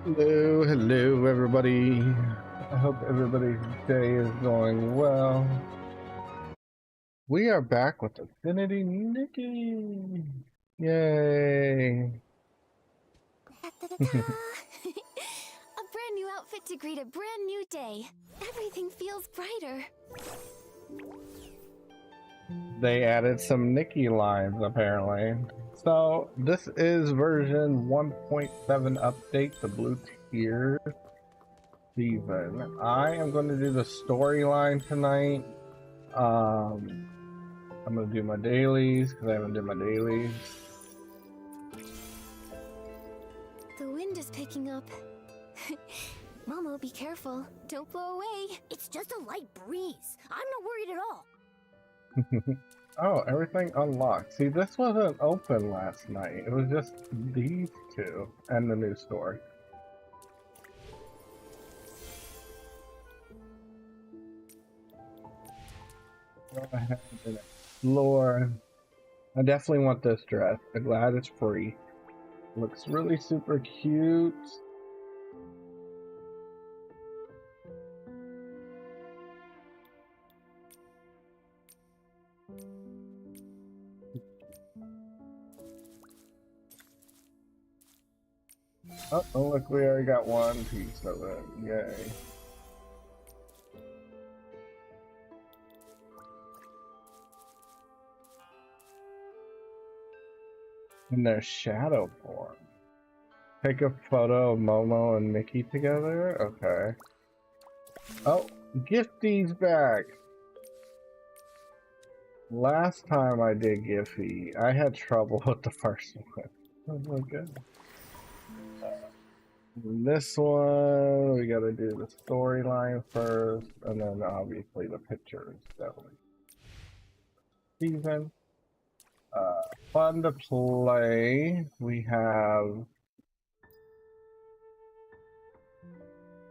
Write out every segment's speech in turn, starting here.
Hello, hello, everybody. I hope everybody's day is going well. We are back with Affinity Nikki. Yay. A brand new outfit to greet a brand new day. Everything feels brighter. They added some Nikki lines, apparently. So, this is version 1.7 update, the blue tier season. I am going to do the storyline tonight. I'm going to do my dailies, because I haven't done my dailies. The wind is picking up. Momo, be careful. Don't blow away. It's just a light breeze. I'm not worried at all. Oh, everything unlocked. See, this wasn't open last night. It was just these two and the new story. Go ahead and explore. I definitely want this dress. I'm glad it's free. Looks really super cute. Oh, look, we already got one piece of it. Yay. In their shadow form. Take a photo of Momo and Nikki together? Okay. Oh, Gifty's back! Last time I did Giphy, I had trouble with the first one. Oh my god. This one, we gotta do the storyline first, and then obviously the pictures. Definitely. Season. Fun to play. We have.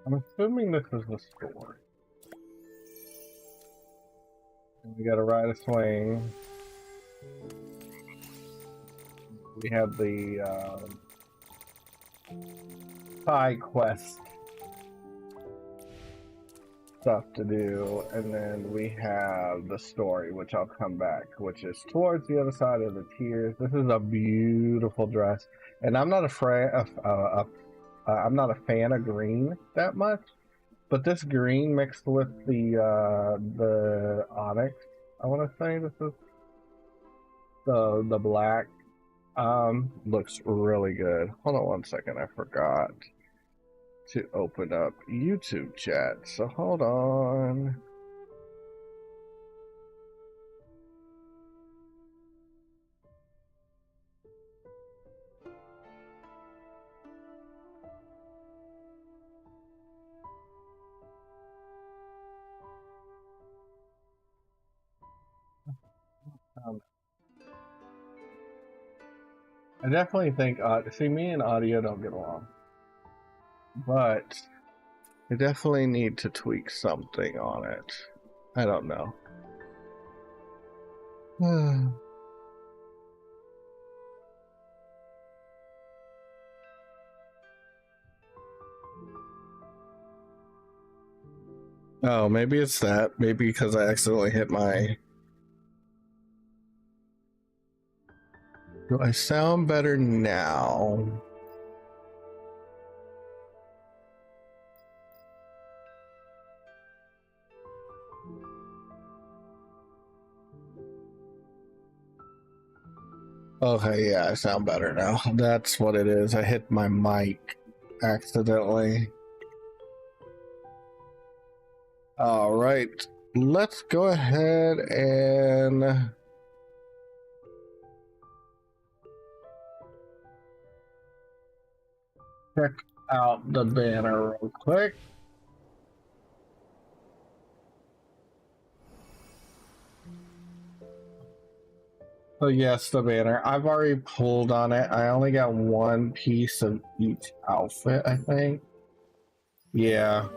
I'm assuming this is the story. And we gotta ride a swing. We have the side quest stuff to do, and then we have the story, which I'll come back, which is towards the other side of the tiers. This is a beautiful dress, and I'm not I'm not a fan of green that much, but this green mixed with the onyx, I want to say this is the black, looks really good. Hold on one second, I forgot to open up YouTube chat, so hold on. I definitely think, see, me and audio don't get along, but I definitely need to tweak something on it. I don't know. Oh, maybe it's that. Maybe because I accidentally hit my... Do I sound better now? Okay, yeah, I sound better now. That's what it is. I hit my mic accidentally. All right, let's go ahead and check out the banner real quick. So yes, the banner. I've already pulled on it. I only got one piece of each outfit, I think. Yeah.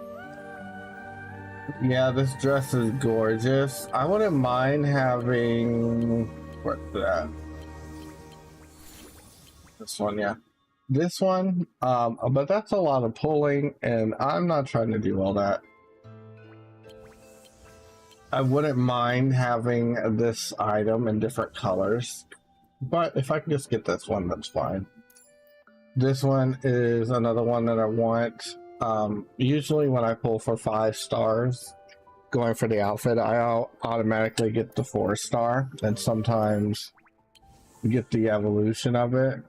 Yeah, this dress is gorgeous. I wouldn't mind having... What's that? This one, yeah. this one, but that's a lot of pulling, and I'm not trying to do all that. I wouldn't mind having this item in different colors, but if I can just get this one, that's fine. This one is another one that I want. Usually when I pull for 5 stars, going for the outfit, I'll automatically get the 4-star, and sometimes get the evolution of it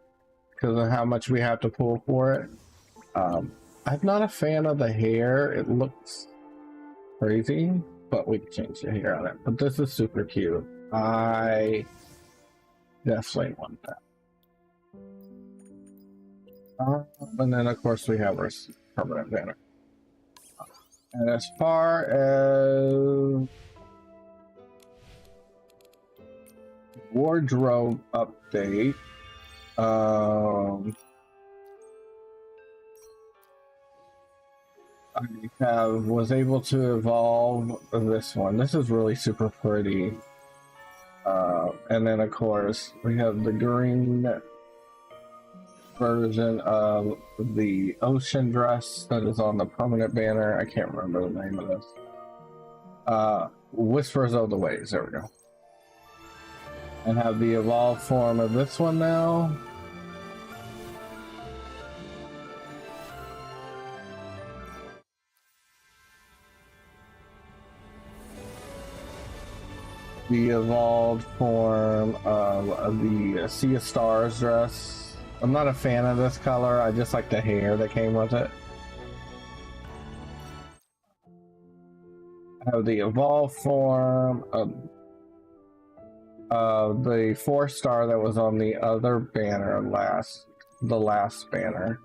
because of how much we have to pull for it. I'm not a fan of the hair. It looks crazy, but we can change the hair on it. But this is super cute. I definitely want that. And then of course we have our permanent banner. And as far as wardrobe update, I was able to evolve this one. This is really super pretty. And then of course we have the green version of the ocean dress that is on the permanent banner. I can't remember the name of this. Whispers of the Waves, there we go. And have the evolved form of this one now. The evolved form of the Sea of Stars dress. I'm not a fan of this color, I just like the hair that came with it. I have the evolved form of the 4-star that was on the other banner the last banner.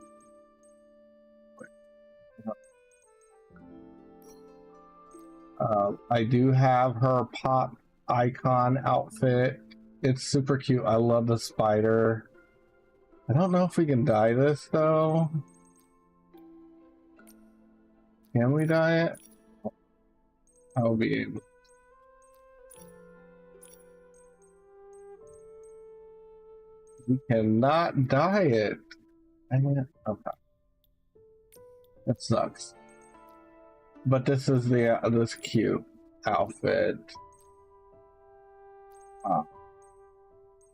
I do have her pop icon outfit. It's super cute. I love the spider. I don't know if we can dye this though. Can we dye it? I'll be able. We cannot dye it. Okay. That sucks. But this is the this cute outfit.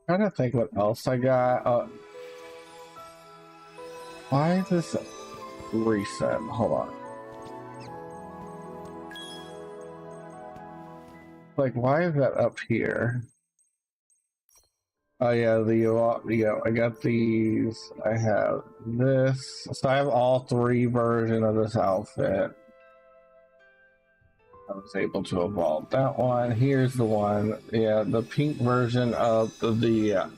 Trying to think what else I got. Why is this reset? Hold on. Like, why is that up here? Oh yeah, I got these. I have this. So I have all 3 versions of this outfit. I was able to evolve that one. Here's the one. Yeah, the pink version of the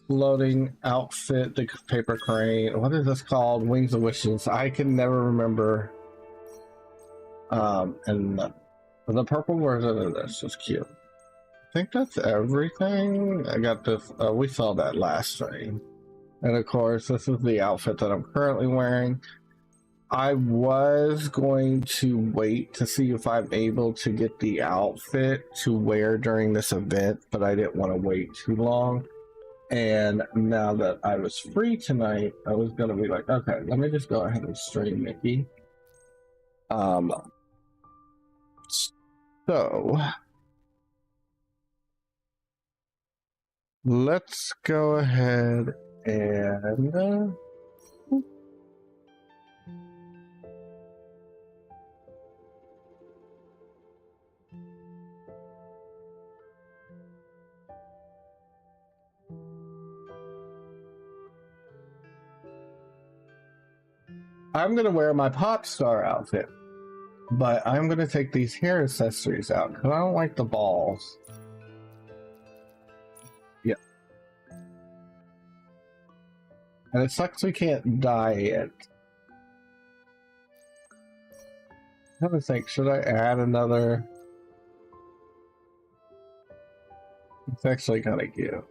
floating outfit, the paper crane. What is this called? Wings of Wishes. I can never remember. And the purple version of this is cute. I think that's everything. I got this. We saw that last stream. And of course, this is the outfit that I'm currently wearing. I was going to wait to see if I'm able to get the outfit to wear during this event, but I didn't want to wait too long. And now that I was free tonight, I was going to be like, okay, let me just go ahead and stream Nikki. So let's go ahead and I'm gonna wear my pop star outfit, but I'm gonna take these hair accessories out because I don't like the balls. Yeah. And it sucks we can't dye it. I have to think, should I add another? It's actually kind of cute.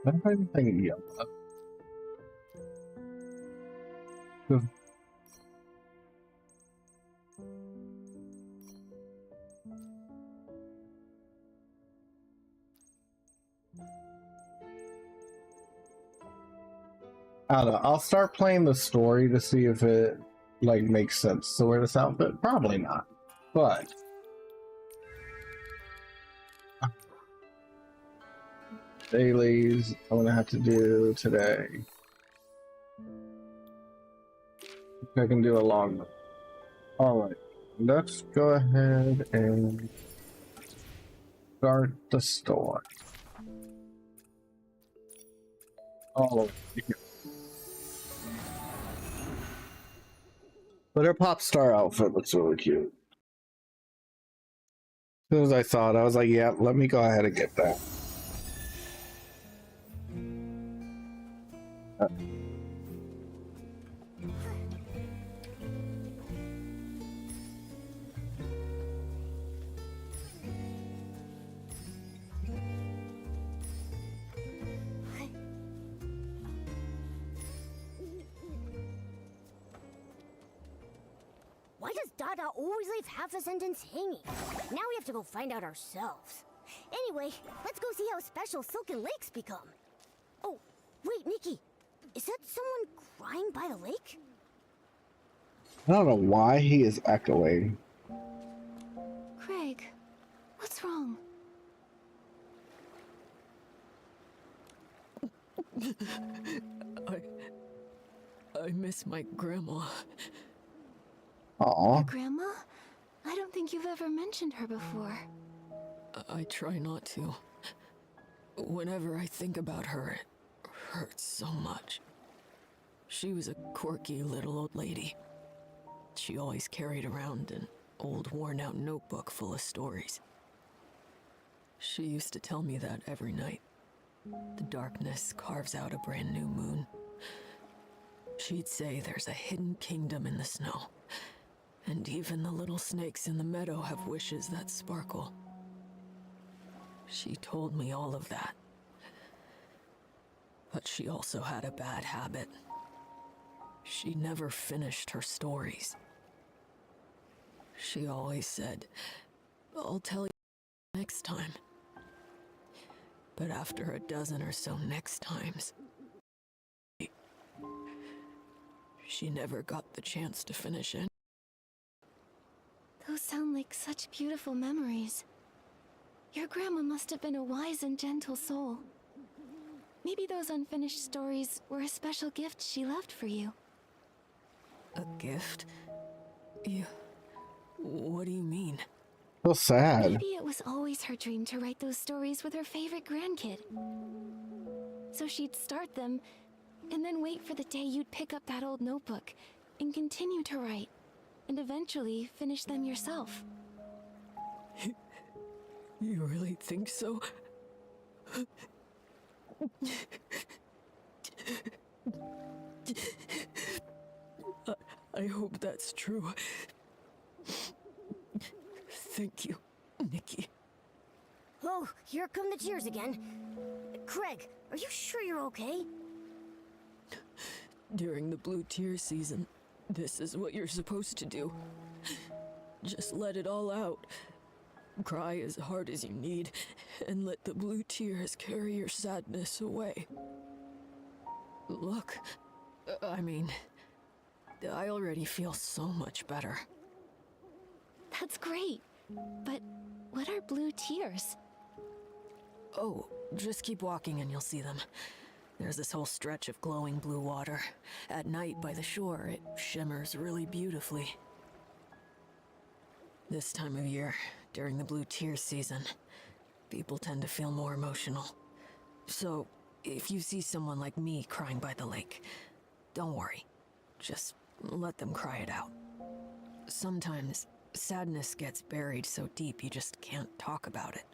I don't have anything yellow. I don't know. I'll start playing the story to see if it like makes sense to wear this outfit. Probably not, but dailies I'm gonna have to do today. I can do a long one. All right, let's go ahead and start the store. Oh, but her pop star outfit looks really cute. As soon as I saw it, I was like, yeah, let me go ahead and get that. Why does Dada always leave half a sentence hanging? Now we have to go find out ourselves. Anyway, let's go see how special Silken Lakes become. Oh, wait, Nikki. Is that someone crying by the lake? I don't know why he is echoing. Craig, what's wrong? I miss my grandma. Aw. Your grandma? I don't think you've ever mentioned her before. I try not to. Whenever I think about her, it hurts so much. She was a quirky little old lady. She always carried around an old worn-out notebook full of stories. She used to tell me that every night. The darkness carves out a brand new moon. She'd say there's a hidden kingdom in the snow, and even the little snakes in the meadow have wishes that sparkle. She told me all of that. But she also had a bad habit. She never finished her stories. She always said, "I'll tell you next time." But after a dozen or so next times, she never got the chance to finish it. Those sound like such beautiful memories. Your grandma must have been a wise and gentle soul. Maybe those unfinished stories were a special gift she left for you. A gift? What do you mean? So sad. Maybe it was always her dream to write those stories with her favorite grandkid. So she'd start them, and then wait for the day you'd pick up that old notebook and continue to write, and eventually finish them yourself. You really think so? I hope that's true. Thank you, Nikki. Oh, here come the tears again. Craig, are you sure you're okay? During the blue tear season, this is what you're supposed to do. Just let it all out. Cry as hard as you need, and let the blue tears carry your sadness away. Look, I mean, I already feel so much better. That's great. But what are blue tears? Oh, just keep walking and you'll see them. There's this whole stretch of glowing blue water. At night by the shore, it shimmers really beautifully. This time of year, during the blue tear season, people tend to feel more emotional. So, if you see someone like me crying by the lake, don't worry. Just let them cry it out. Sometimes, sadness gets buried so deep you just can't talk about it.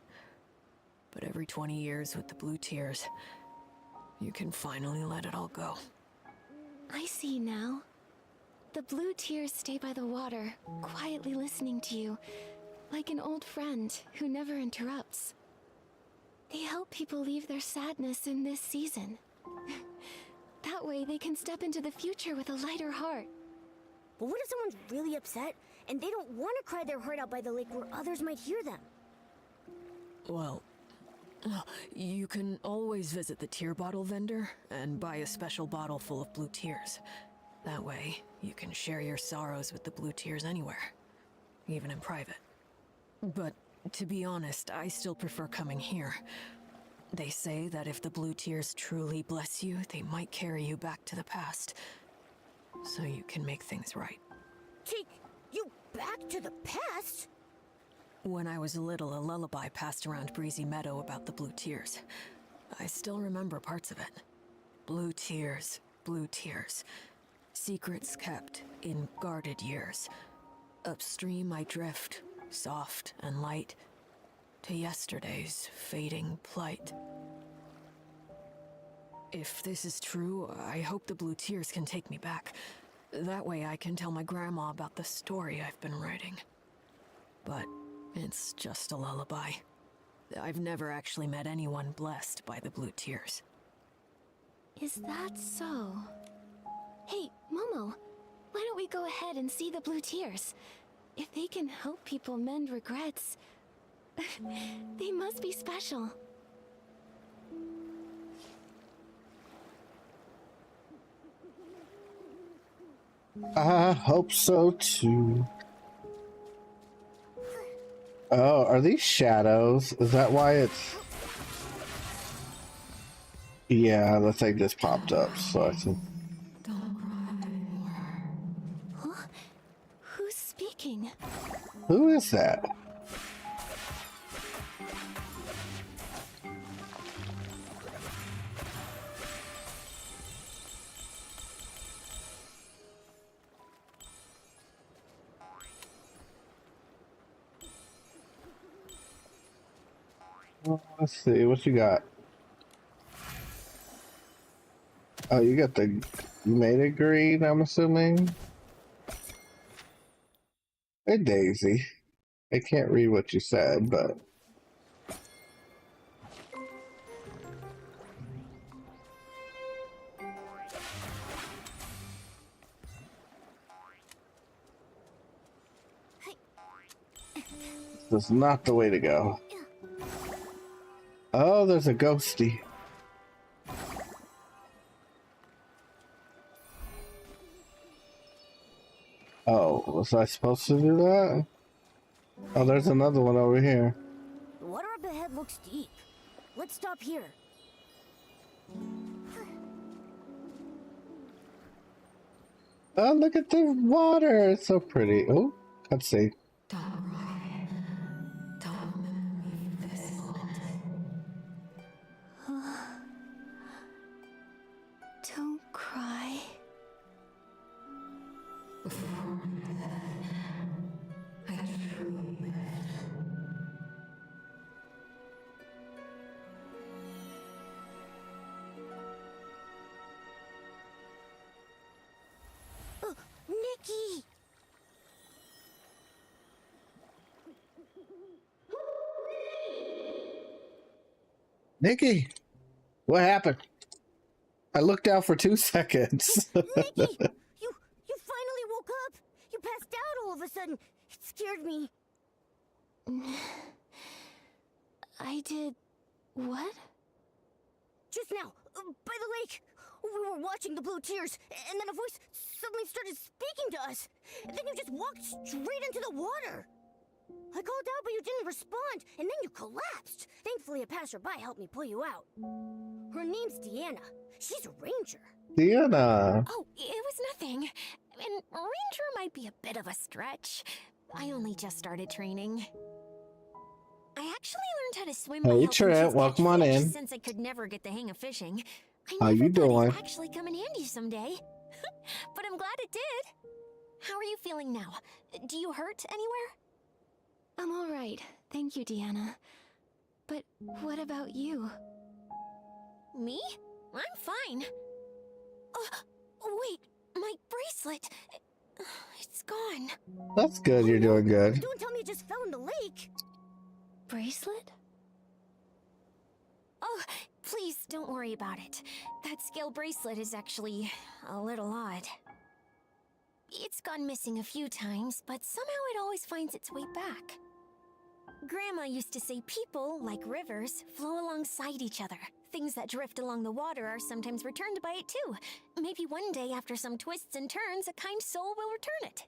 But every 20 years with the blue tears, you can finally let it all go. I see now. The blue tears stay by the water, quietly listening to you, like an old friend who never interrupts. They help people leave their sadness in this season. That way they can step into the future with a lighter heart. But what if someone's really upset and they don't want to cry their heart out by the lake where others might hear them? Well, You can always visit the tear bottle vendor and buy a special bottle full of blue tears. That way, you can share your sorrows with the blue tears anywhere, even in private. But to be honest, I still prefer coming here. They say that if the blue tears truly bless you, they might carry you back to the past, so you can make things right. Take you back to the past? When I was little, a lullaby passed around Breezy Meadow about the blue tears. I still remember parts of it. Blue tears, secrets kept in guarded years. Upstream I drift, soft and light, to yesterday's fading plight. If this is true, I hope the blue tears can take me back. That way I can tell my grandma about the story I've been writing. But it's just a lullaby. I've never actually met anyone blessed by the blue tears. Is that so? Hey, Momo, why don't we go ahead and see the blue tears? If they can help people mend regrets, they must be special. I hope so too. Oh, are these shadows? Is that why it's... Yeah, the thing just popped up, so I can... Huh? Who's speaking? Who is that? Let's see, what you got? Oh, you got the... You made it green, I'm assuming? Hey, Daisy. I can't read what you said, but... This is not the way to go. Oh, there's a ghosty. Oh, was I supposed to do that? Oh, there's another one over here. The water up ahead looks deep. Let's stop here. Oh, look at the water. It's so pretty. Oh, let's see. Don't cry. Nikki! Nikki, what happened? I looked out for 2 seconds. Nikki! You finally woke up! You passed out all of a sudden. It scared me. I did... what? Just now, by the lake. We were watching the blue tears, and then a voice suddenly started speaking to us. And then you just walked straight into the water. I called out, but you didn't respond, and then you collapsed. Thankfully, a passerby helped me pull you out. Her name's Deanna. She's a ranger. Deanna. Oh, it was nothing. And ranger might be a bit of a stretch. I only just started training. I actually learned how to swim by Hey, helping Trent, kids welcome catch on fish in. since I could never get the hang of fishing. How I you never thought doing? it'd actually come in handy someday. But I'm glad it did. How are you feeling now? Do you hurt anywhere? I'm all right. Thank you, Deanna. But what about you? Me? I'm fine. Wait, my bracelet. It's gone. That's good, you're doing good. Don't tell me it just fell in the lake. Bracelet? Oh, please don't worry about it. That scale bracelet is actually a little odd. It's gone missing a few times, but somehow it always finds its way back. Grandma used to say people, like rivers, flow alongside each other. Things that drift along the water are sometimes returned by it too. Maybe one day, after some twists and turns, a kind soul will return it.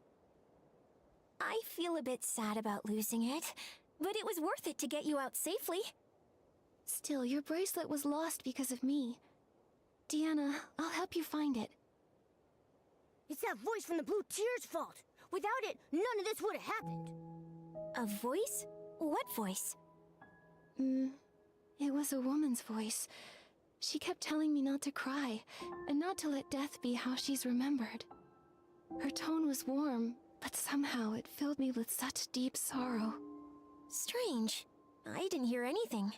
I feel a bit sad about losing it, but it was worth it to get you out safely. Still, your bracelet was lost because of me. Deanna, I'll help you find it. It's that voice from the Blue Tear's fault. Without it, none of this would have happened. A voice? What voice? It was a woman's voice. She kept telling me not to cry, and not to let death be how she's remembered. Her tone was warm, but somehow it filled me with such deep sorrow. Strange. I didn't hear anything.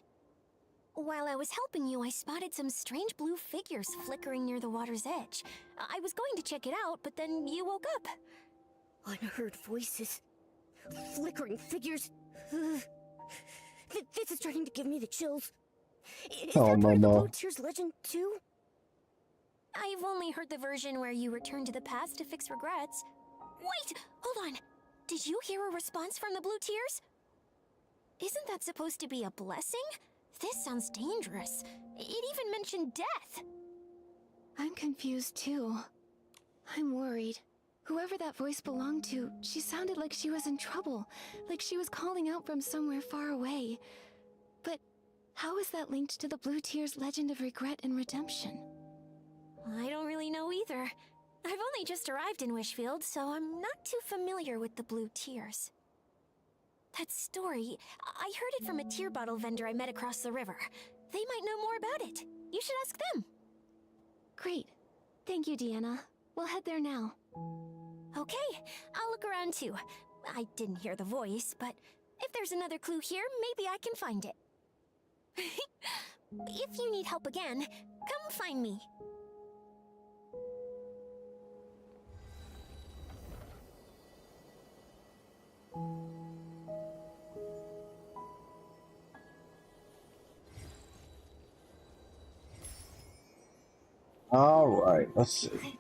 While I was helping you, I spotted some strange blue figures flickering near the water's edge. I was going to check it out, but then you woke up. Unheard voices. Flickering figures. This is starting to give me the chills. Is Oh, that part of the Mama. Blue Tear's legend too? I've only heard the version where you return to the past to fix regrets. Wait! Hold on! Did you hear a response from the Blue Tears? Isn't that supposed to be a blessing? This sounds dangerous. It even mentioned death. I'm confused too. I'm worried. Whoever that voice belonged to, she sounded like she was in trouble, like she was calling out from somewhere far away. But how is that linked to the Blue Tear's legend of regret and redemption? I don't really know either. I've only just arrived in Wishfield, so I'm not too familiar with the Blue Tears. That story, I heard it from a tear bottle vendor I met across the river. They might know more about it. You should ask them. Great. Thank you, Deanna. We'll head there now. Okay, I'll look around too. I didn't hear the voice, but if there's another clue here, maybe I can find it. If you need help again, come find me. All right, let's see.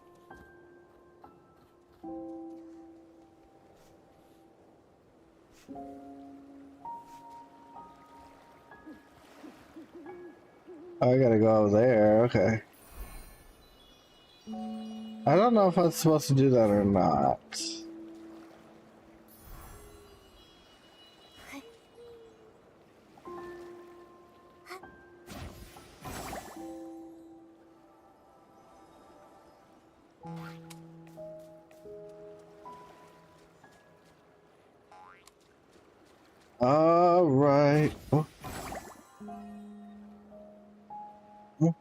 I gotta go over there, okay. I don't know if I'm supposed to do that or not. All right. Oh. Oh.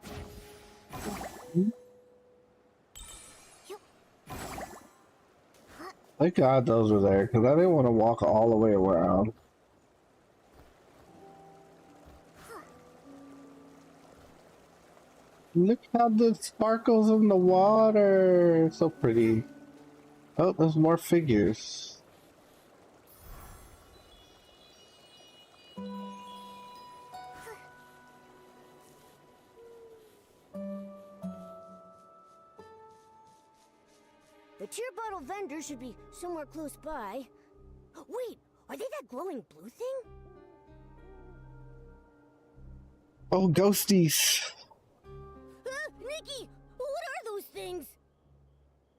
Thank God those were there, because I didn't want to walk all the way around. Look how the sparkles in the water. So pretty. Oh, there's more figures. The tear bottle vendor should be somewhere close by. Wait, are they that glowing blue thing? Oh, ghosties. Nikki, what are those things?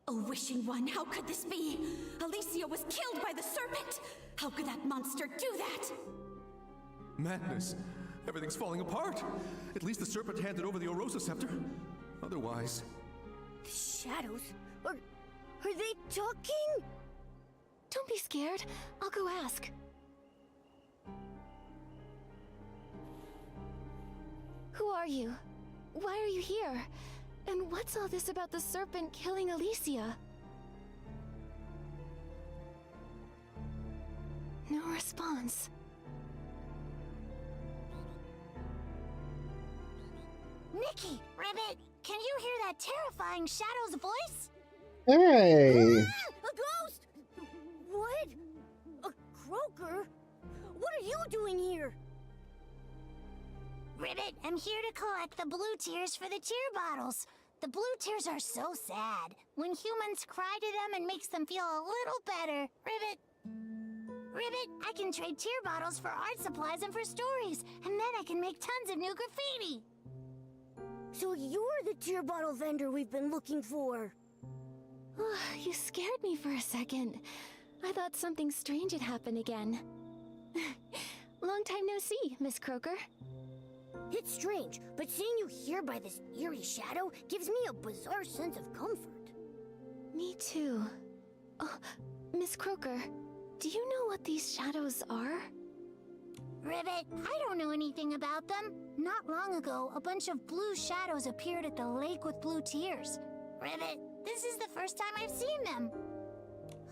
Oh, wishing one, how could this be? Alicia was killed by the serpent! How could that monster do that? Madness. Everything's falling apart. At least the serpent handed over the Orosa scepter. Otherwise... The shadows? Are they talking? Don't be scared. I'll go ask. Who are you? Why are you here? And what's all this about the serpent killing Alicia? No response. Nikki! Ribbit, can you hear that terrifying shadow's voice? Hey! Ah, a ghost! What? A croaker? What are you doing here? Ribbit, I'm here to collect the blue tears for the tear bottles. The blue tears are so sad. When humans cry to them, it makes them feel a little better. Ribbit. Ribbit, I can trade tear bottles for art supplies and for stories, and then I can make tons of new graffiti. So you're the tear bottle vendor we've been looking for. You scared me for a second. I thought something strange had happened again. Long time no see, Miss Croker. It's strange, but seeing you here by this eerie shadow gives me a bizarre sense of comfort. Me too. Oh, Miss Croker, do you know what these shadows are? Ribbit, I don't know anything about them. Not long ago, a bunch of blue shadows appeared at the lake with blue tears. Ribbit, this is the first time I've seen them.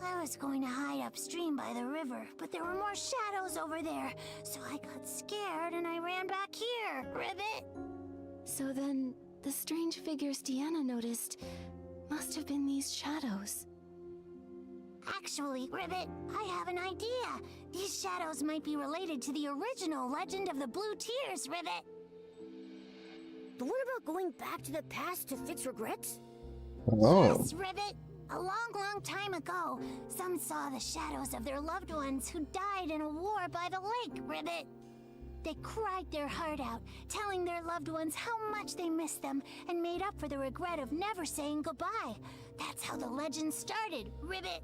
I was going to hide upstream by the river, but there were more shadows over there, so I got scared and I ran back here. Ribbit! So then, the strange figures Deanna noticed must have been these shadows. Actually, Ribbit, I have an idea. These shadows might be related to the original Legend of the Blue Tears, Ribbit. The one about going back to the past to fix regrets? Oh. Yes, Ribbit. A long, long time ago, some saw the shadows of their loved ones who died in a war by the lake, Ribbit. They cried their heart out, telling their loved ones how much they missed them and made up for the regret of never saying goodbye. That's how the legend started, Ribbit.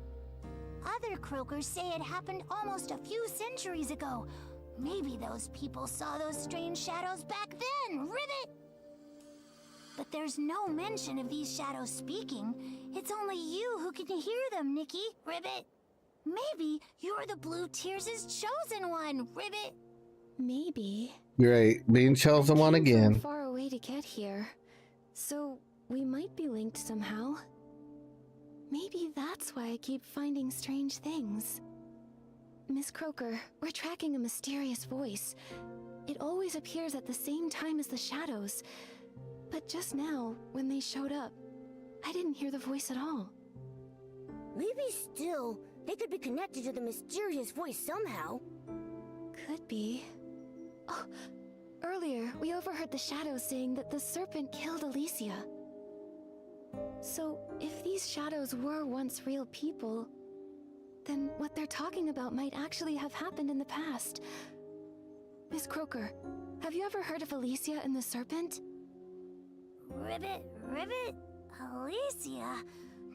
Other croakers say it happened almost a few centuries ago. Maybe those people saw those strange shadows back then, Ribbit! But there's no mention of these shadows speaking. It's only you who can hear them, Nikki, Ribbit. Maybe you're the Blue Tears' chosen one, Ribbit. Maybe. Great. Being chosen one I came again. from far away to get here, so we might be linked somehow. Maybe that's why I keep finding strange things. Miss Croker, we're tracking a mysterious voice. It always appears at the same time as the shadows. But just now, when they showed up, I didn't hear the voice at all. Maybe still, they could be connected to the mysterious voice somehow. Could be. Oh, earlier we overheard the shadows saying that the serpent killed Alicia. So, if these shadows were once real people, then what they're talking about might actually have happened in the past. Miss Croker, have you ever heard of Alicia and the serpent? Ribbit, Alicia?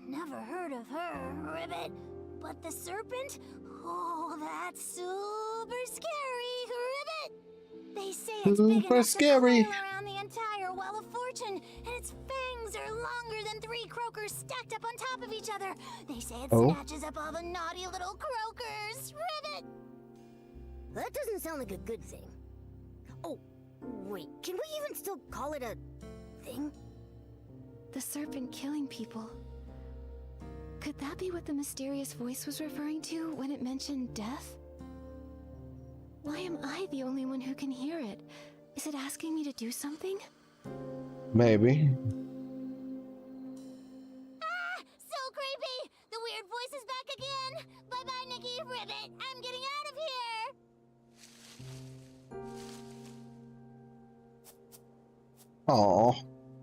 Never heard of her, Ribbit. But the serpent? Oh, that's super scary, Ribbit! They say it's big enough scary. to coil around the entire Well of Fortune, and its fangs are longer than 3 croakers stacked up on top of each other. They say it snatches up all the naughty little croakers, Ribbit! That doesn't sound like a good thing. Oh, wait, can we even still call it a thing? The serpent killing people. Could that be what the mysterious voice was referring to when it mentioned death? Why am I the only one who can hear it? Is it asking me to do something? Maybe. Ah! So creepy! The weird voice is back again! Bye-bye, Nikki, Ribbit! I'm getting out of here! Aw,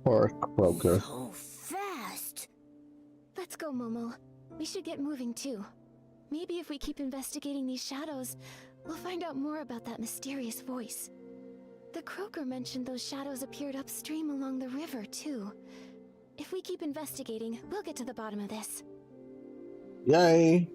poor Croaker. So fast! Let's go, Momo. We should get moving too. Maybe if we keep investigating these shadows, we'll find out more about that mysterious voice. The croaker mentioned those shadows appeared upstream along the river too. If we keep investigating, we'll get to the bottom of this. Yay!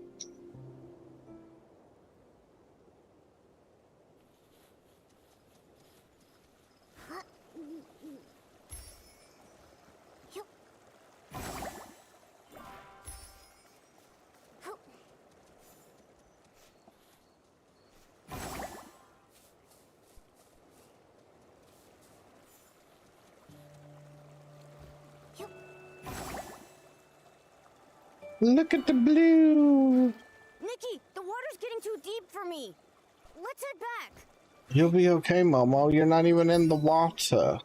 Look at the blue! Nikki, the water's getting too deep for me. Let's head back. You'll be okay, Momo. You're not even in the water.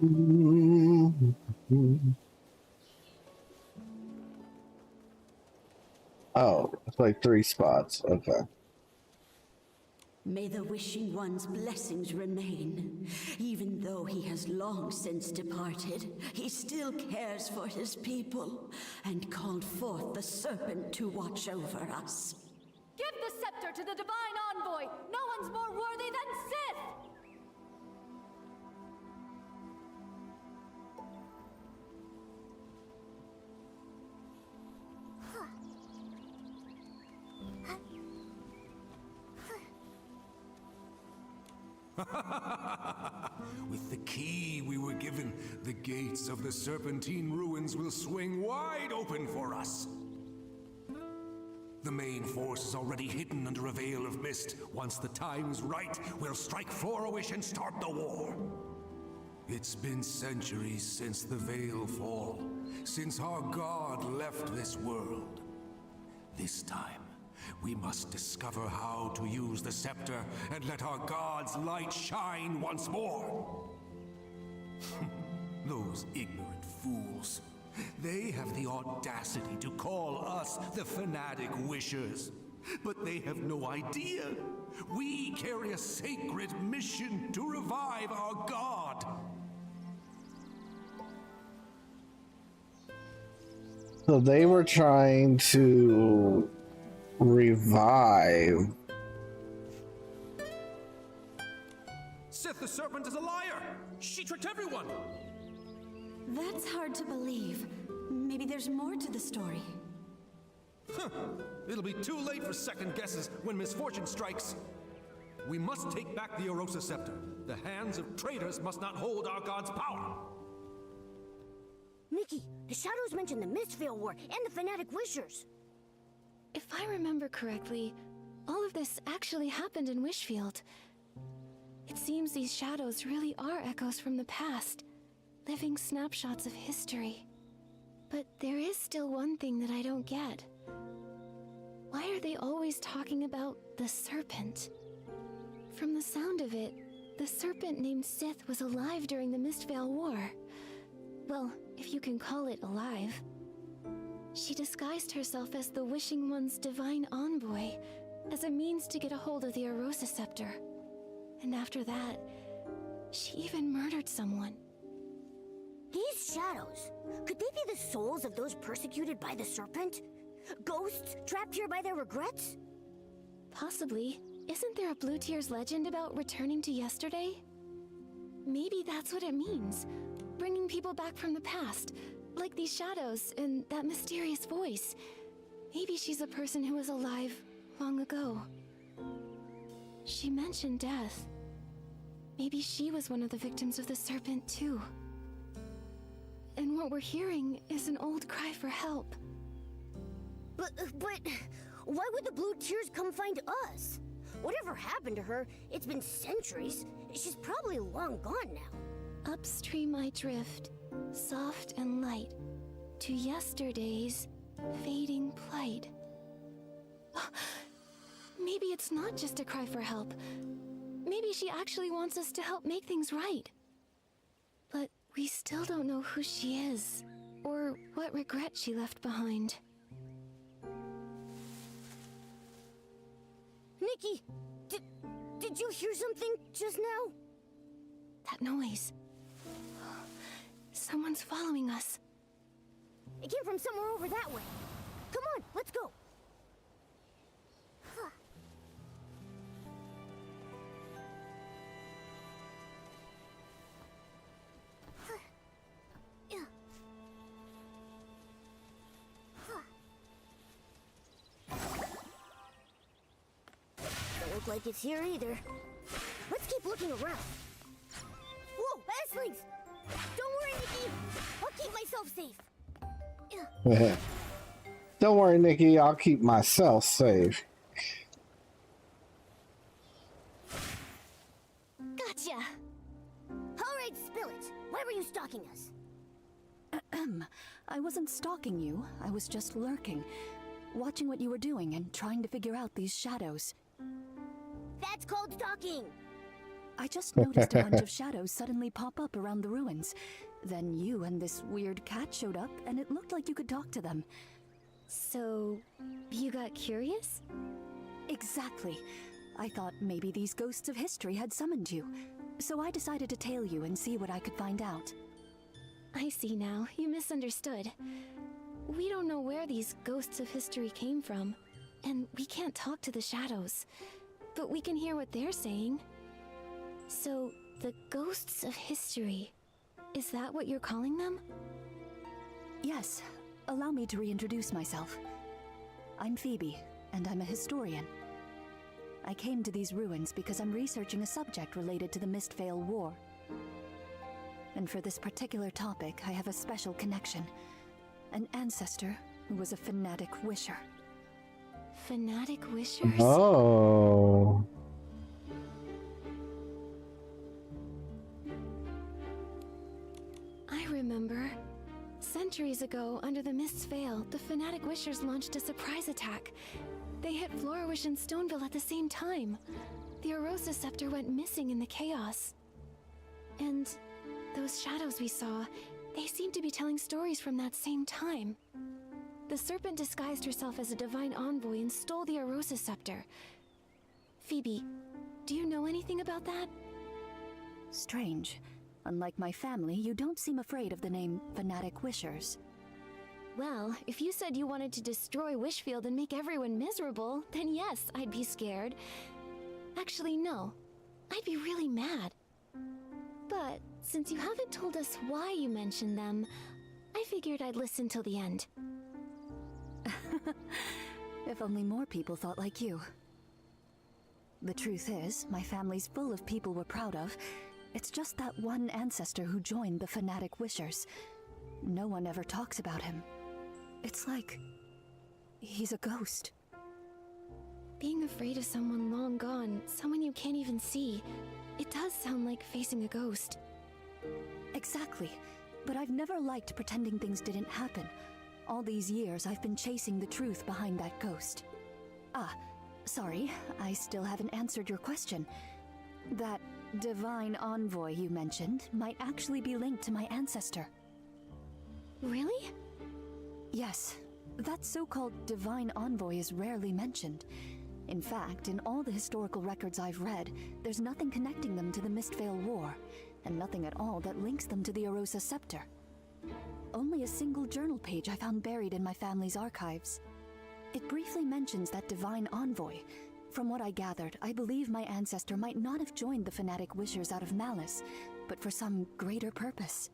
Oh, it's like 3 spots. Okay. May the Wishing One's blessings remain. Even though he has long since departed, he still cares for his people and called forth the serpent to watch over us. Give the scepter to the divine envoy! No one's more worthy than Sith! With the key we were given, the gates of the Serpentine ruins will swing wide open for us. The main force is already hidden under a veil of mist. Once the time is right, we'll strike Florowish and start the war. It's been centuries since the Veil Fall, since our god left this world. This time, we must discover how to use the scepter and let our god's light shine once more. Those ignorant fools. They have the audacity to call us the fanatic wishers. But they have no idea. We carry a sacred mission to revive our god. So they were trying to revive. Sith the Serpent is a liar! She tricked everyone! That's hard to believe. Maybe there's more to the story. It'll be too late for second guesses when misfortune strikes. We must take back the Orosa Scepter. The hands of traitors must not hold our god's power. Nikki, the shadows mentioned the Mistveil War and the Fanatic Wishers. If I remember correctly, all of this actually happened in Wishfield. It seems these shadows really are echoes from the past, living snapshots of history. But there is still one thing that I don't get. Why are they always talking about the serpent? From the sound of it, the serpent named Sith was alive during the Mistveil War. Well, if you can call it alive. She disguised herself as the Wishing One's divine envoy, as a means to get a hold of the Orosa Scepter. And after that, she even murdered someone. These shadows, could they be the souls of those persecuted by the serpent? Ghosts trapped here by their regrets? Possibly. Isn't there a Blue Tears legend about returning to yesterday? Maybe that's what it means. Bringing people back from the past. Like these shadows and that mysterious voice. Maybe she's a person who was alive long ago. She mentioned death. Maybe she was one of the victims of the serpent too. And what we're hearing is an old cry for help. But why would the Blue Tears come find us? Whatever happened to her, it's been centuries. She's probably long gone now. Upstream I drift, soft and light, to yesterday's fading plight. Maybe it's not just a cry for help. Maybe she actually wants us to help make things right. But we still don't know who she is, or what regret she left behind. Nikki, did you hear something just now? That noise. Someone's following us. It came from somewhere over that way. Come on, let's go. Don't look like it's here either. Let's keep looking around. Whoa, Eslings! Don't worry, Nikki. I'll keep myself safe. Don't worry, Nikki. I'll keep myself safe. Gotcha. All right, spill it. Why were you stalking us? I wasn't stalking you. I was just lurking, watching what you were doing and trying to figure out these shadows. That's called stalking. I just noticed a bunch of shadows suddenly pop up around the ruins. Then you and this weird cat showed up, and it looked like you could talk to them. So, you got curious? Exactly. I thought maybe these ghosts of history had summoned you. So I decided to tail you and see what I could find out. I see now. You misunderstood. We don't know where these ghosts of history came from, and we can't talk to the shadows. But we can hear what they're saying. So, the ghosts of history, is that what you're calling them? Yes. Allow me to reintroduce myself. I'm Phoebe, and I'm a historian. I came to these ruins because I'm researching a subject related to the Mistveil War. And for this particular topic, I have a special connection. An ancestor who was a fanatic wisher. Fanatic wishers? Oh. I remember. Centuries ago, under the Mist's Veil, the Fanatic Wishers launched a surprise attack. They hit Florawish and Stoneville at the same time. The Arosa Scepter went missing in the chaos. And those shadows we saw, they seemed to be telling stories from that same time. The Serpent disguised herself as a divine envoy and stole the Arosa Scepter. Phoebe, do you know anything about that? Strange. Unlike my family, you don't seem afraid of the name Fanatic Wishers. Well, if you said you wanted to destroy Wishfield and make everyone miserable, then yes, I'd be scared. Actually, no. I'd be really mad. But since you haven't told us why you mentioned them, I figured I'd listen till the end. If only more people thought like you. The truth is, my family's full of people we're proud of. It's just that one ancestor who joined the Fanatic Wishers. No one ever talks about him. It's like he's a ghost. Being afraid of someone long gone, someone you can't even see, it does sound like facing a ghost. Exactly. But I've never liked pretending things didn't happen. All these years, I've been chasing the truth behind that ghost. Ah, sorry, I still haven't answered your question. That divine envoy you mentioned might actually be linked to my ancestor. Really? Yes. That so-called divine envoy is rarely mentioned. In fact, in all the historical records I've read, there's nothing connecting them to the Mistveil War, and nothing at all that links them to the Arosa Scepter. Only a single journal page I found buried in my family's archives. It briefly mentions that divine envoy. From what I gathered, I believe my ancestor might not have joined the Fanatic Wishers out of malice, but for some greater purpose.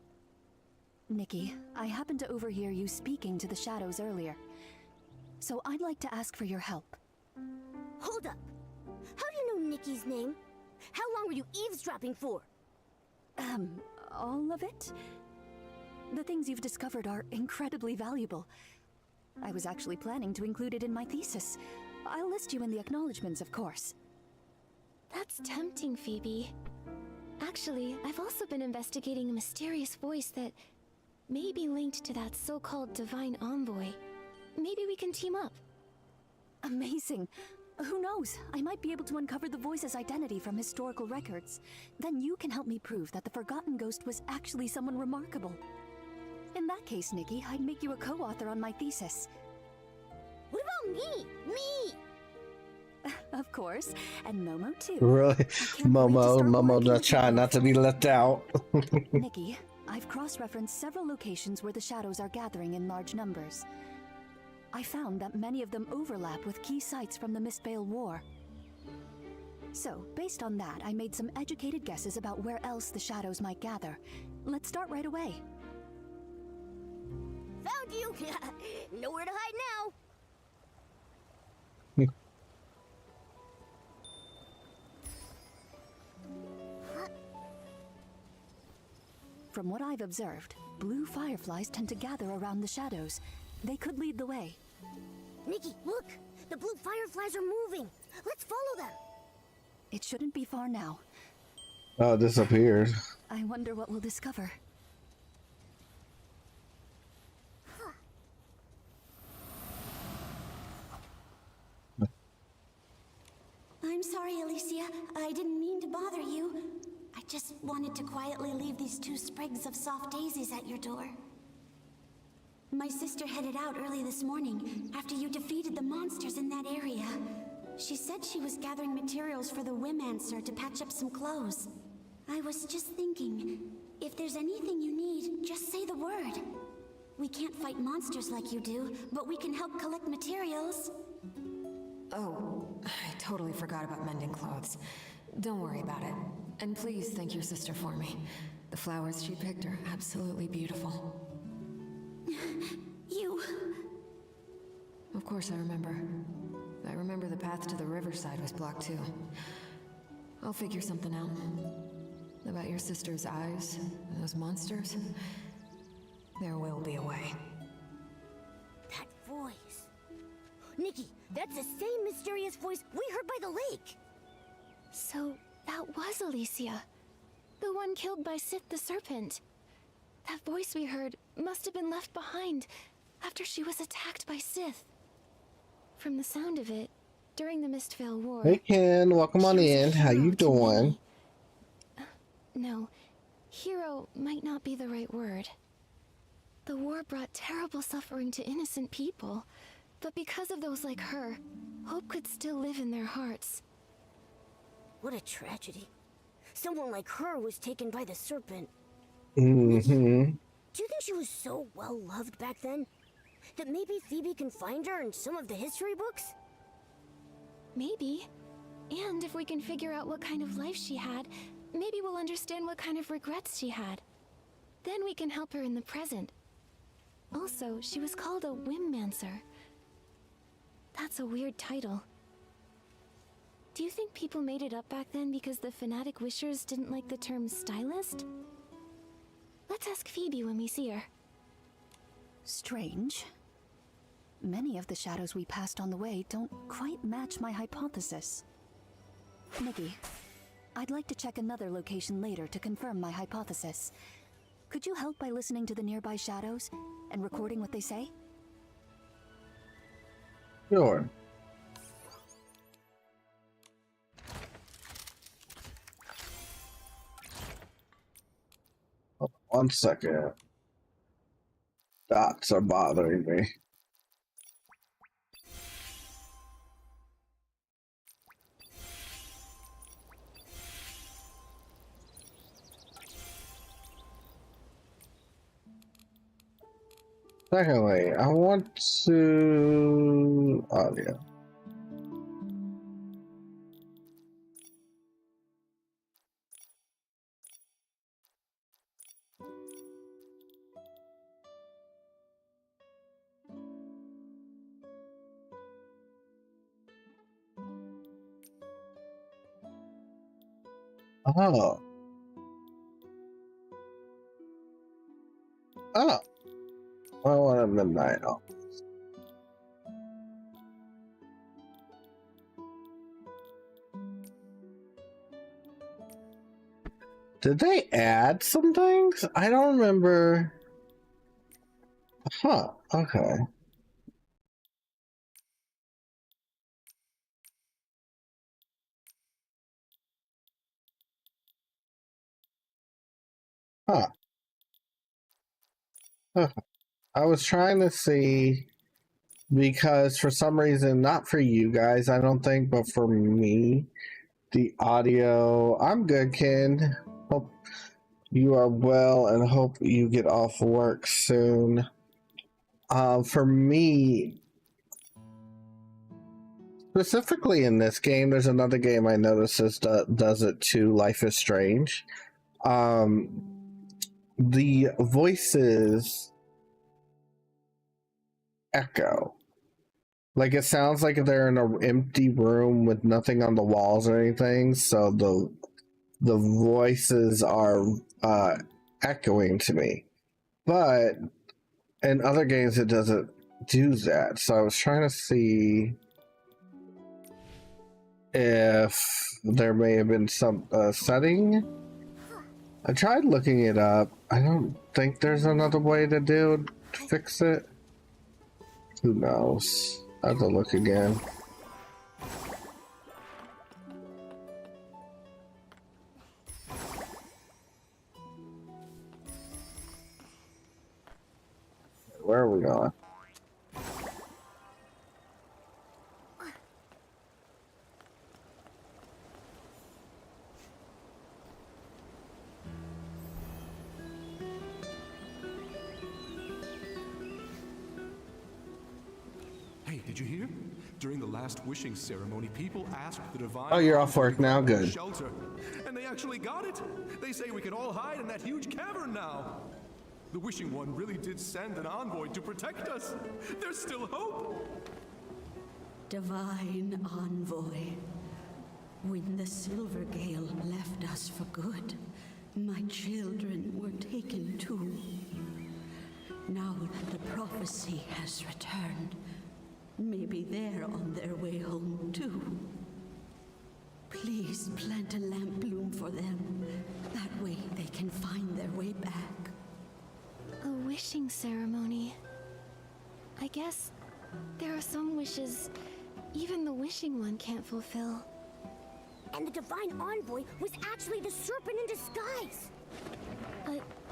Nikki, I happened to overhear you speaking to the shadows earlier, so I'd like to ask for your help. Hold up! How do you know Nikki's name? How long were you eavesdropping for? All of it? The things you've discovered are incredibly valuable. I was actually planning to include it in my thesis. I'll list you in the acknowledgements, of course. That's tempting, Phoebe. Actually, I've also been investigating a mysterious voice that may be linked to that so-called divine envoy. Maybe we can team up. Amazing. Who knows? I might be able to uncover the voice's identity from historical records. Then you can help me prove that the Forgotten Ghost was actually someone remarkable. In that case, Nikki, I'd make you a co-author on my thesis. What about me? Me! Of course, and Momo too. Really? Momo, Momo not trying not to be left out. Nikki, I've cross-referenced several locations where the shadows are gathering in large numbers. I found that many of them overlap with key sites from the Mistveil War. So, based on that, I made some educated guesses about where else the shadows might gather. Let's start right away. Found you! Nowhere to hide now! From what I've observed, blue fireflies tend to gather around the shadows. They could lead the way. Nikki, look! The blue fireflies are moving! Let's follow them! It shouldn't be far now. Oh, it disappeared. I wonder what we'll discover. I'm sorry, Alicia. I didn't mean to bother you. just wanted to quietly leave these 2 sprigs of soft daisies at your door. My sister headed out early this morning after you defeated the monsters in that area. She said she was gathering materials for the Wimancer to patch up some clothes. I was just thinking, if there's anything you need, just say the word. We can't fight monsters like you do, but we can help collect materials. Oh, I totally forgot about mending clothes. Don't worry about it. And please thank your sister for me. The flowers she picked are absolutely beautiful. You... Of course I remember. I remember the path to the riverside was blocked too. I'll figure something out. About your sister's eyes and those monsters. There will be a way. That voice. Nikki, that's the same mysterious voice we heard by the lake. So that was Alicia, the one killed by Sith the Serpent. That voice we heard must have been left behind after she was attacked by Sith. From the sound of it, during the Mistvale War... Hey Ken, welcome on in. How you doing? No, hero might not be the right word. The war brought terrible suffering to innocent people, but because of those like her, hope could still live in their hearts. What a tragedy. Someone like her was taken by the serpent. Mm-hmm. Do you think she was so well loved back then? That maybe Phoebe can find her in some of the history books? Maybe. And if we can figure out what kind of life she had, maybe we'll understand what kind of regrets she had. Then we can help her in the present. Also, she was called a Wimancer. That's a weird title. Do you think people made it up back then because the fanatic wishers didn't like the term stylist? Let's ask Phoebe when we see her. Strange. Many of the shadows we passed on the way don't quite match my hypothesis. Nikki, I'd like to check another location later to confirm my hypothesis. Could you help by listening to the nearby shadows and recording what they say? Sure. Hold on 1 second. Dots are bothering me. Secondly, I want to audio. Oh. Oh. I want a midnight. Oh. Did they add some things? I don't remember. Huh. Okay. Huh. Okay. I was trying to see because for some reason, not for you guys, I don't think, but for me, the audio. I'm good, Ken. Hope you are well and hope you get off work soon. For me, specifically in this game, there's another game I noticed does it too. Life is Strange. The voices echo. Like it sounds like they're in an empty room with nothing on the walls or anything. So the voices are echoing to me. But in other games, it doesn't do that. So I was trying to see if there may have been some setting. I tried looking it up. I don't think there's another way to fix it. Who knows? I have to look again. are we going? Hey, did you hear? During the last wishing ceremony, people asked the divine. Oh, you're off work now. Good. Shelter, and they actually got it. They say we can all hide in that huge cavern now. The wishing one really did send an envoy to protect us. There's still hope. Divine envoy. When the Silver Gale left us for good, my children were taken too. Now that the prophecy has returned, maybe they're on their way home too. Please plant a lamp bloom for them. That way they can find their way back. A wishing ceremony. I guess there are some wishes even the wishing one can't fulfill. And the divine envoy was actually the serpent in disguise.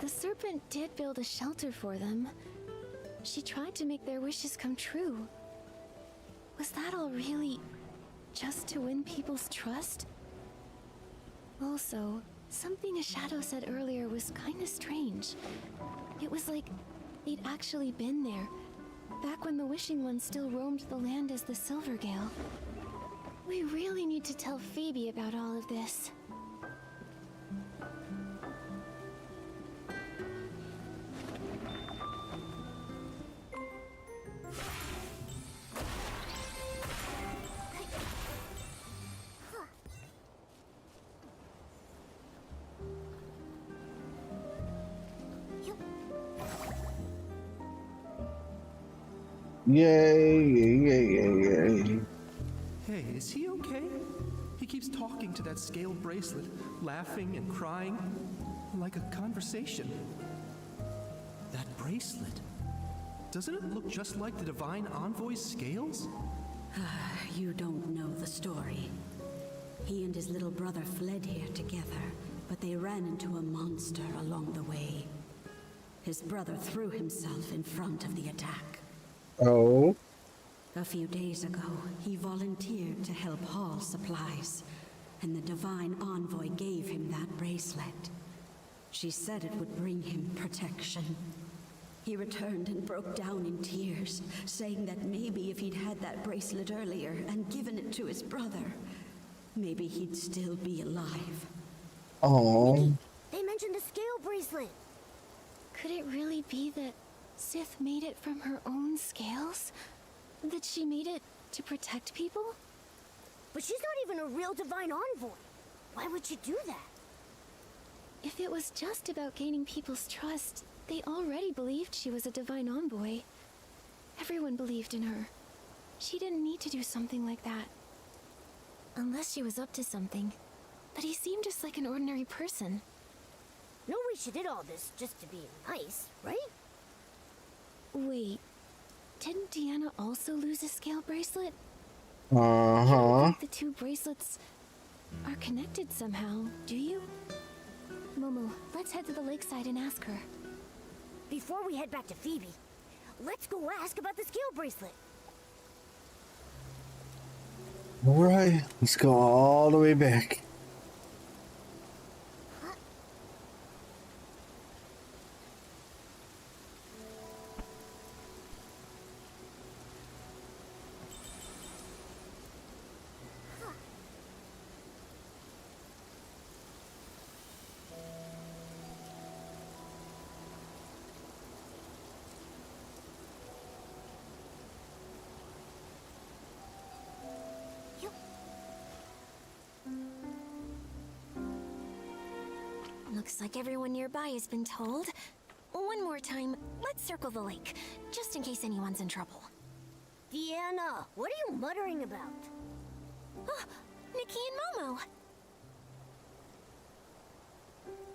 The serpent did build a shelter for them. She tried to make their wishes come true. Was that all really just to win people's trust? Also, something a shadow said earlier was kinda strange. It was like they'd actually been there, back when the Wishing One still roamed the land as the Silvergale. We really need to tell Phoebe about all of this. Yay. Hey, is he okay? He keeps talking to that scale bracelet, laughing and crying, like a conversation. That bracelet, doesn't it look just like the Divine Envoy's scales? You don't know the story. He and his little brother fled here together, but they ran into a monster along the way. His brother threw himself in front of the attack. Oh. A few days ago, he volunteered to help haul supplies, and the Divine Envoy gave him that bracelet. She said it would bring him protection. He returned and broke down in tears, saying that maybe if he'd had that bracelet earlier and given it to his brother, maybe he'd still be alive. Oh. Nikki, they mentioned the scale bracelet. Could it really be that Sith made it from her own scales? That she made it to protect people? But she's not even a real divine envoy. Why would she do that? If it was just about gaining people's trust, they already believed she was a divine envoy. Everyone believed in her. She didn't need to do something like that. Unless she was up to something. But he seemed just like an ordinary person. No way she did all this just to be nice, right? Wait, didn't Deanna also lose a scale bracelet? Uh-huh. The two bracelets are connected somehow, do you? Momo, let's head to the lakeside and ask her. Before we head back to Phoebe, let's go ask about the scale bracelet. Alright, let's go all the way back. Looks like everyone nearby has been told. One more time, let's circle the lake, just in case anyone's in trouble. Deanna, what are you muttering about? Oh, Nikki and Momo!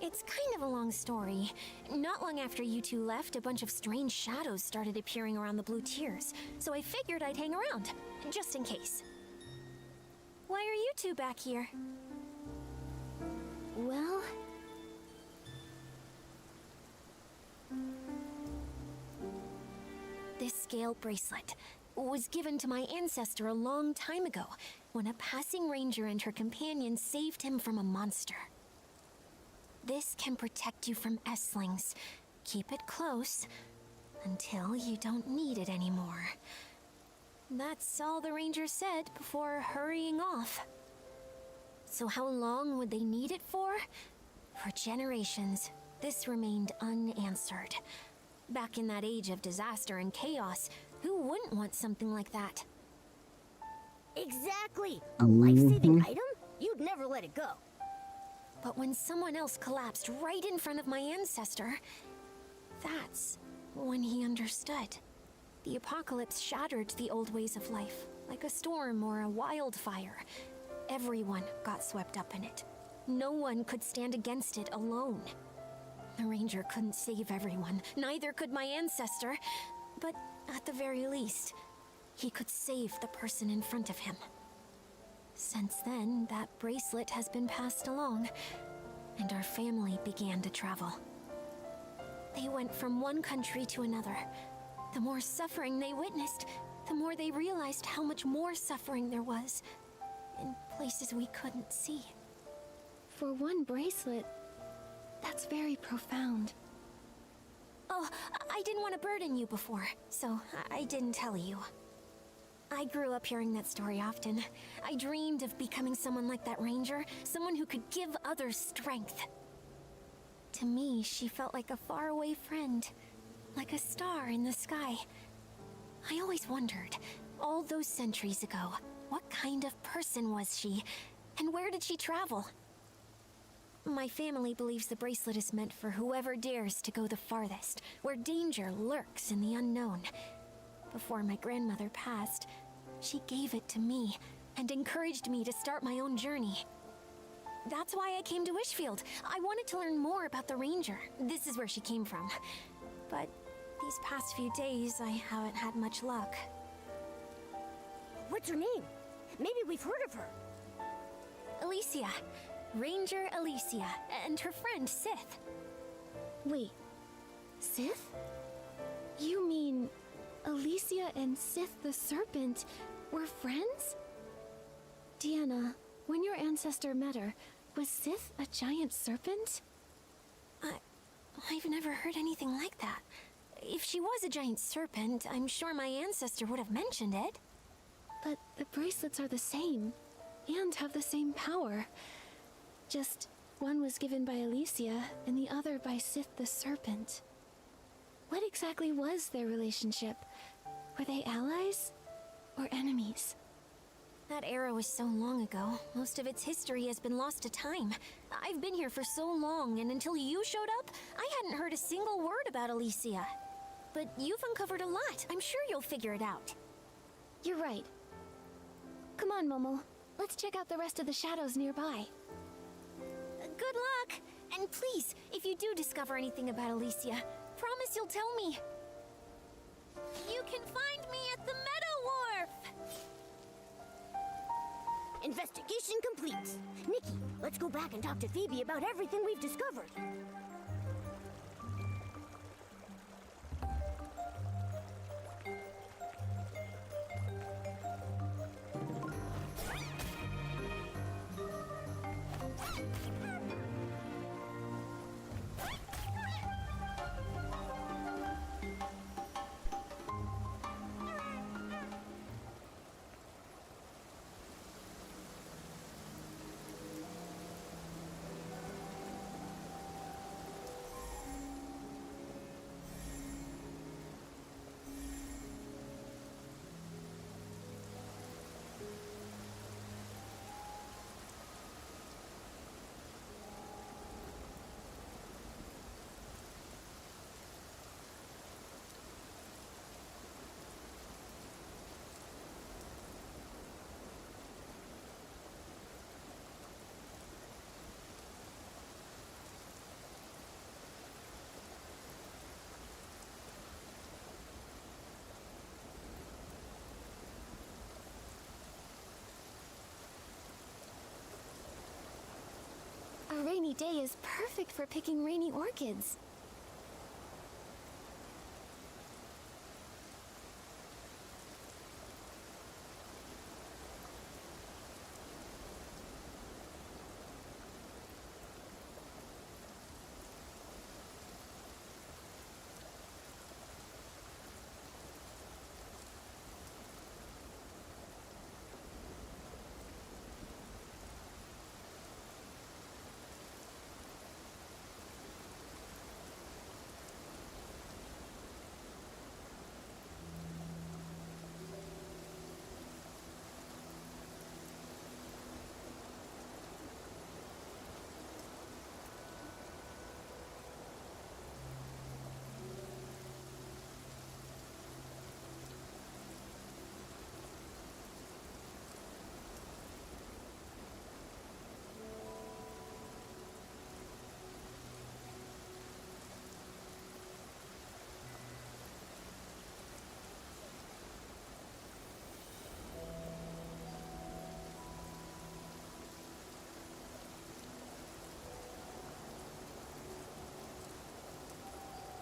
It's kind of a long story. Not long after you two left, a bunch of strange shadows started appearing around the blue tiers, so I figured I'd hang around, just in case. Why are you two back here? Well... This scale bracelet was given to my ancestor a long time ago when a passing ranger and her companion saved him from a monster. This can protect you from S-slings. Keep it close until you don't need it anymore. That's all the ranger said before hurrying off. So how long would they need it for? For generations, this remained unanswered. Back in that age of disaster and chaos, who wouldn't want something like that? Exactly! A life-saving item? You'd never let it go. But when someone else collapsed right in front of my ancestor, that's when he understood. The apocalypse shattered the old ways of life, like a storm or a wildfire. Everyone got swept up in it. No one could stand against it alone. The ranger couldn't save everyone, neither could my ancestor, but at the very least, he could save the person in front of him. Since then, that bracelet has been passed along, and our family began to travel. They went from one country to another. The more suffering they witnessed, the more they realized how much more suffering there was in places we couldn't see. For one bracelet, that's very profound. Oh, I didn't want to burden you before, so I didn't tell you. I grew up hearing that story often. I dreamed of becoming someone like that ranger, someone who could give others strength. To me, she felt like a faraway friend, like a star in the sky. I always wondered, all those centuries ago, what kind of person was she, and where did she travel? My family believes the bracelet is meant for whoever dares to go the farthest, where danger lurks in the unknown. Before my grandmother passed, she gave it to me and encouraged me to start my own journey. That's why I came to Wishfield. I wanted to learn more about the ranger. This is where she came from. But these past few days, I haven't had much luck. What's her name? Maybe we've heard of her. Alicia. Ranger Alicia, and her friend Sith. Wait, Sith? You mean Alicia and Sith the Serpent were friends? Deanna, when your ancestor met her, was Sith a giant serpent? I've never heard anything like that. If she was a giant serpent, I'm sure my ancestor would have mentioned it. But the bracelets are the same, and have the same power. Just one was given by Alicia, and the other by Sith the Serpent. What exactly was their relationship? Were they allies or enemies? That era was so long ago, most of its history has been lost to time. I've been here for so long, and until you showed up, I hadn't heard a single word about Alicia. But you've uncovered a lot. I'm sure you'll figure it out. You're right. Come on, Momo. Let's check out the rest of the shadows nearby. Good luck! And please, if you do discover anything about Alicia, promise you'll tell me. You can find me at the Meadow Wharf! Investigation complete. Nikki, let's go back and talk to Phoebe about everything we've discovered. A rainy day is perfect for picking rainy orchids.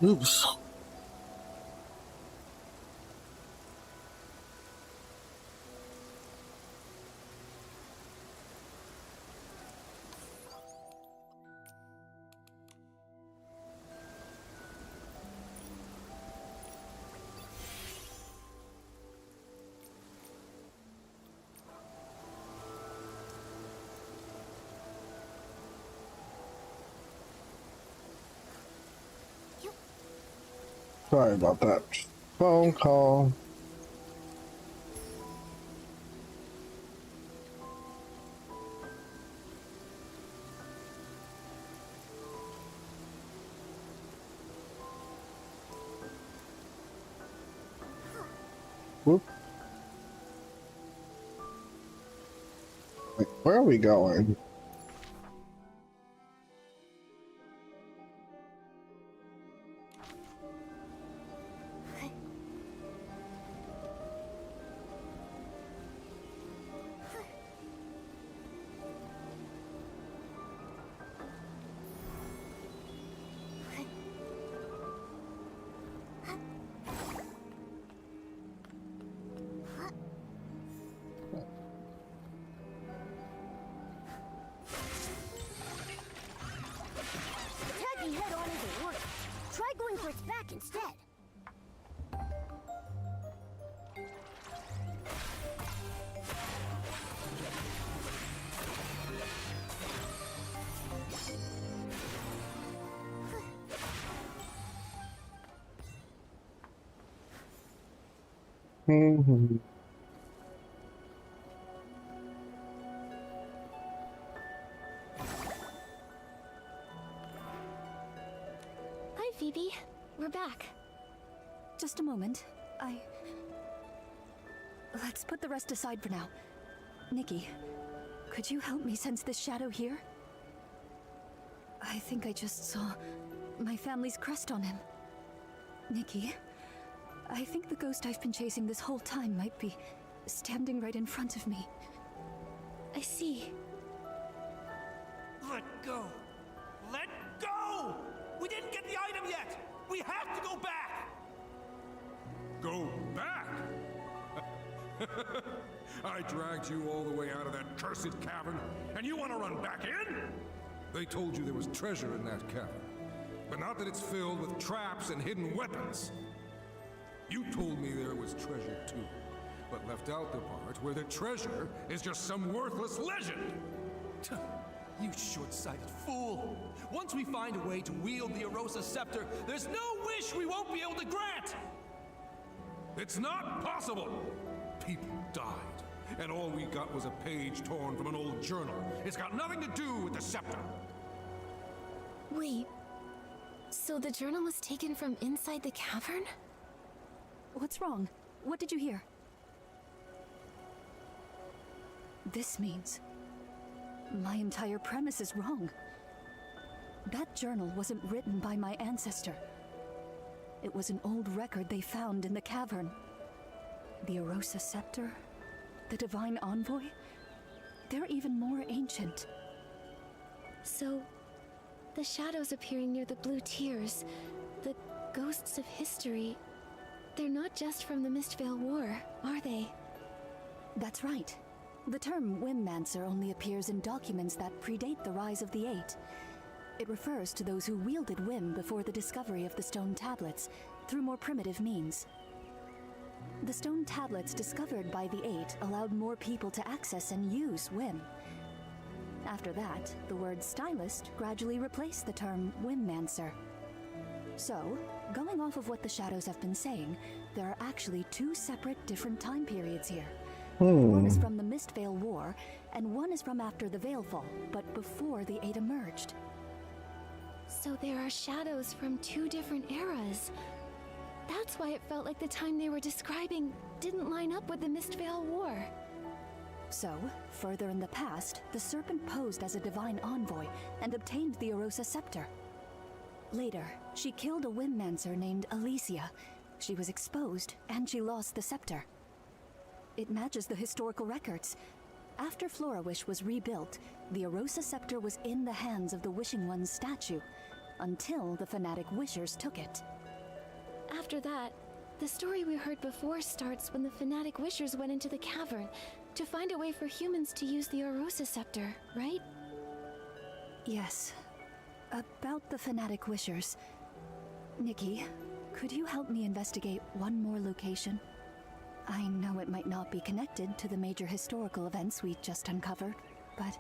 Oops. Sorry about that. Phone call. Whoop. Wait, where are we going? Attacking head-on isn't working. Try going for its back instead. Hi, Phoebe. We're back. Just a moment. Let's put the rest aside for now. Nikki, could you help me sense this shadow here? I think I just saw my family's crest on him. Nikki, I think the ghost I've been chasing this whole time might be standing right in front of me. I see. Let go! Let go! We didn't get the item yet! We have to go back! Go back? I dragged you all the way out of that cursed cavern, and you want to run back in? They told you there was treasure in that cavern, but not that it's filled with traps and hidden weapons. You told me there was treasure too, but left out the part where the treasure is just some worthless legend. You short-sighted fool! Once we find a way to wield the Arosa Scepter, there's no wish we won't be able to grant! It's not possible! People died, and all we got was a page torn from an old journal. It's got nothing to do with the scepter. Wait. So the journal was taken from inside the cavern? What's wrong? What did you hear? This means my entire premise is wrong. That journal wasn't written by my ancestor. It was an old record they found in the cavern. The Arosa Scepter, the Divine Envoy, they're even more ancient. So, the shadows appearing near the blue tears, the ghosts of history, they're not just from the Mistvale War, are they? That's right. The term Whimmancer only appears in documents that predate the rise of the Eight. It refers to those who wielded whim before the discovery of the stone tablets, through more primitive means. The stone tablets discovered by the Eight allowed more people to access and use whim. After that, the word stylist gradually replaced the term Whimmancer. So, going off of what the shadows have been saying, there are actually two separate different time periods here. One is from the Mistvale War, and one is from after the Veilfall, but before the Eight emerged. So there are shadows from two different eras. That's why it felt like the time they were describing didn't line up with the Mistvale War. So, further in the past, the Serpent posed as a divine envoy and obtained the Arosa Scepter. Later, she killed a Whimmancer named Alicia. She was exposed, and she lost the scepter. It matches the historical records. After Florawish was rebuilt, the Arosa Scepter was in the hands of the Wishing One's statue. until the fanatic wishers took it. After that, the story we heard before starts when the fanatic wishers went into the cavern to find a way for humans to use the Orosa scepter, right? Yes. About the fanatic wishers. Nikki, could you help me investigate one more location? I know it might not be connected to the major historical events we just uncovered, but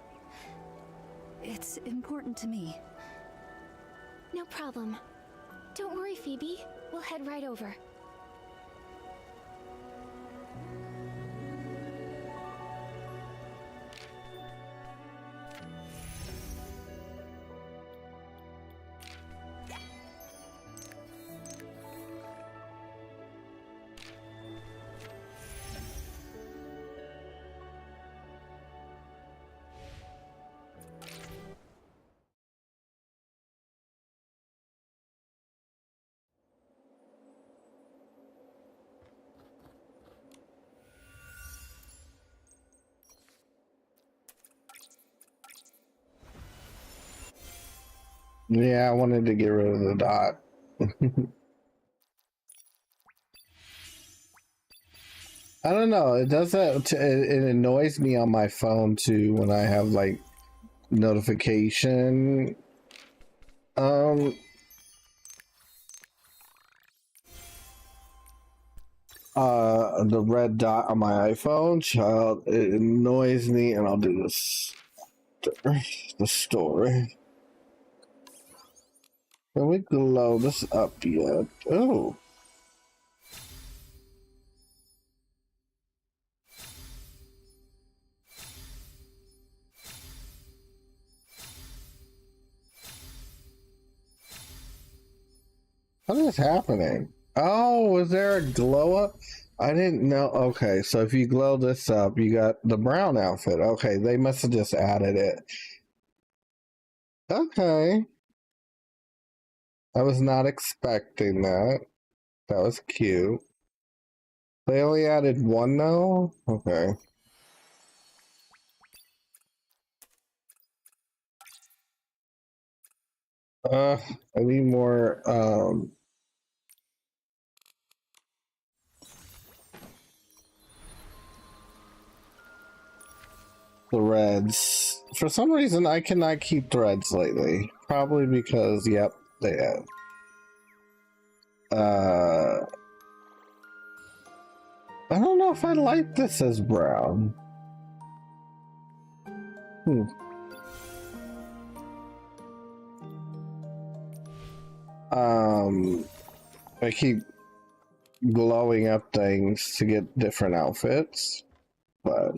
it's important to me. No problem. Don't worry, Phoebe. We'll head right over. Yeah, I wanted to get rid of the dot. I don't know. It does that. It annoys me on my phone too when I have like notification. The red dot on my iPhone, child, it annoys me, and I'll do this. The story. Can we glow this up yet? Oh. What is happening? Oh, was there a glow up? I didn't know. Okay, so if you glow this up, you got the brown outfit. Okay, they must have just added it. Okay. I was not expecting that. That was cute. They only added one now? Okay. I need more, threads. For some reason, I cannot keep threads lately. Probably because, yep, they have. I don't know if I like this as brown. I keep glowing up things to get different outfits, but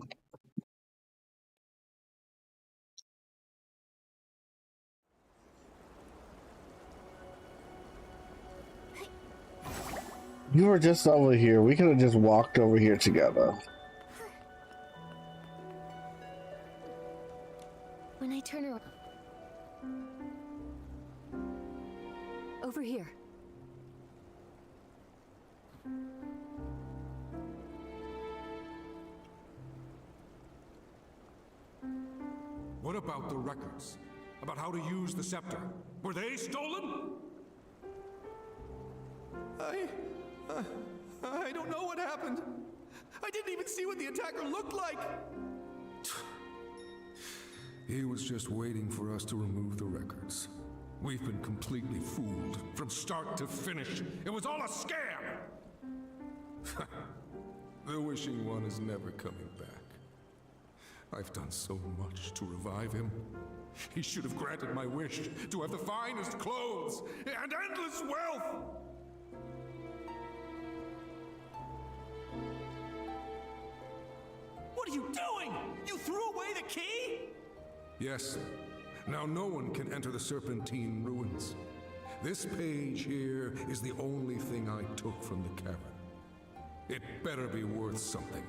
you were just over here. We could have just walked over here together. When I turn around... Over here. What about the records? About how to use the scepter? Were they stolen? I don't know what happened. I didn't even see what the attacker looked like. He was just waiting for us to remove the records. We've been completely fooled from start to finish. It was all a scam! The Wishing One is never coming back. I've done so much to revive him. He should have granted my wish to have the finest clothes and endless wealth! What are you doing? You threw away the key? Yes. Now no one can enter the Serpentine ruins. This page here is the only thing I took from the cavern. It better be worth something.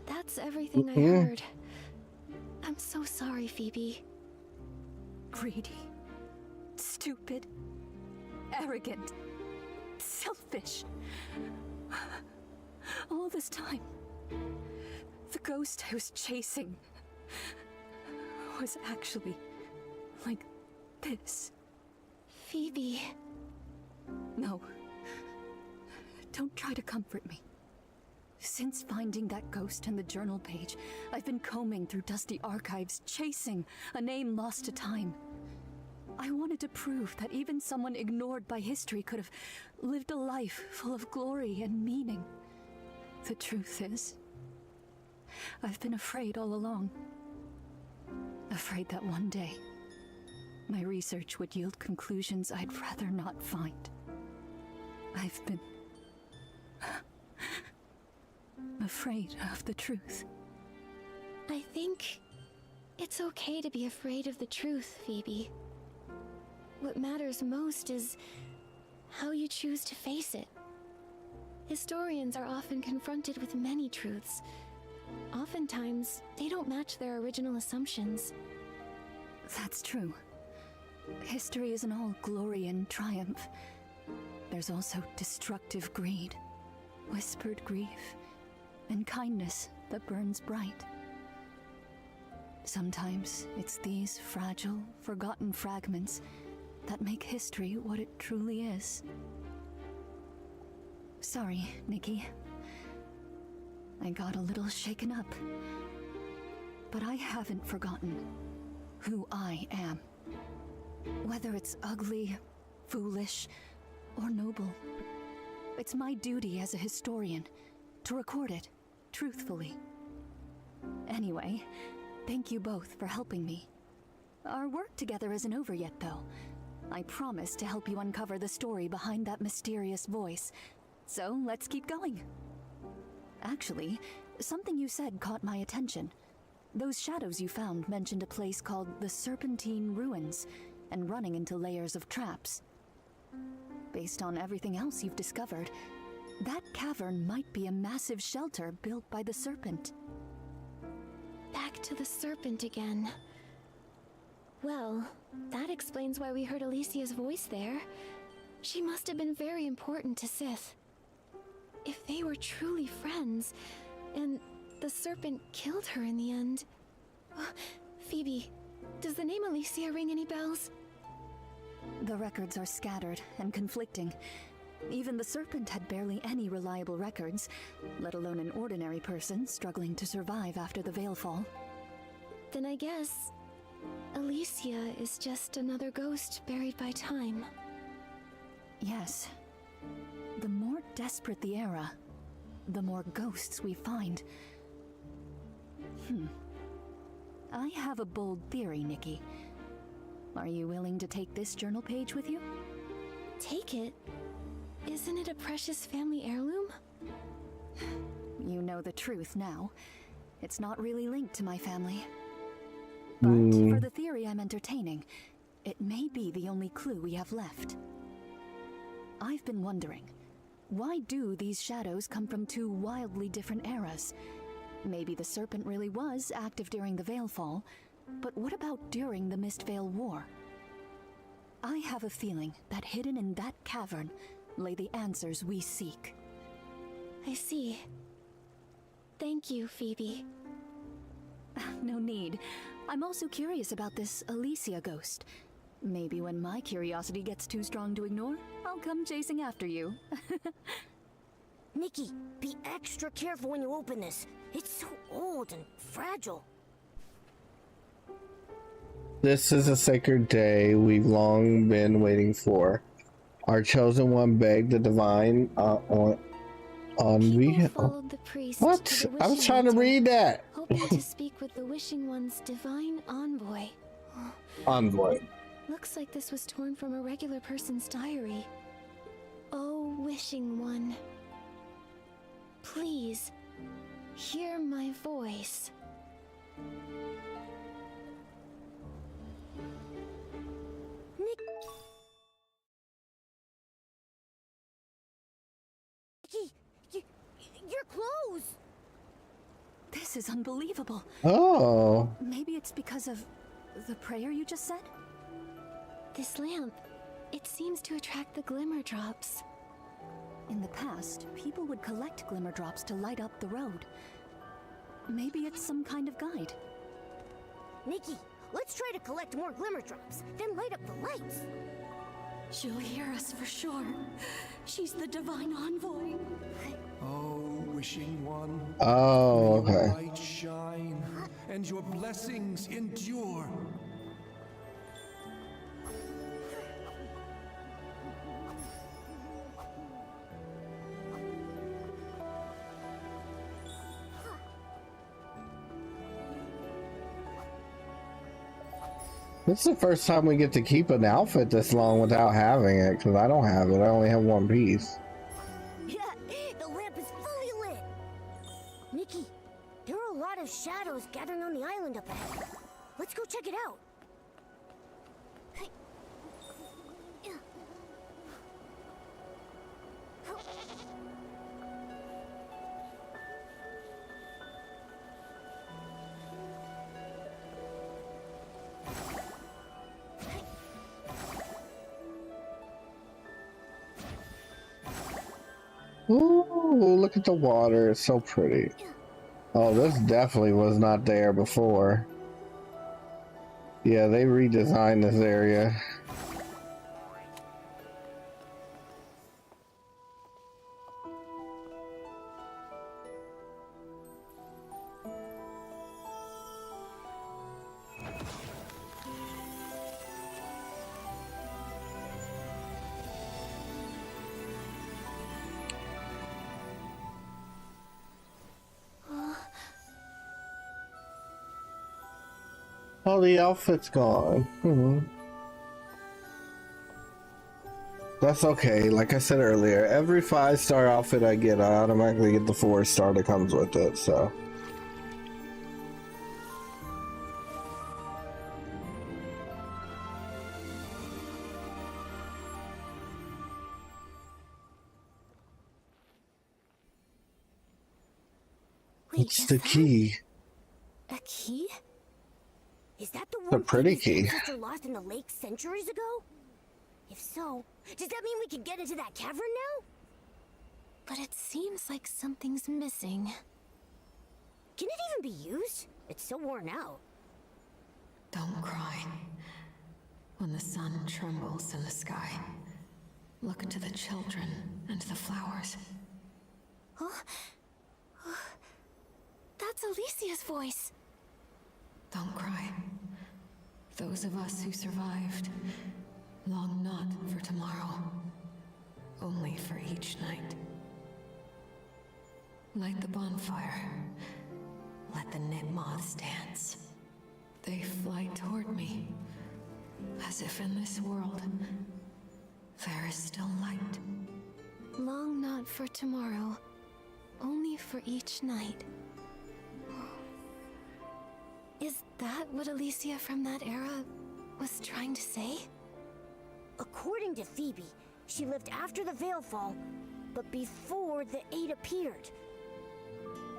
That's everything I heard. I'm so sorry, Phoebe. Greedy, stupid, arrogant, selfish. All this time, the ghost I was chasing was actually like this. Phoebe. No. Don't try to comfort me. Since finding that ghost in the journal page, I've been combing through dusty archives, chasing a name lost to time. I wanted to prove that even someone ignored by history could have lived a life full of glory and meaning. The truth is, I've been afraid all along. Afraid that one day, my research would yield conclusions I'd rather not find. I've been afraid of the truth. I think it's okay to be afraid of the truth, Phoebe. What matters most is how you choose to face it. Historians are often confronted with many truths. Oftentimes, they don't match their original assumptions. That's true. History isn't all glory and triumph. There's also destructive greed, whispered grief, and kindness that burns bright. Sometimes it's these fragile, forgotten fragments that make history what it truly is. Sorry, Nikki. I got a little shaken up. But I haven't forgotten who I am. Whether it's ugly, foolish, or noble, it's my duty as a historian to record it truthfully. Anyway, thank you both for helping me. Our work together isn't over yet, though. I promise to help you uncover the story behind that mysterious voice. So let's keep going. Actually, something you said caught my attention. Those shadows you found mentioned a place called the Serpentine Ruins, and running into layers of traps. Based on everything else you've discovered, that cavern might be a massive shelter built by the Serpent. Back to the Serpent again. Well, that explains why we heard Alicia's voice there. She must have been very important to Sith. If they were truly friends, and the Serpent killed her in the end... Phoebe, does the name Alicia ring any bells? The records are scattered and conflicting. Even the Serpent had barely any reliable records, let alone an ordinary person struggling to survive after the Veilfall. Then I guess Alicia is just another ghost buried by time. Yes. The more desperate the era, the more ghosts we find. I have a bold theory, Nikki. Are you willing to take this journal page with you? Take it? Isn't it a precious family heirloom? You know the truth now. It's not really linked to my family. But for the theory I'm entertaining, it may be the only clue we have left. I've been wondering, why do these shadows come from two wildly different eras? Maybe the Serpent really was active during the Veilfall, but what about during the Mistveil War? I have a feeling that hidden in that cavern lay the answers we seek. I see. Thank you, Phoebe. No need. I'm also curious about this Alicia ghost. Maybe when my curiosity gets too strong to ignore, I'll come chasing after you. Nikki, be extra careful when you open this. It's so old and fragile. This is a sacred day we've long been waiting for. Our chosen one begged the divine on followed the priest What? to the I was Wishing trying to Altar, read that. hoping to speak with the Wishing One's divine envoy. Envoy. Looks like this was torn from a regular person's diary. Oh, Wishing One. Please, hear my voice. Nikki, your clothes! This is unbelievable. Oh. Maybe it's because of the prayer you just said? This lamp, it seems to attract the glimmer drops. In the past, people would collect glimmer drops to light up the road. Maybe it's some kind of guide. Nikki, Let's try to collect more glimmer drops, then light up the lights. She'll hear us for sure. She's the divine envoy. Oh, wishing one. Oh, may your okay. light shine and your blessings endure. This is the first time we get to keep an outfit this long without having it, because I don't have it. I only have one piece. Yeah, the lamp is fully lit. Nikki, there are a lot of shadows gathering on the island up ahead. Let's go check it out. Ooh, look at the water. It's so pretty. Oh, this definitely was not there before. Yeah, they redesigned this area. Oh, the outfit's gone. That's okay. Like I said earlier, every 5-star outfit I get, I automatically get the 4-star that comes with it, so. Wait, It's the key. A key? Is that the The one pretty Phoebe's key. ancestor lost in the lake centuries ago? If so, does that mean we can get into that cavern now? But it seems like something's missing. Can it even be used? It's so worn out. Don't cry. When the sun trembles in the sky, look to the children and the flowers. Huh? That's Alicia's voice. Don't cry. Those of us who survived long not for tomorrow, only for each night. Light the bonfire. Let the knit moths dance. They fly toward me, as if in this world there is still light. Long not for tomorrow, only for each night. Is that what Alicia from that era was trying to say? According to Phoebe, she lived after the Veil Fall, but before the Eight appeared.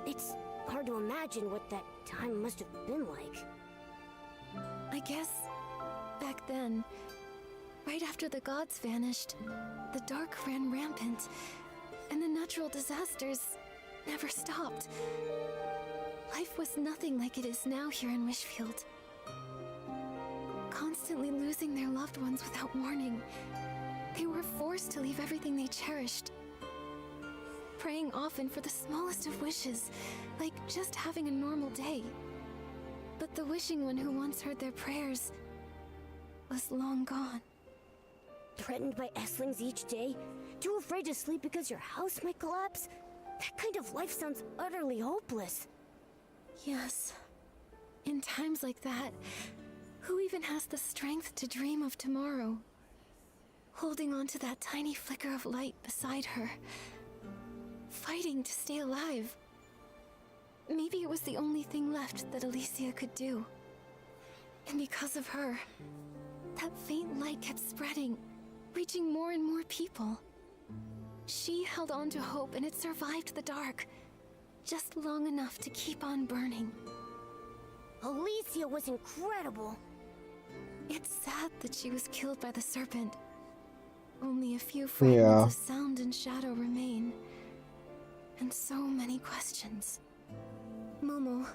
It's hard to imagine what that time must have been like. I guess back then, right after the gods vanished, the dark ran rampant, and the natural disasters never stopped. Life was nothing like it is now here in Wishfield. Constantly losing their loved ones without warning, they were forced to leave everything they cherished. Praying often for the smallest of wishes, like just having a normal day. But the wishing one who once heard their prayers was long gone. Threatened by Esslings each day? Too afraid to sleep because your house might collapse? That kind of life sounds utterly hopeless. Yes. In times like that, who even has the strength to dream of tomorrow? Holding on to that tiny flicker of light beside her. Fighting to stay alive. Maybe it was the only thing left that Alicia could do. And because of her, that faint light kept spreading, reaching more and more people. She held on to hope and it survived the dark. Just long enough to keep on burning. Alicia was incredible. It's sad that she was killed by the serpent. Only a few fragments of sound and shadow remain. And so many questions. Momo,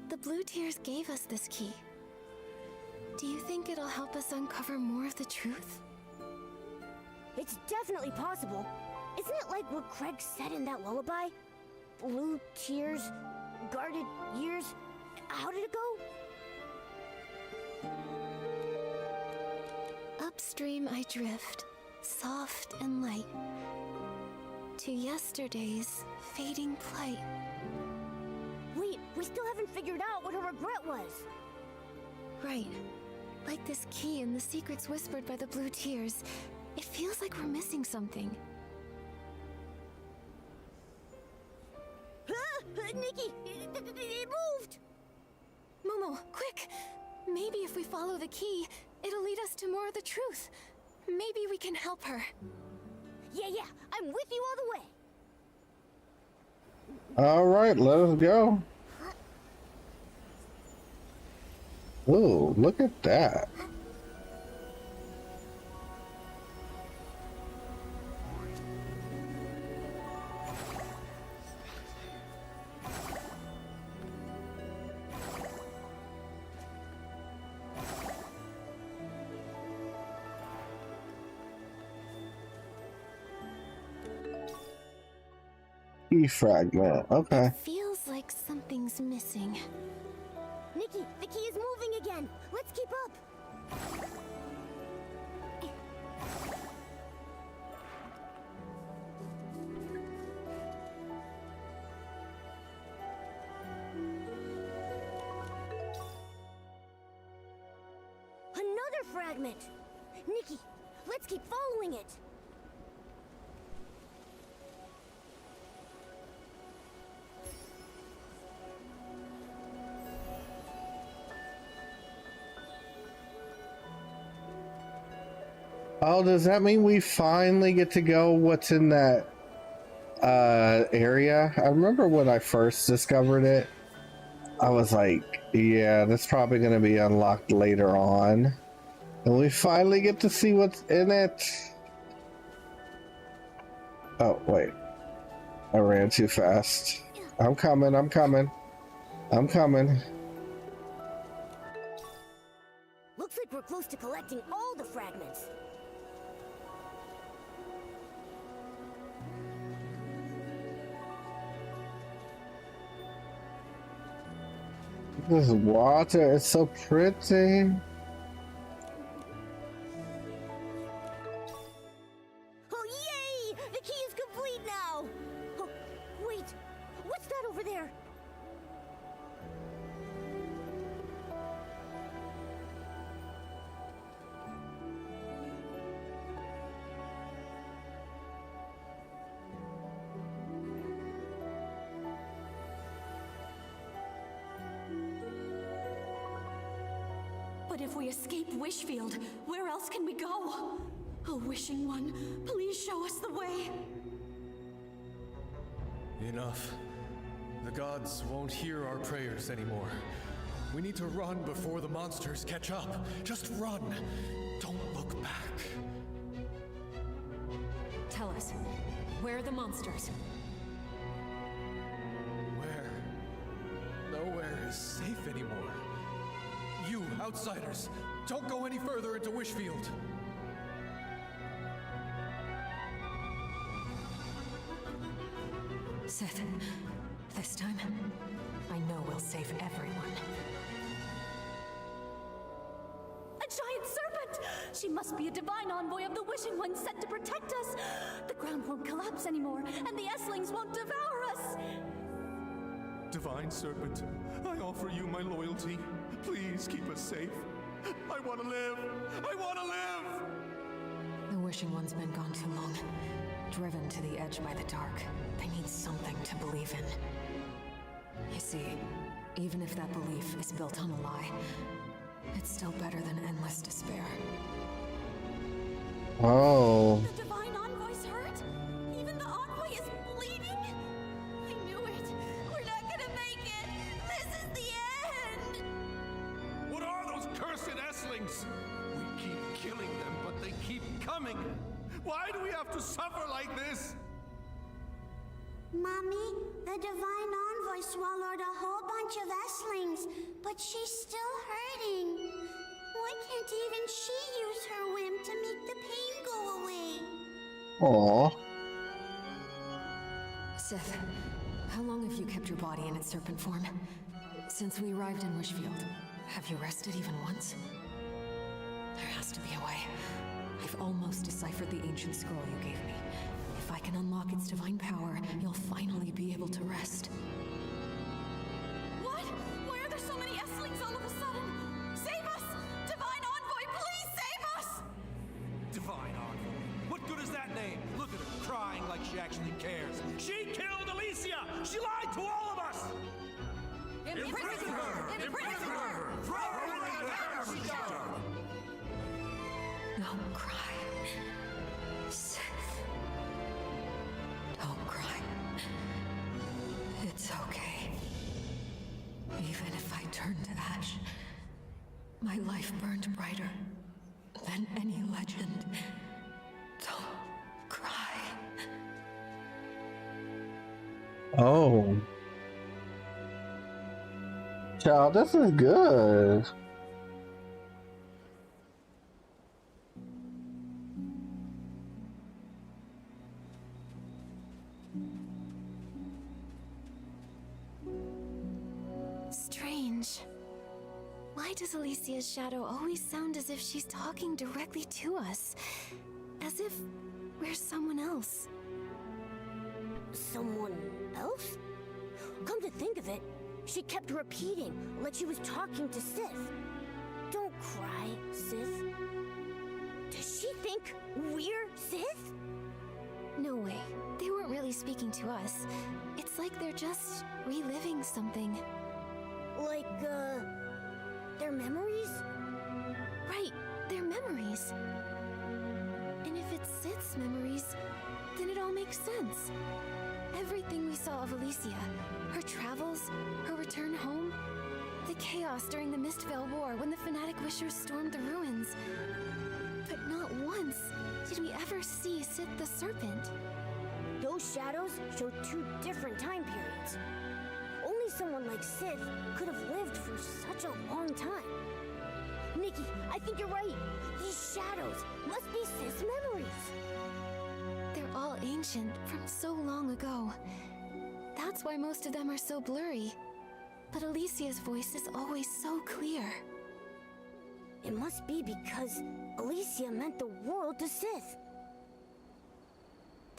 the blue tears gave us this key. Do you think it'll help us uncover more of the truth? It's definitely possible. Isn't it like what Craig said in that lullaby? Blue tears, guarded years. How did it go? Upstream I drift, soft and light, to yesterday's fading plight. Wait, we still haven't figured out what her regret was. Right. Like this key and the secrets whispered by the blue tears. It feels like we're missing something. Nikki, it moved! Momo, quick! Maybe if we follow the key, it'll lead us to more of the truth. Maybe we can help her. Yeah, I'm with you all the way. All right, let us go. Ooh, look at that. Key fragment. Okay. It feels like something's missing. Nikki, the key is moving again. Let's keep up. Another fragment. Nikki, let's keep following it. Oh, does that mean we finally get to go what's in that area? I remember when I first discovered it, I was like, yeah, that's probably going to be unlocked later on. And we finally get to see what's in it. Oh, wait. I ran too fast. I'm coming. Looks like we're close to collecting all the fragments. This water is so pretty. Oh, yay! The key is complete now! Oh, wait, what's that over there? But if we escape Wishfield, where else can we go? Oh, Wishing One, please show us the way. Enough. The gods won't hear our prayers anymore. We need to run before the monsters catch up. Just run. Don't look back. Tell us, where are the monsters? Where? Nowhere is safe anymore. You, outsiders, don't go any further into Wishfield. Seth, this time, I know we'll save everyone. A giant serpent! She must be a divine envoy of the Wishing One sent to protect us. The ground won't collapse anymore, and the Esslings won't devour us. Divine Serpent, I offer you my loyalty. Please keep us safe. I want to live! I want to live! The Wishing One's been gone too long. Driven to the edge by the dark. They need something to believe in. You see, even if that belief is built on a lie, it's still better than endless despair. Oh. The divine envoy's hurt? Even the envoy is bleeding? I knew it. We're not gonna make it. This is the end. What are those cursed Esslings? We keep killing them, but they keep coming. Why do we have to suffer like this? Mommy, the divine envoy swallowed a whole bunch of Esslings, but she's still hurting. Why can't even she use her whim to make the pain go away? Aw. Sith, how long have you kept your body in its serpent form? Since we arrived in Wishfield, have you rested even once? There has to be a way. I've almost deciphered the ancient scroll you gave me. If I can unlock its divine power, you'll finally be able to rest. What? Why are there so many S-lings all of a sudden? Save us! Divine Envoy, please save us! Divine Envoy. What good is that name? Look at her crying like she actually cares. She killed Alicia! She lied to all of us! Imprison her! Imprison her! Throw her in the hammer shower! Don't cry. Sith. Don't cry. It's okay. Even if I turn to ash, my life burned brighter than any legend. Don't cry. Oh. Child, this is good. Strange. Why does Alicia's shadow always sound as if she's talking directly to us? As if we're someone else. Someone else? Come to think of it, she kept repeating like she was talking to Sith. Don't cry, Sith. Does she think we're Sith? No way. They weren't really speaking to us. It's like they're just reliving something. Like, their memories? Right, their memories. And if it's Sith's memories, then it all makes sense. Everything we saw of Alicia, her travels, her return home, the chaos during the Mistvale War when the Fanatic Wishers stormed the ruins. But not once did we ever see Sith the Serpent. Those shadows show two different time periods. Only someone like Sith could have lived for such a long time. Nikki, I think you're right. These shadows must be Sith's memories. They're all ancient from so long ago. That's why most of them are so blurry. But Alicia's voice is always so clear. It must be because Alicia meant the world to Sith.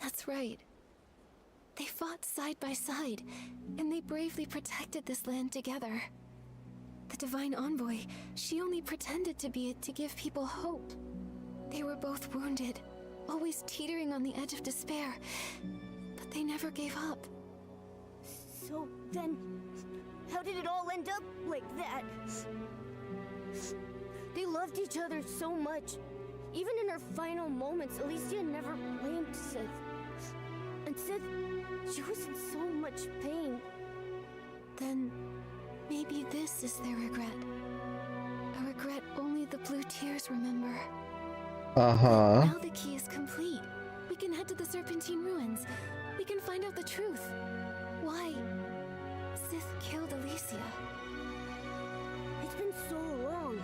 That's right. They fought side by side, and they bravely protected this land together. The Divine Envoy, she only pretended to be it to give people hope. They were both wounded, always teetering on the edge of despair, but they never gave up. So then, how did it all end up like that? They loved each other so much. Even in her final moments, Alicia never blamed Sith. And Sith, she was in so much pain. Then, maybe this is their regret. A regret only the blue tears remember. Uh-huh. Now the key is complete. We can head to the Serpentine Ruins. We can find out the truth. Why Sith killed Alicia. It's been so long.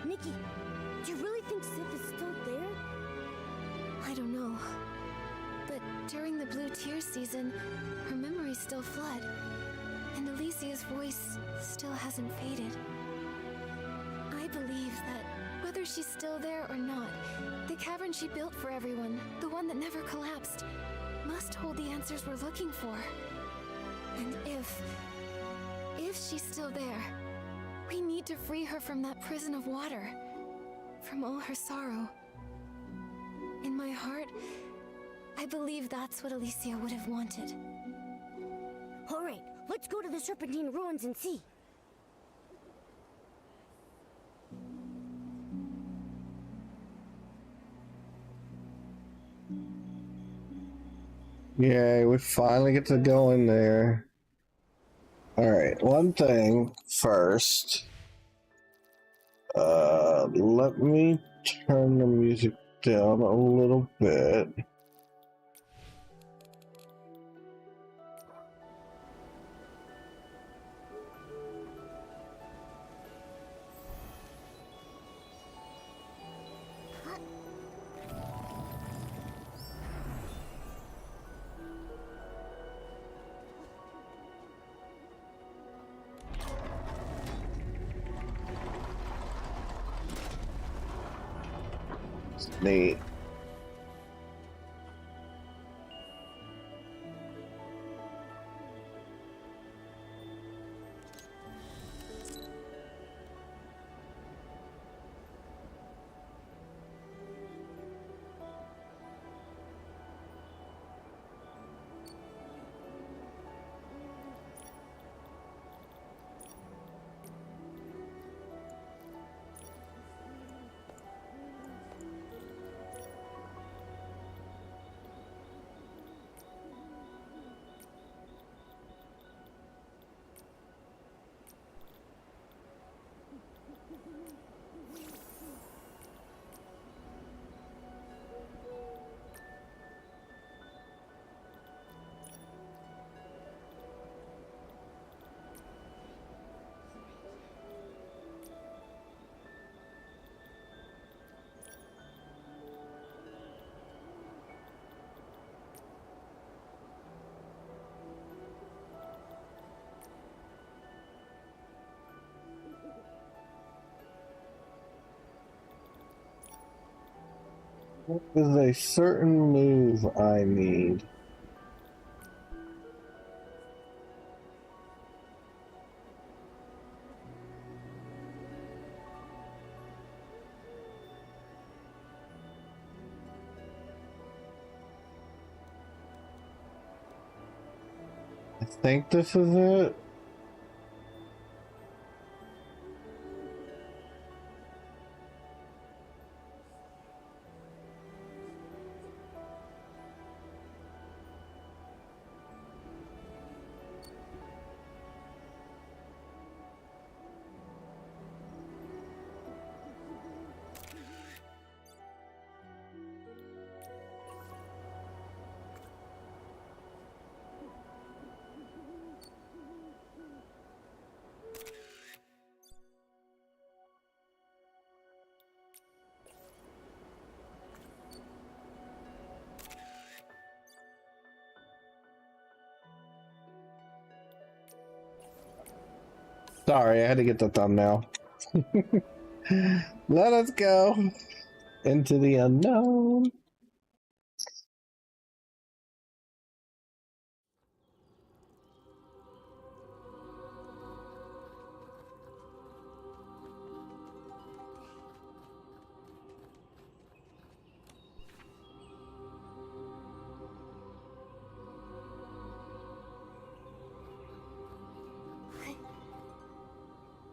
Nikki, do you really think Sith is still there? I don't know. But during the Blue Tears season, her memories still flood. And Alicia's voice still hasn't faded. I believe that whether she's still there or not, the cavern she built for everyone, the one that never collapsed, must hold the answers we're looking for. And if she's still there, we need to free her from that prison of water, from all her sorrow. In my heart, I believe that's what Alicia would have wanted. All right, let's go to the Serpentine Ruins and see. Yay, we finally get to go in there. Alright, one thing first. Let me turn the music down a little bit. Neat. What is a certain move I need? I think this is it. Sorry, I had to get the thumbnail. Let us go into the unknown.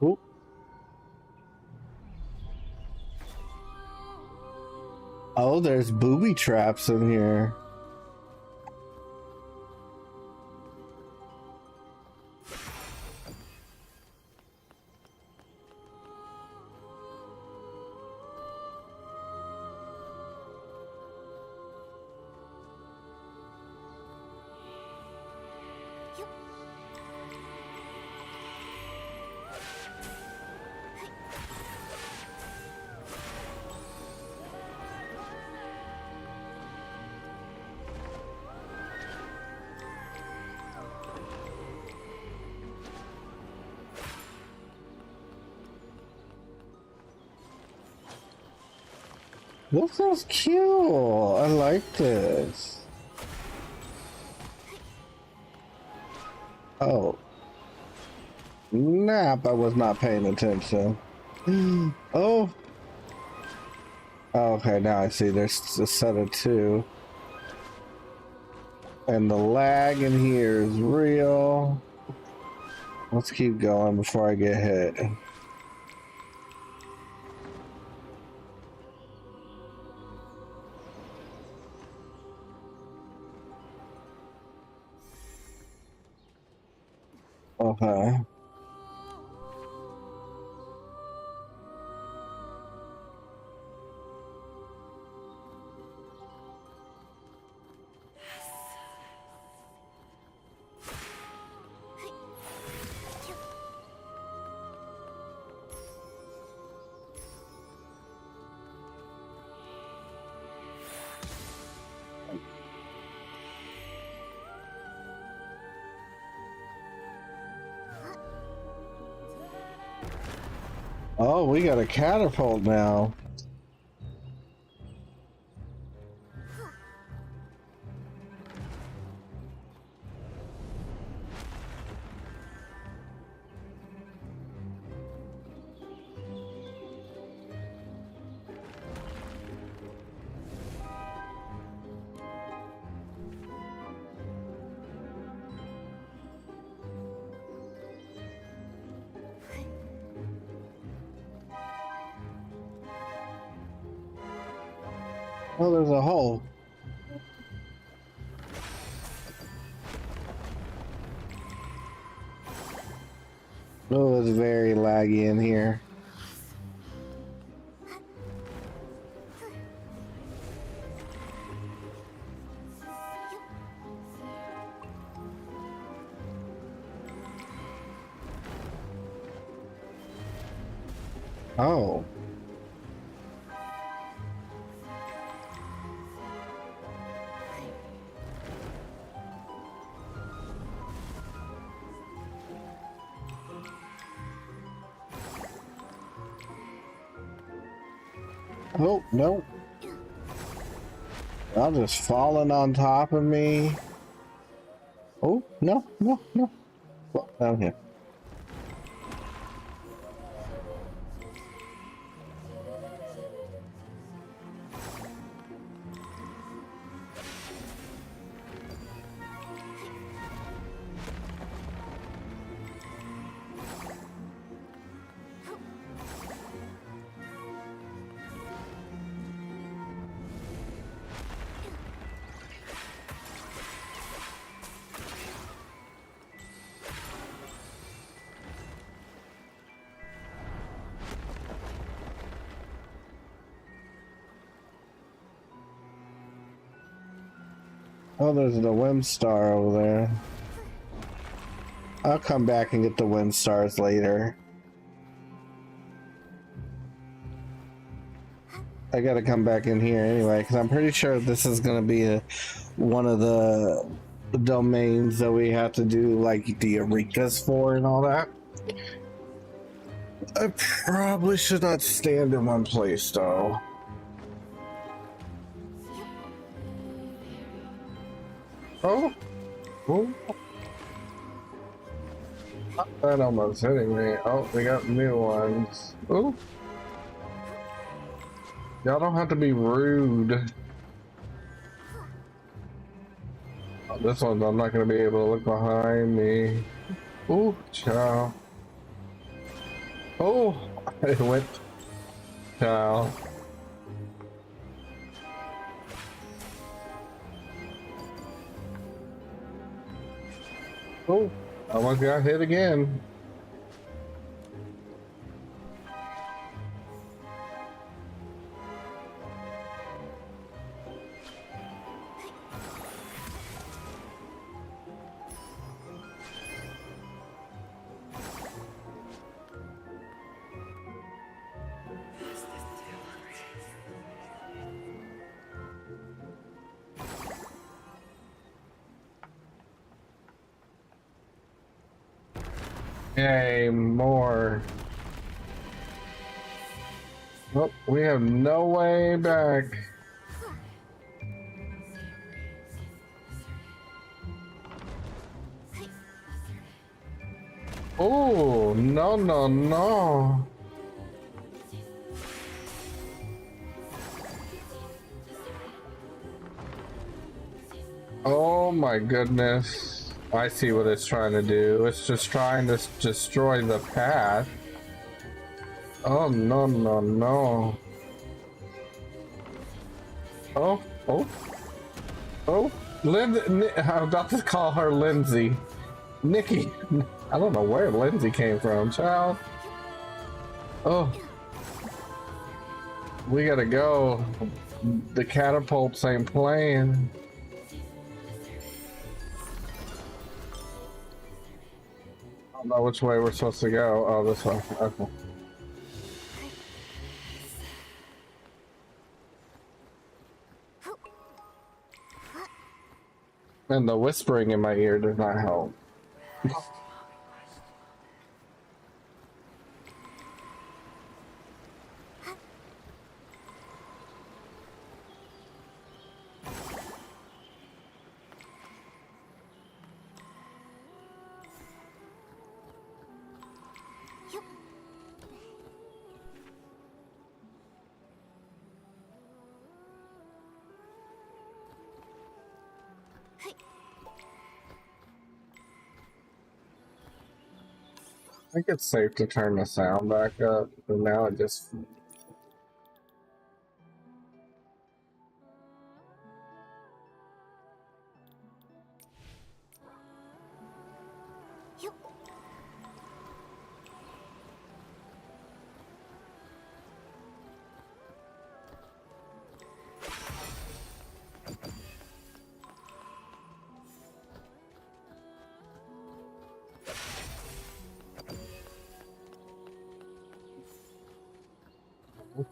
Ooh. Oh, there's booby traps in here. This is cute. I like this. Oh. Nap, I was not paying attention. Oh. Okay, now I see there's a set of two. And the lag in here is real. Let's keep going before I get hit. Okay. Oh, we got a catapult now. Oh, there's a hole. Oh, it's very laggy in here. Oh. Oh, no. Y'all just falling on top of me. Oh, no, no, no. Well, down here. Oh, there's the wind star over there. I'll come back and get the wind stars later. I gotta come back in here anyway, because I'm pretty sure this is gonna be one of the domains that we have to do like the Eureka's for and all that. I probably should not stand in one place though. Oh, oh, that almost hitting me. Oh, we got new ones. Oh, y'all don't have to be rude. Oh, this one, I'm not gonna be able to look behind me. Oh, ciao. Oh, it went. Ciao. Oh, I almost got hit again. Yay, more. Oh, we have no way back. Oh, no, no, no. Oh my goodness. I see what it's trying to do. It's just trying to destroy the path. Oh, no, no, no. Oh, oh. Oh, I'm about to call her Lindsay. Nikki. I don't know where Lindsay came from, child. Oh. We gotta go. The catapults ain't playing. I don't know which way we're supposed to go. Oh, this way. Okay. And the whispering in my ear does not help. I think it's safe to turn the sound back up, but now it just...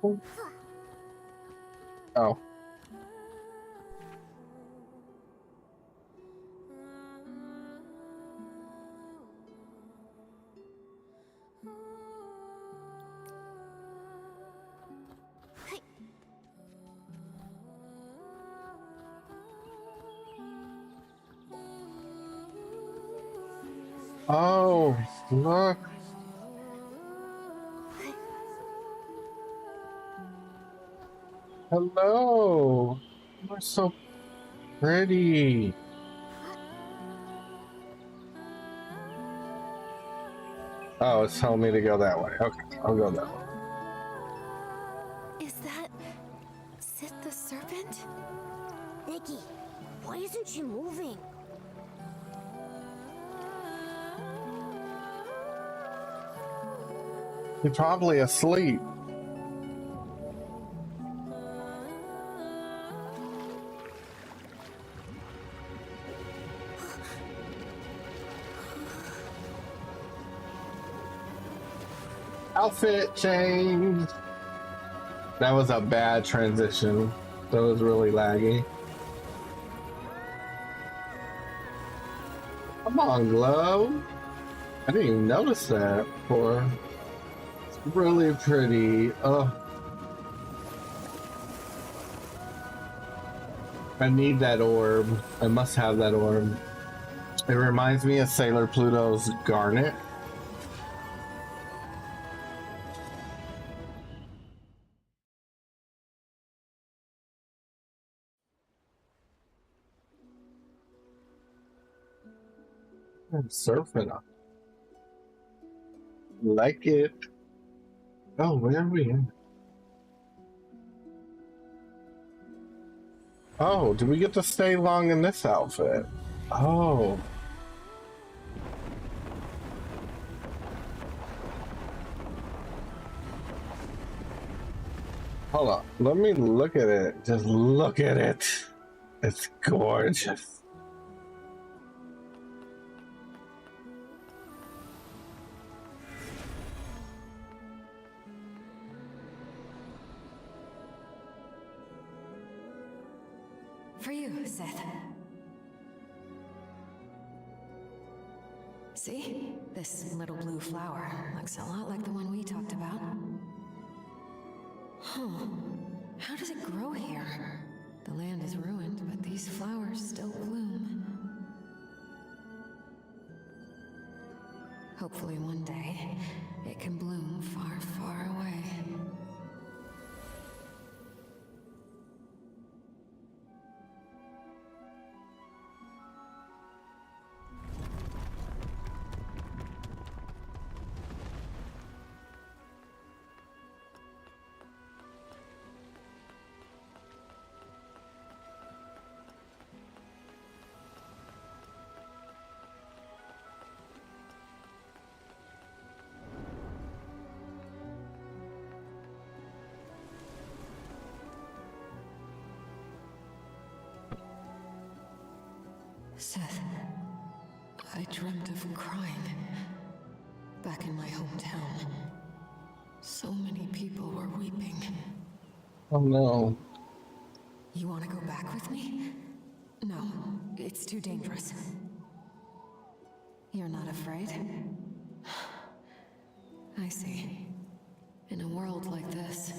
Oh. Oh, look. Hello. You're so pretty. Oh, it's telling me to go that way. Okay, I'll go that way. Is that Sith the Serpent? Nikki, why isn't she moving? You're probably asleep. Outfit change. That was a bad transition. That was really laggy. Come on, Glow. I didn't even notice that before. It's really pretty. Oh. I need that orb. I must have that orb. It reminds me of Sailor Pluto's Garnet. I'm surfing up. Like it. Oh, where are we in? Oh, do we get to stay long in this outfit? Oh. Hold on. Let me look at it. Just look at it. It's gorgeous. For you, Seth. See? This little blue flower looks a lot like the one we talked about. Huh. How does it grow here? The land is ruined, but these flowers still bloom. Hopefully one day, it can bloom far, far away. Seth, I dreamt of crying. Back in my hometown. So many people were weeping. Oh no. You want to go back with me? No, it's too dangerous. You're not afraid? I see. In a world like this,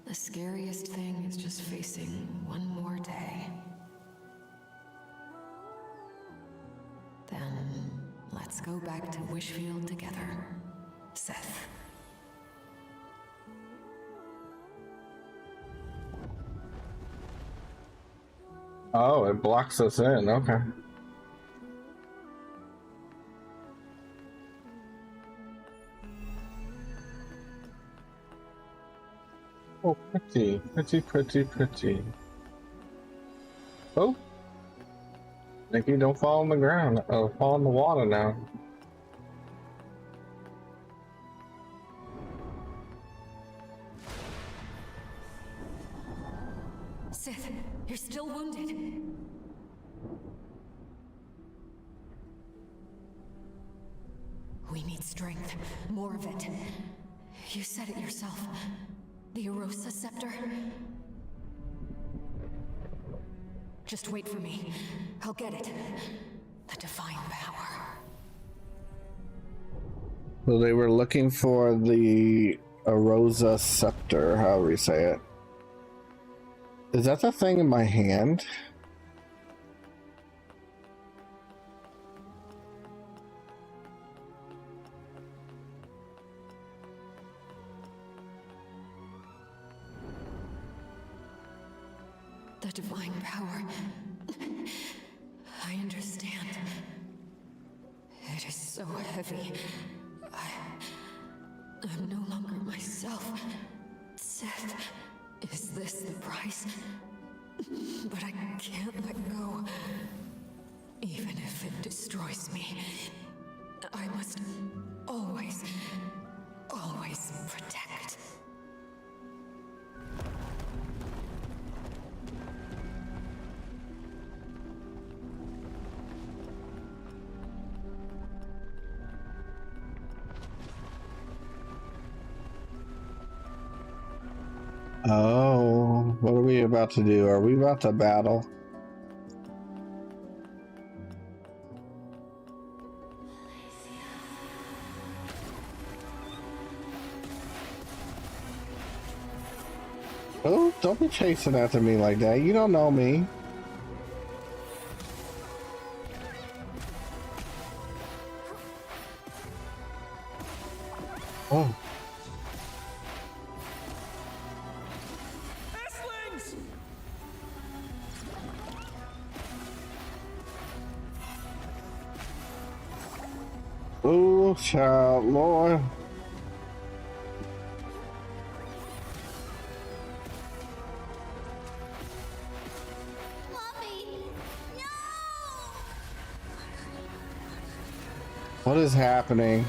the scariest thing is just facing one more day. Then, let's go back to Wishfield together, Seth. Oh, it blocks us in. Okay. Oh, pretty, pretty, pretty, pretty. Oh. Nikki, don't fall on the ground. Fall in the water now. Sith, you're still wounded. We need strength. More of it. You said it yourself. The Erosa scepter? Just wait for me. I'll get it. The divine power. So they were looking for the Erosa scepter, however you say it. Is that the thing in my hand? The divine power. I understand. It is so heavy. I'm no longer myself. Seth, is this the price? But I can't let go. Even if it destroys me, I must always protect. Oh, what are we about to do? Are we about to battle? Oh, don't be chasing after me like that. You don't know me. Oh. Oh, child, Lord. Mommy, no! What is happening?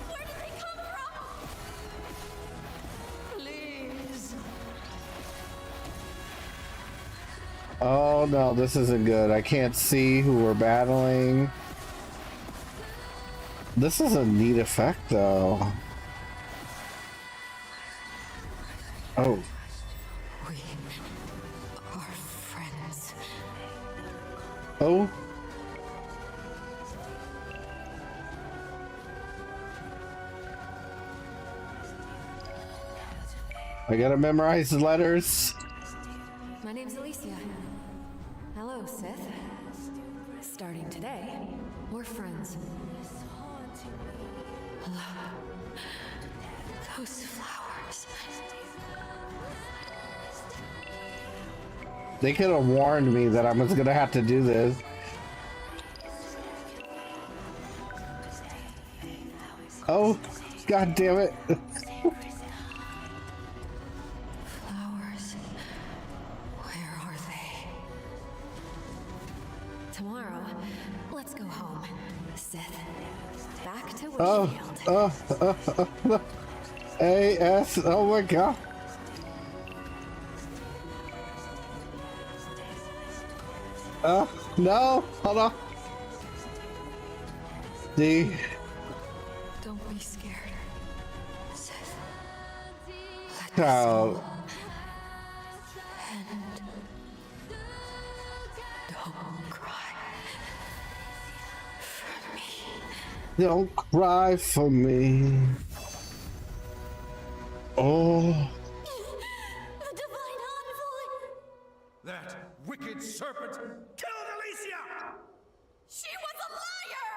Where did they come from? Please. Oh no, this isn't good. I can't see who we're battling. This is a neat effect, though. Oh. We are friends. Oh. I gotta memorize the letters. My name's Alicia. Hello, Sith. Starting today, we're friends. Look, those flowers. They could have warned me that I was gonna have to do this. Oh, god damn it. Flowers. Where are they? Tomorrow, let's go home. Sith. Back to Wishfield. A-S, oh my god. No, hold on. D. Don't be scared. Sith. Child. And don't cry for me. Don't cry for me. Oh. The divine envoy! That wicked serpent killed Alicia! She was a liar!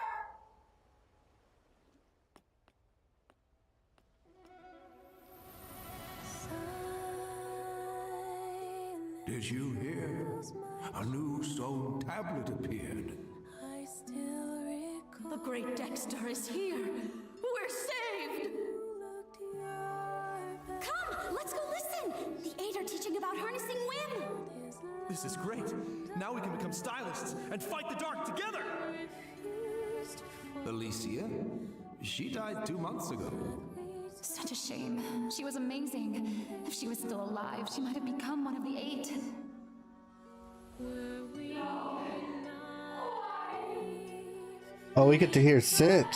Did you hear? A new stone tablet appeared. The great Dexter is here. We're saved! Come, let's go listen! The Eight are teaching about harnessing wind! This is great. Now we can become stylists and fight the dark together! Alicia? She died 2 months ago. Such a shame. She was amazing. If she was still alive, she might have become one of the Eight. Oh, we get to hear Sit.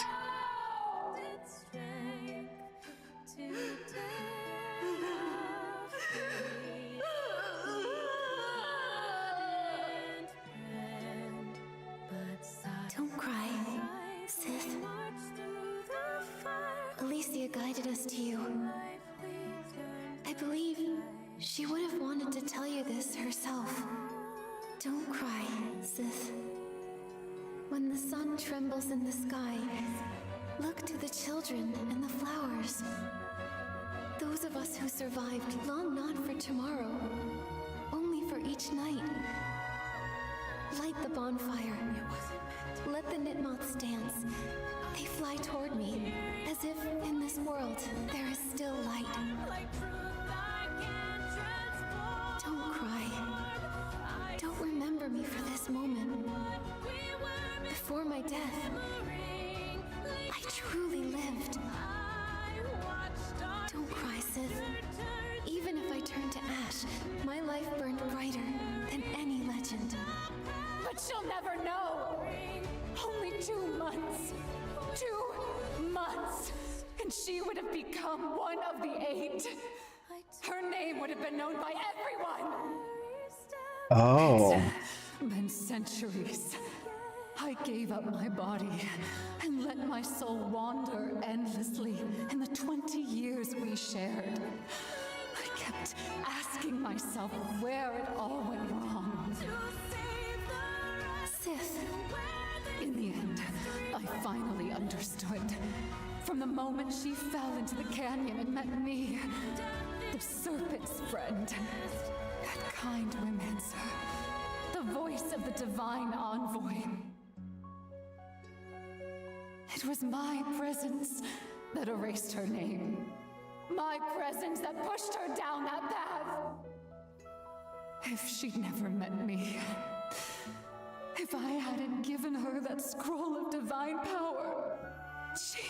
Alicia guided us to you. I believe she would have wanted to tell you this herself. Don't cry, Sith. When the sun trembles in the sky, look to the children and the flowers. Those of us who survived long not for tomorrow, only for each night. Light the bonfire. Let the knitmoths dance. They fly toward me, as if in this world there is still light. Don't cry. Don't remember me for this moment. Before my death, I truly lived. Don't cry, Sith. Even if I turn to ash, my life burned brighter than any legend. But she'll never know! Only 2 months. 2 months! And she would have become one of the 8. Her name would have been known by everyone! Oh. It's been centuries. I gave up my body and let my soul wander endlessly in the 20 years we shared. I kept asking myself where it all went wrong. Sith. In the end, I finally understood. From the moment she fell into the canyon and met me, the serpent's friend, that kind romancer, the voice of the divine envoy. It was my presence that erased her name. My presence that pushed her down that path. If she'd never met me, if I hadn't given her that scroll of divine power, she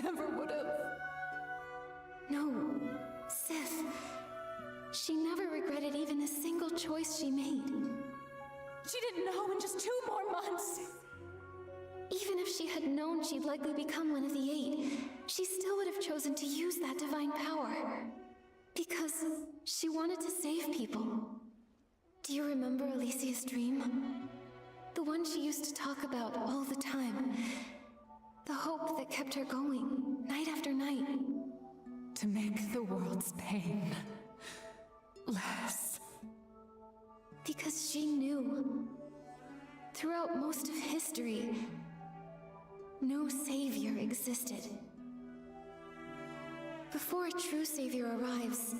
never would have. No, Sith. She never regretted even a single choice she made. She didn't know in just 2 more months. Even if she had known she'd likely become one of the 8, she still would have chosen to use that divine power. Because she wanted to save people. Do you remember Alicia's dream? The one she used to talk about all the time. The hope that kept her going, night after night. To make the world's pain less. Because she knew, throughout most of history, no savior existed. Before a true savior arrives,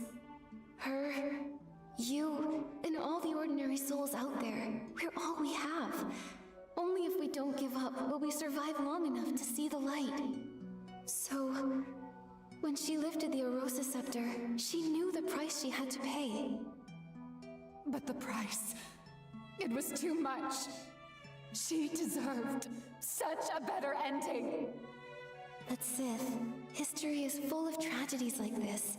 her, you, and all the ordinary souls out there, we're all we have. Only if we don't give up will we survive long enough to see the light. So, when she lifted the Arosa scepter, she knew the price she had to pay. But the price, it was too much. She deserved such a better ending. But Sith, history is full of tragedies like this.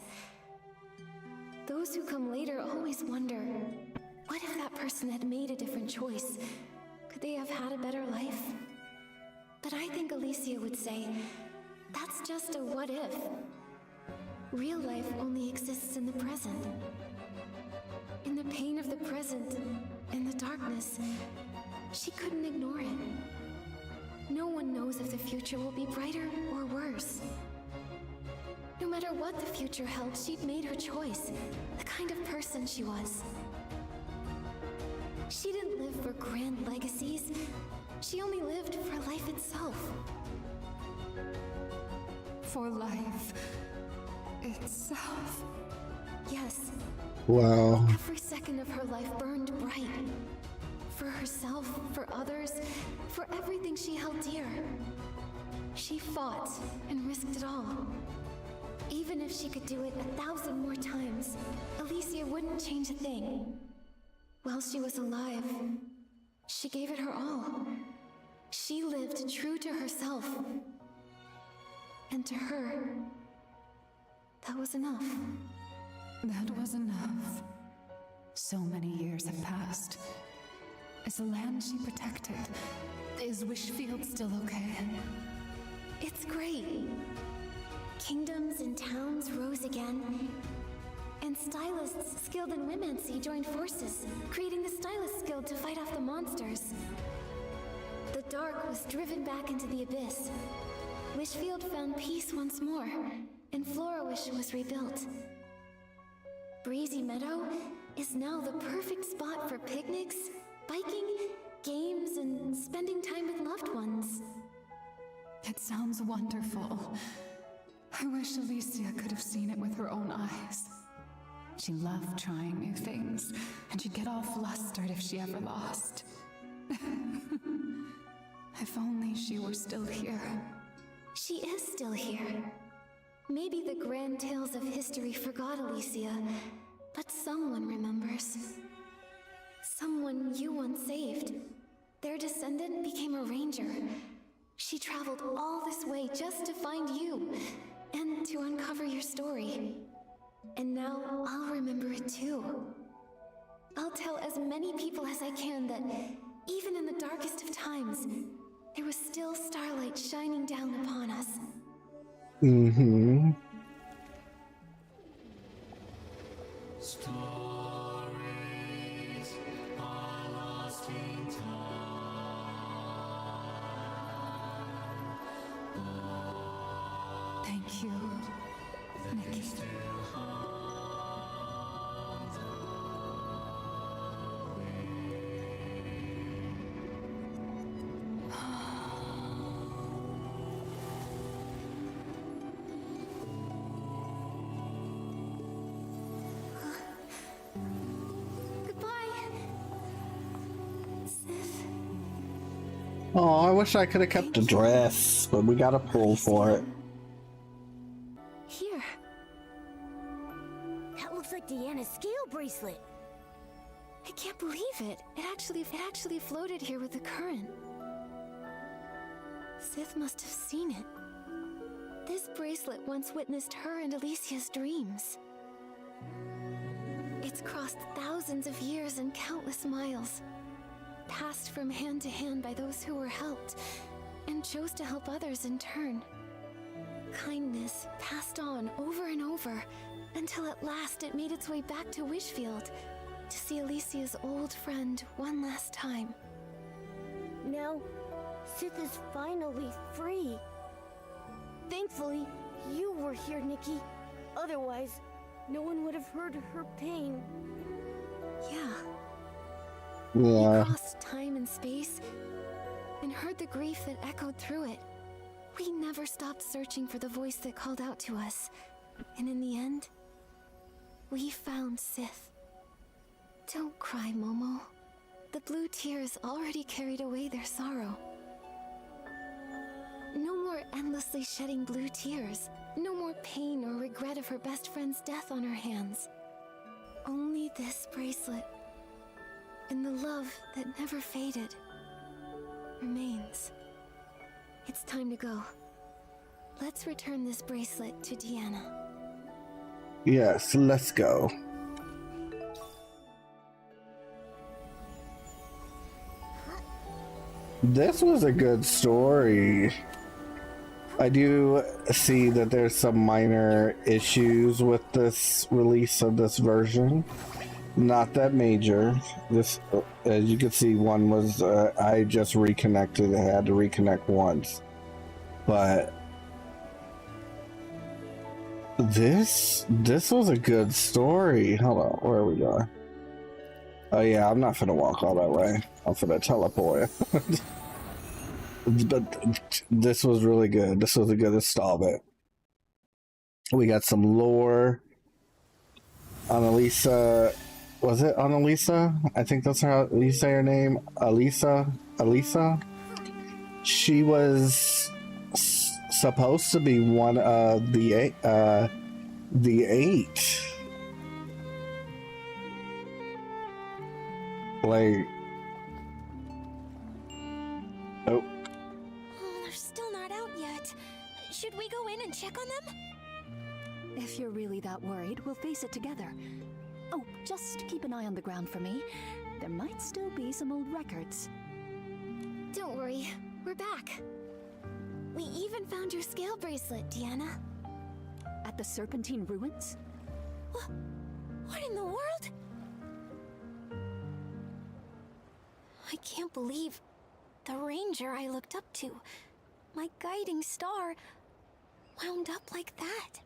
Those who come later always wonder, what if that person had made a different choice? Could they have had a better life? But I think Alicia would say, that's just a what if. Real life only exists in the present. In the pain of the present, in the darkness, she couldn't ignore it. No one knows if the future will be brighter or worse. No matter what the future held, she'd made her choice, the kind of person she was. She didn't live for grand legacies. She only lived for life itself. For life itself. Yes. Wow. Every second of her life burned bright. For herself, for others, for everything she held dear. She fought and risked it all. Even if she could do it 1,000 more times, Alicia wouldn't change a thing. While she was alive, she gave it her all. She lived true to herself. And to her, that was enough. That was enough. So many years have passed. Is the land she protected? Is Wishfield still okay? It's great. Kingdoms and towns rose again. And stylists skilled in Womancy joined forces, creating the Stylist Guild to fight off the monsters. The dark was driven back into the abyss. Wishfield found peace once more, and Florawish was rebuilt. Breezy Meadow is now the perfect spot for picnics, biking, games, and spending time with loved ones. It sounds wonderful. I wish Alicia could have seen it with her own eyes. She loved trying new things, and she'd get all flustered if she ever lost. If only she were still here. She is still here. Maybe the grand tales of history forgot Alicia, but someone remembers. Someone you once saved. Their descendant became a ranger. She traveled all this way just to find you, and to uncover your story. And now I'll remember it too. I'll tell as many people as I can that, even in the darkest of times, there was still starlight shining down upon us. Mm-hmm. Stories are lost in time. Thank you, Nikki. Oh, I wish I could have kept the dress, but we got a pull for it. Here. That looks like Deanna's scale bracelet. I can't believe it. It actually floated here with the current. Sith must have seen it. This bracelet once witnessed her and Alicia's dreams. It's crossed thousands of years and countless miles, passed from hand to hand by those who were helped, and chose to help others in turn. Kindness passed on over and over, until at last it made its way back to Wishfield, to see Alicia's old friend one last time. Now, Sith is finally free. Thankfully, you were here, Nikki. Otherwise, no one would have heard her pain. Yeah. Yeah. We crossed time and space, and heard the grief that echoed through it. We never stopped searching for the voice that called out to us. And in the end, we found Sith. Don't cry, Momo. The blue tears already carried away their sorrow. No more endlessly shedding blue tears. No more pain or regret of her best friend's death on her hands. Only this bracelet, and the love that never faded, remains. It's time to go. Let's return this bracelet to Deanna. Yes, let's go. This was a good story. I do see that there's some minor issues with this release of this version. Not that major. This, as you can see, one was I just reconnected. I had to reconnect once, but this was a good story. Hold on, where are we going? Oh yeah, I'm not finna walk all that way. I'm finna teleport. But this was really good. This was a good installment. We got some lore on Elisa. Was it on Elisa? I think that's how you say her name. Elisa. She was supposed to be one of the eight. Like, oh. They're still not out yet. Should we go in and check on them? If you're really that worried, we'll face it together. Oh, just keep an eye on the ground for me. There might still be some old records. Don't worry, we're back. We even found your scale bracelet, Deanna. At the Serpentine Ruins? What in the world? I can't believe the ranger I looked up to my guiding star, wound up like that?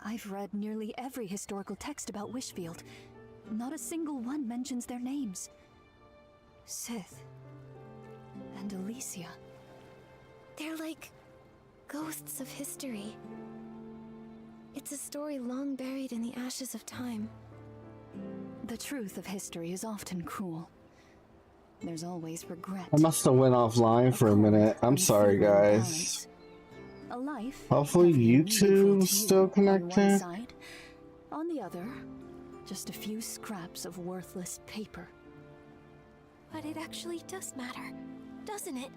I've read nearly every historical text about Wishfield. Not a single one mentions their names. Sith and Alicia. They're like ghosts of history. It's a story long buried in the ashes of time. The truth of history is often cruel. There's always regret. I must have went offline for a minute. I'm sorry, guys. A life. Hopefully YouTube's still On one connected. side, on the other, just a few scraps of worthless paper. But it actually does matter, doesn't it?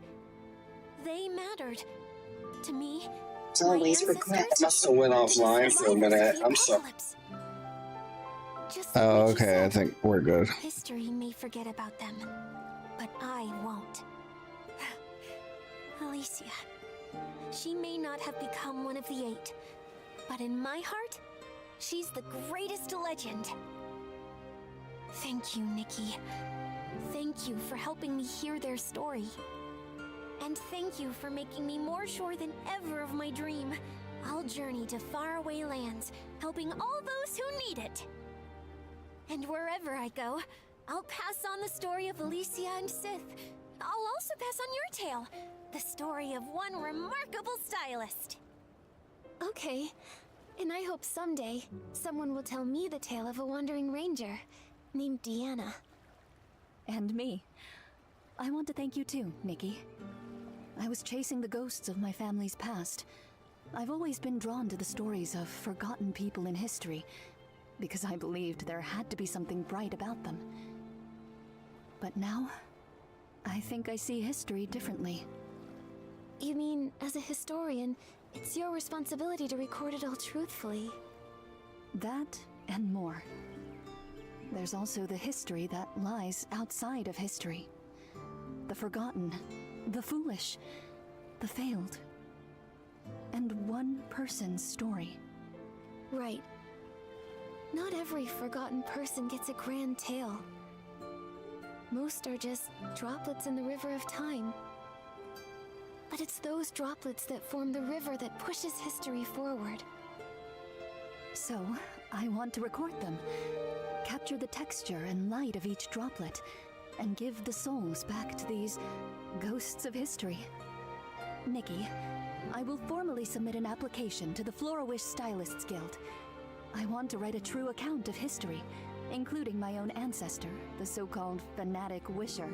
They mattered. To me, It's always regret. I must have went offline for a minute. I'm sorry. Just Oh, like you okay. I said, think we're good. history may forget about them, but I won't. Alicia. She may not have become one of the 8, but in my heart, she's the greatest legend. Thank you, Nikki. Thank you for helping me hear their story. And thank you for making me more sure than ever of my dream. I'll journey to faraway lands, helping all those who need it. And wherever I go, I'll pass on the story of Alicia and Sith. I'll also pass on your tale, the story of one remarkable stylist. Okay, and I hope someday someone will tell me the tale of a wandering ranger named Deanna. And me. I want to thank you too, Nikki. I was chasing the ghosts of my family's past. I've always been drawn to the stories of forgotten people in history, because I believed there had to be something bright about them. But now, I think I see history differently. You mean, as a historian, it's your responsibility to record it all truthfully? That and more. There's also the history that lies outside of history. The forgotten, the foolish, the failed. And one person's story. Right. Not every forgotten person gets a grand tale. Most are just droplets in the river of time. But it's those droplets that form the river that pushes history forward. So, I want to record them. Capture the texture and light of each droplet, and give the souls back to these ghosts of history. Nikki, I will formally submit an application to the Flora-Wish Stylists Guild. I want to write a true account of history, including my own ancestor, the so-called fanatic wisher.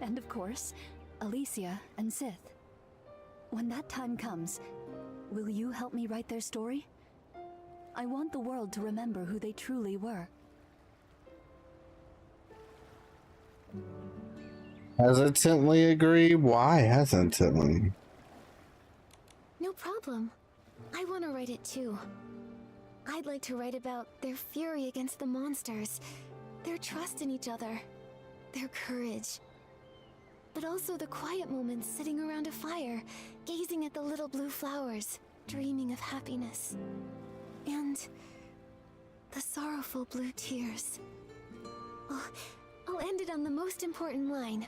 And of course, Alicia and Sith. When that time comes, will you help me write their story? I want the world to remember who they truly were. Hesitantly agree? Why hesitantly? No problem. I want to write it too. I'd like to write about their fury against the monsters, their trust in each other, their courage. But also the quiet moments sitting around a fire, gazing at the little blue flowers, dreaming of happiness. And the sorrowful blue tears. I'll end it on the most important line.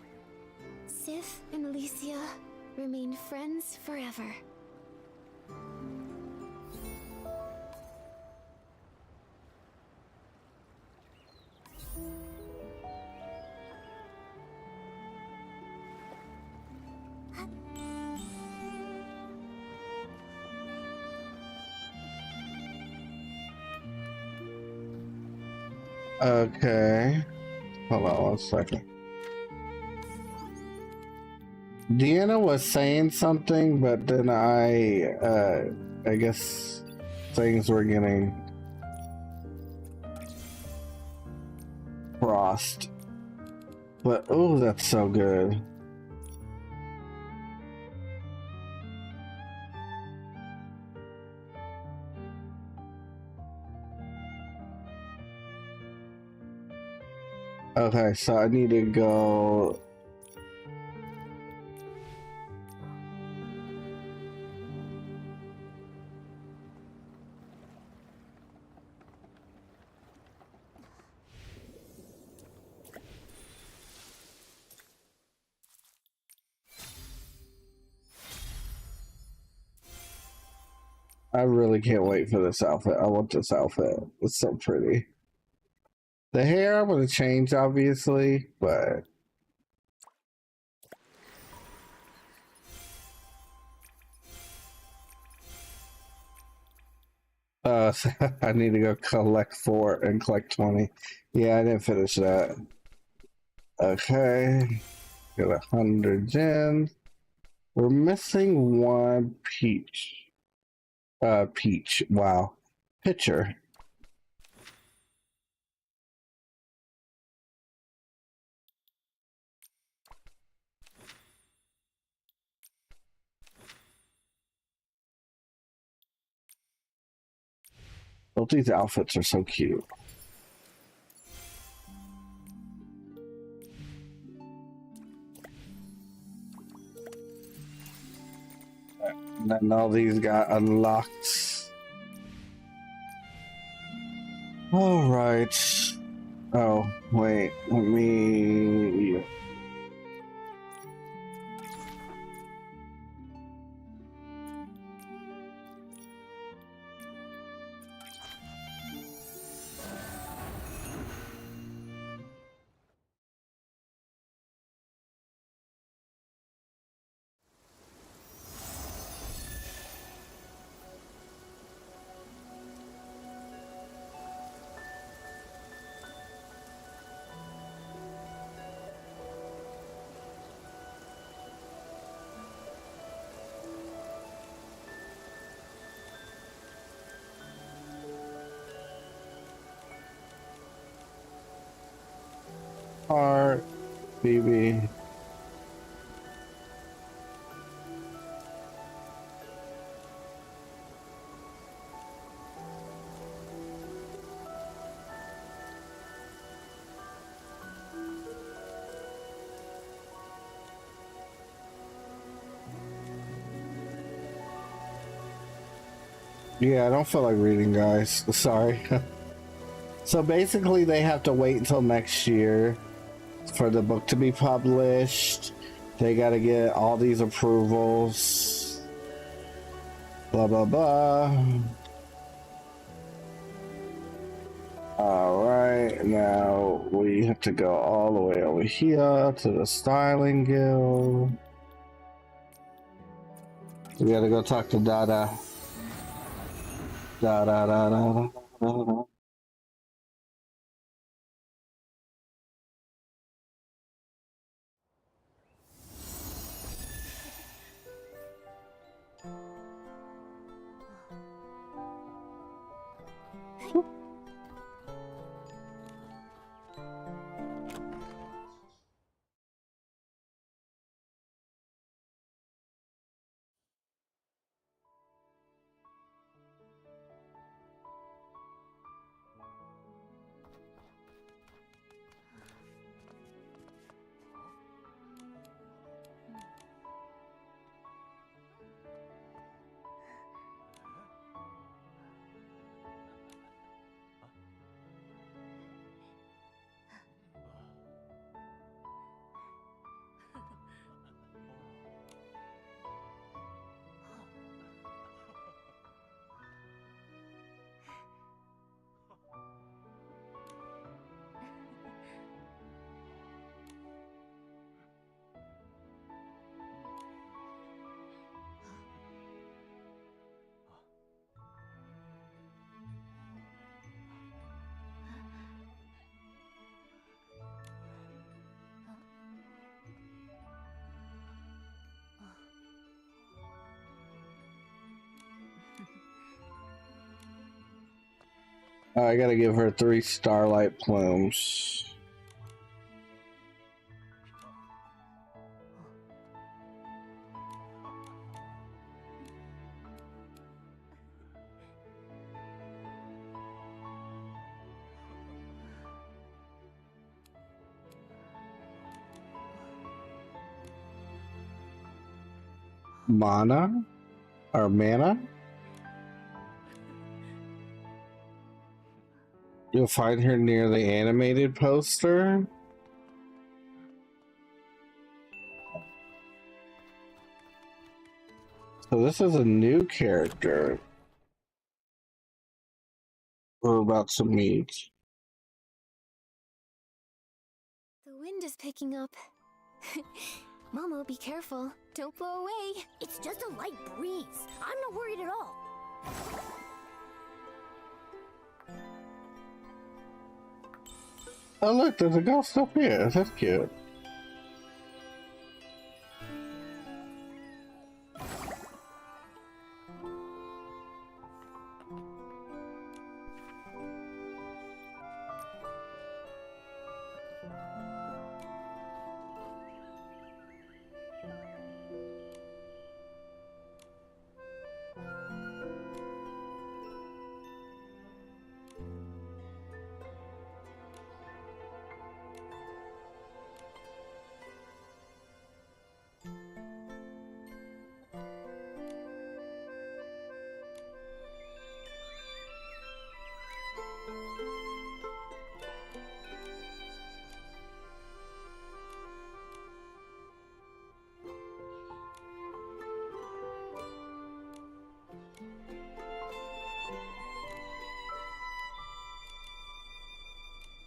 Sith and Alicia remain friends forever. Okay. Hold on 1 second. Deanna was saying something, but then I guess things were getting crossed. But oh, that's so good. Okay, so I need to go. I really can't wait for this outfit. I want this outfit. It's so pretty. The hair I'm gonna change, obviously, but I need to go collect 4 and collect 20. Yeah, I didn't finish that. Okay, got 100 gems. We're missing 1 peach. Peach. Wow. Pitcher. Both these outfits are so cute. And then all these got unlocked. All right. Oh, wait. Let me... Heart, baby. Yeah, I don't feel like reading, guys. Sorry. So basically, they have to wait until next year for the book to be published. They got to get all these approvals. Blah, blah, blah. All right, now we have to go all the way over here to the Styling Guild. We got to go talk to Dada. Da da da da da da da. I gotta give her 3 starlight plumes. Mana? Or mana? You'll find her near the animated poster. So this is a new character. we're about to meet. The wind is picking up. Momo, be careful. Don't blow away. It's just a light breeze. I'm not worried at all. Oh look, there's a ghost up here. That's cute.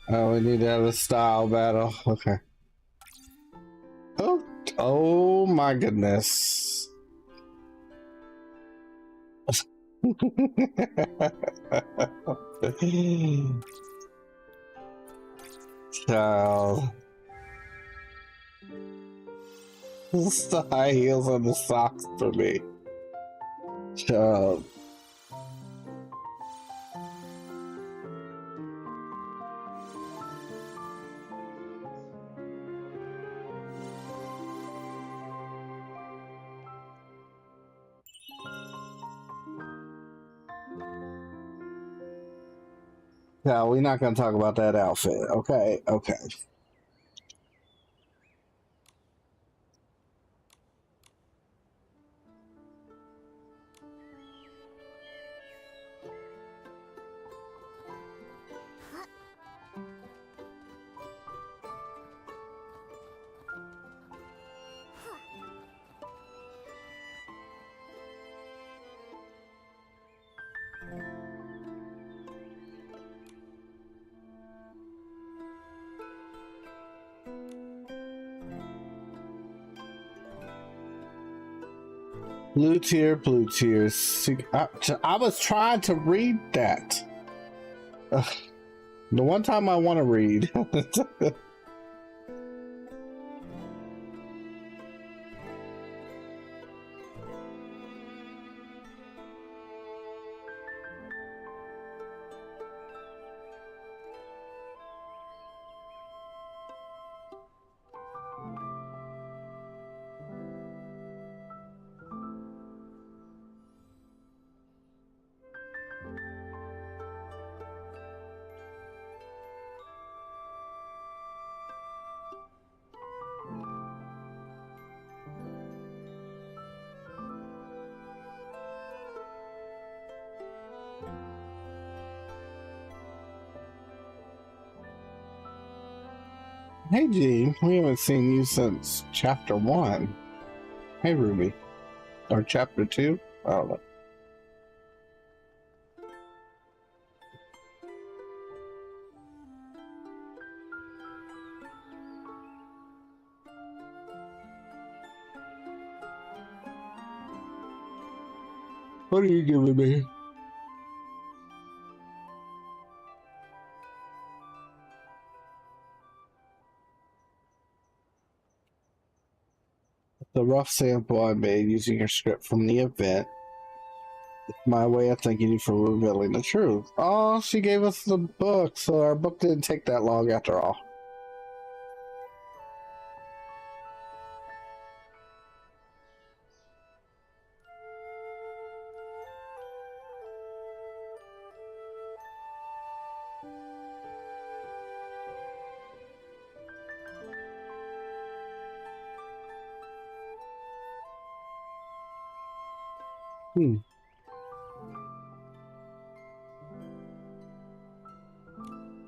Oh, we need to have a style battle. Okay. Oh, oh my goodness. Child. This is the high heels on the socks for me. Child. No, we're not going to talk about that outfit. Okay, okay. Blue tier, blue tiers. I was trying to read that. Ugh. The one time I want to read. Hey Gene, we haven't seen you since chapter 1. Hey Ruby. Or chapter 2? I don't know. What are you giving me? The rough sample I made using your script from the event. It's my way of thanking you for revealing the truth. Oh, she gave us the book, so our book didn't take that long after all.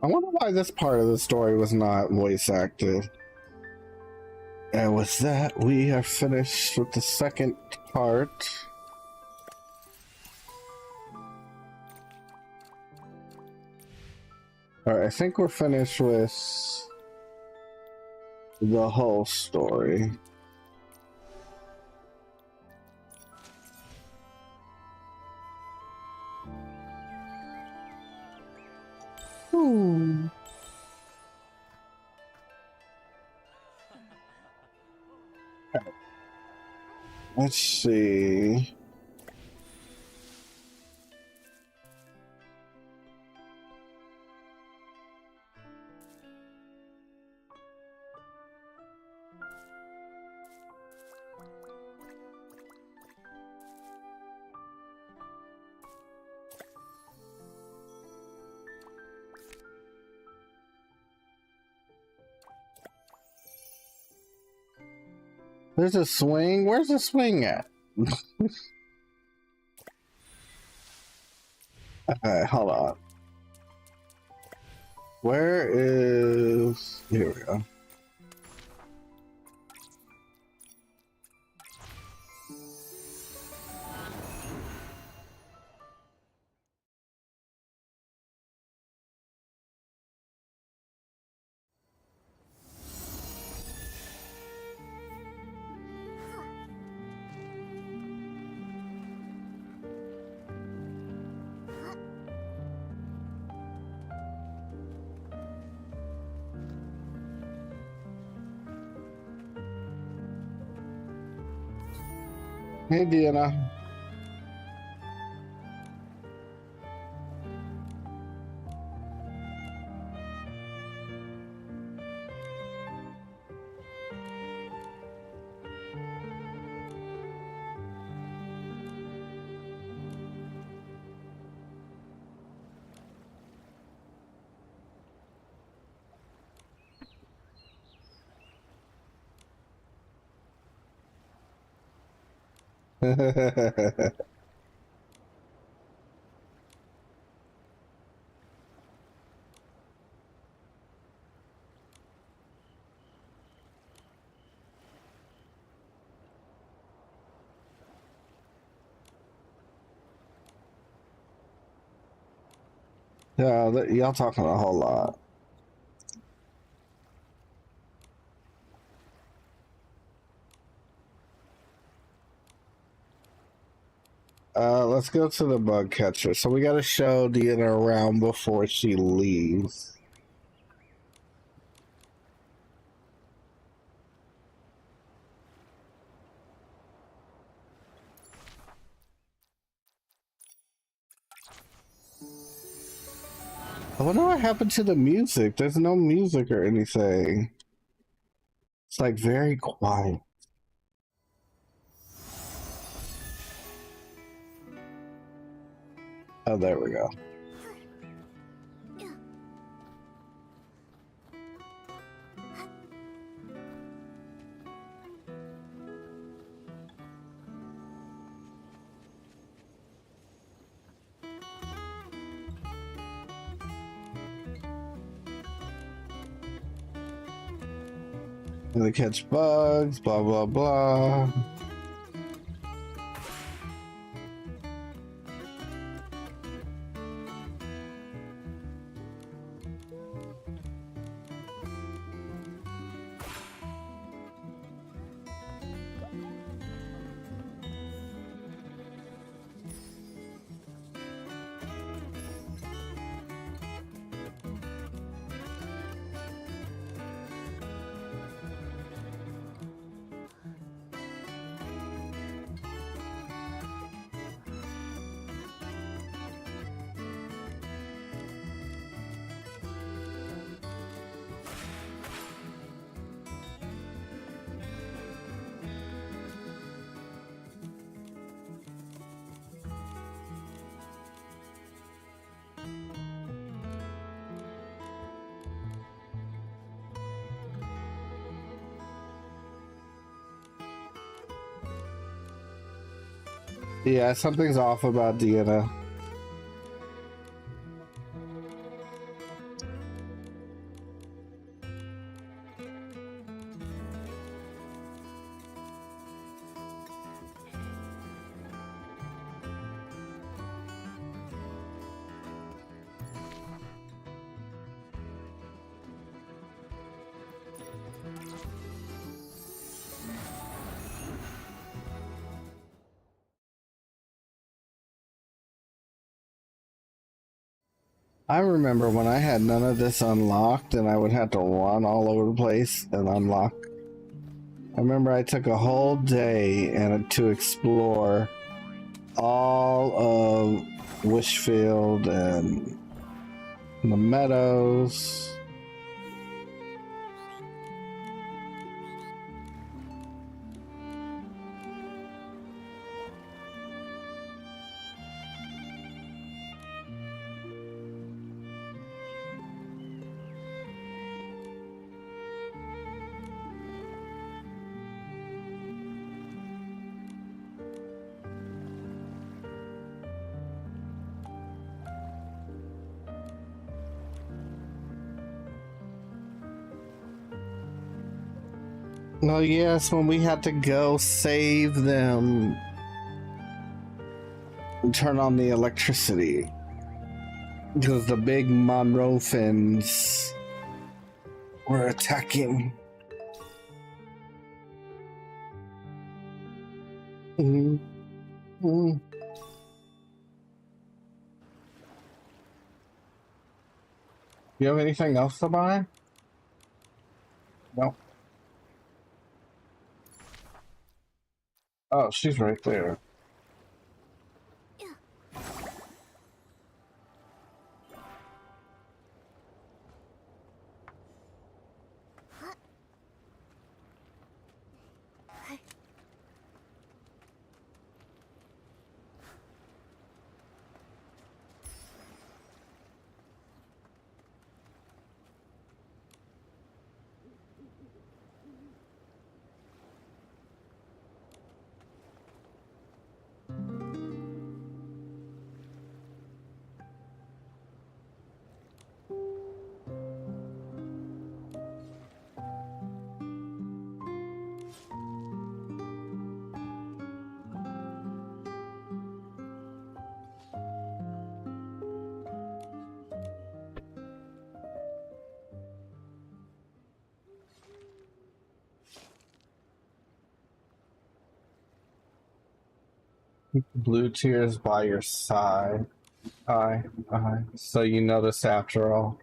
I wonder why this part of the story was not voice acted. And with that, we are finished with the second part. Alright, I think we're finished with the whole story. Ooh. Let's see. There's a swing. Where's the swing at? Okay, hold on. Where is... Here we go. Hey, Deanna. Yeah, y'all talking a whole lot. Let's go to the bug catcher. So we gotta show Deanna around before she leaves. I wonder what happened to the music. There's no music or anything. It's like very quiet. Oh, there we go. And they catch bugs, blah, blah, blah. Yeah, something's off about Deanna. I remember when I had none of this unlocked and I would have to run all over the place and unlock. I remember I took a whole day and to explore all of Wishfield and the meadows. Oh yes, when we had to go save them and turn on the electricity because the big Monroefins were attacking. Mm-hmm. Mm-hmm. You have anything else to buy? No. Oh, she's right there. Blue tears by your side. Aye. So you noticed after all.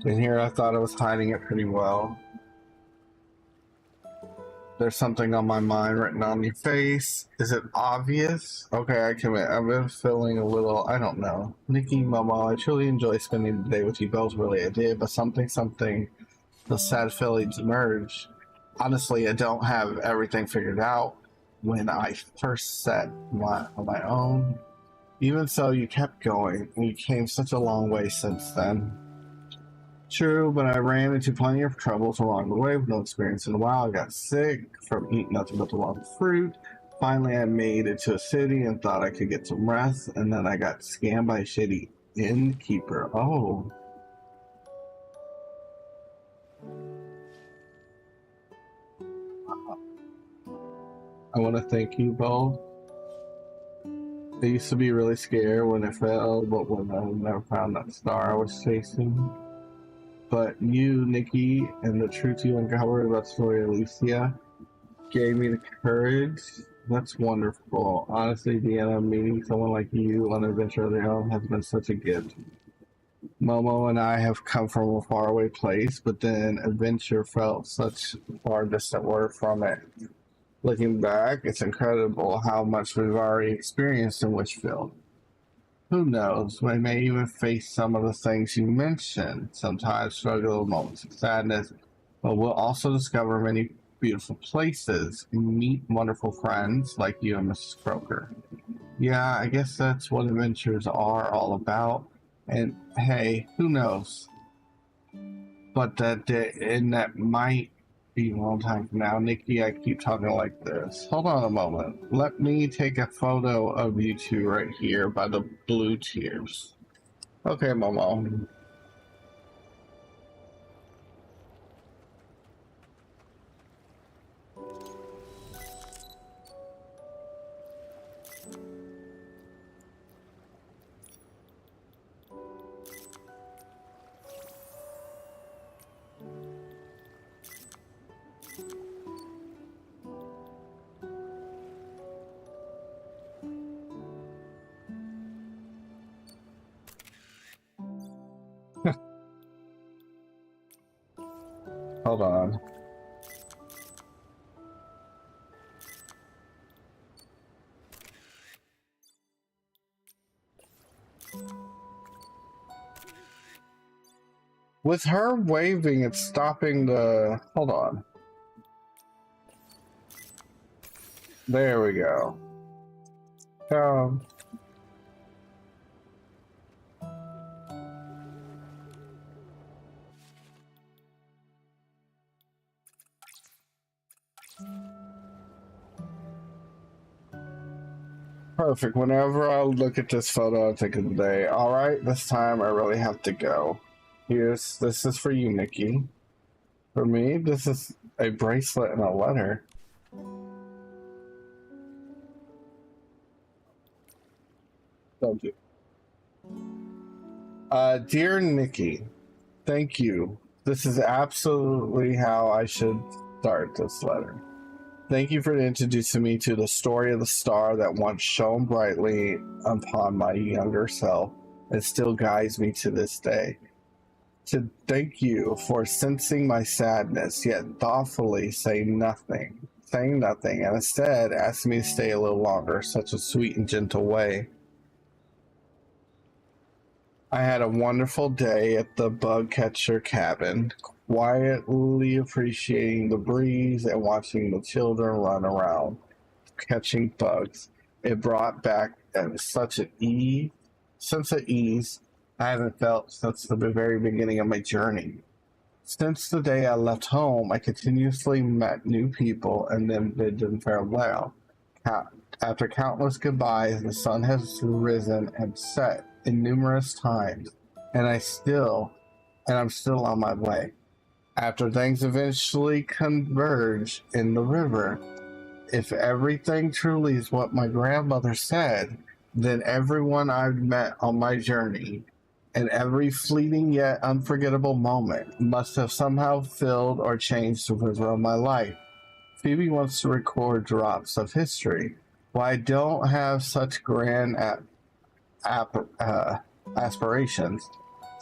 In here I thought I was hiding it pretty well. There's something on my mind written on your face. Is it obvious? Okay, I commit. I've been feeling a little, I don't know. Nikki, Mama, I truly enjoy spending the day with you both, really I did, but something, the sad feelings emerge. Honestly, I don't have everything figured out. When I first set on my own, even so, you kept going, and you came such a long way since then. True, but I ran into plenty of troubles along the way with no experience in a while. I got sick from eating nothing but the wrong fruit. Finally, I made it to a city and thought I could get some rest, and then I got scammed by a shitty innkeeper. Oh. I want to thank you both. I used to be really scared when it fell, but when I never found that star I was chasing. But you, Nikki, and the truth you uncovered about the story of Alicia gave me the courage. That's wonderful. Honestly, Deanna, meeting someone like you on an adventure of their own has been such a gift. Momo and I have come from a faraway place, but then adventure felt such a far distant word from it. Looking back, it's incredible how much we've already experienced in Witchfield. Who knows, we may even face some of the things you mentioned, sometimes struggle with moments of sadness, but we'll also discover many beautiful places, meet wonderful friends like you and Mrs. Croker. Yeah, I guess that's what adventures are all about, and hey, who knows? But that might be a long time from now. Nikki, I keep talking like this. Hold on a moment. Let me take a photo of you two right here by the blue tears. Okay, Momo. hold on. With her waving, it's stopping the... Hold on. There we go. Perfect. Whenever I look at this photo, I think of the day. Alright, this time I really have to go. This is for you, Nikki. For me, this is a bracelet and a letter. Thank you. Dear Nikki, thank you. This is absolutely how I should start this letter. Thank you for introducing me to the story of the star that once shone brightly upon my younger self and still guides me to this day. To thank you for sensing my sadness, yet thoughtfully saying nothing, and instead asking me to stay a little longer, such a sweet and gentle way. I had a wonderful day at the bug catcher cabin, quietly appreciating the breeze and watching the children run around, catching bugs. It brought back such an sense of ease I haven't felt since the very beginning of my journey. Since the day I left home, I continuously met new people and then bid them farewell. After countless goodbyes, the sun has risen and set in numerous times, and I'm still on my way. After things eventually converge in the river, if everything truly is what my grandmother said, then everyone I've met on my journey and every fleeting yet unforgettable moment must have somehow filled or changed the river of my life. Phoebe wants to record drops of history. While I don't have such grand aspirations,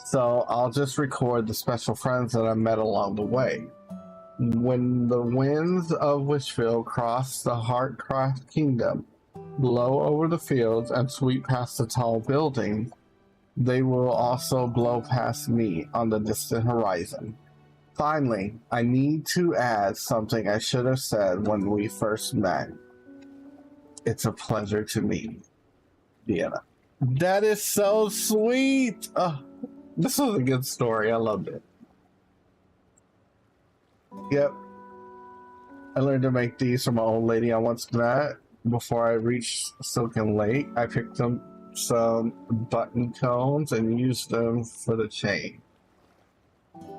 so I'll just record the special friends that I met along the way. When the winds of Wishfield cross the Heartcraft Kingdom, blow over the fields, and sweep past the tall buildings, they will also blow past me on the distant horizon. Finally, I need to add something I should have said when we first met. It's a pleasure to meet Vienna. That is so sweet! This was a good story. I loved it. Yep. I learned to make these from an old lady I once met. Before I reached Silken Lake, I picked up some button cones and used them for the chain.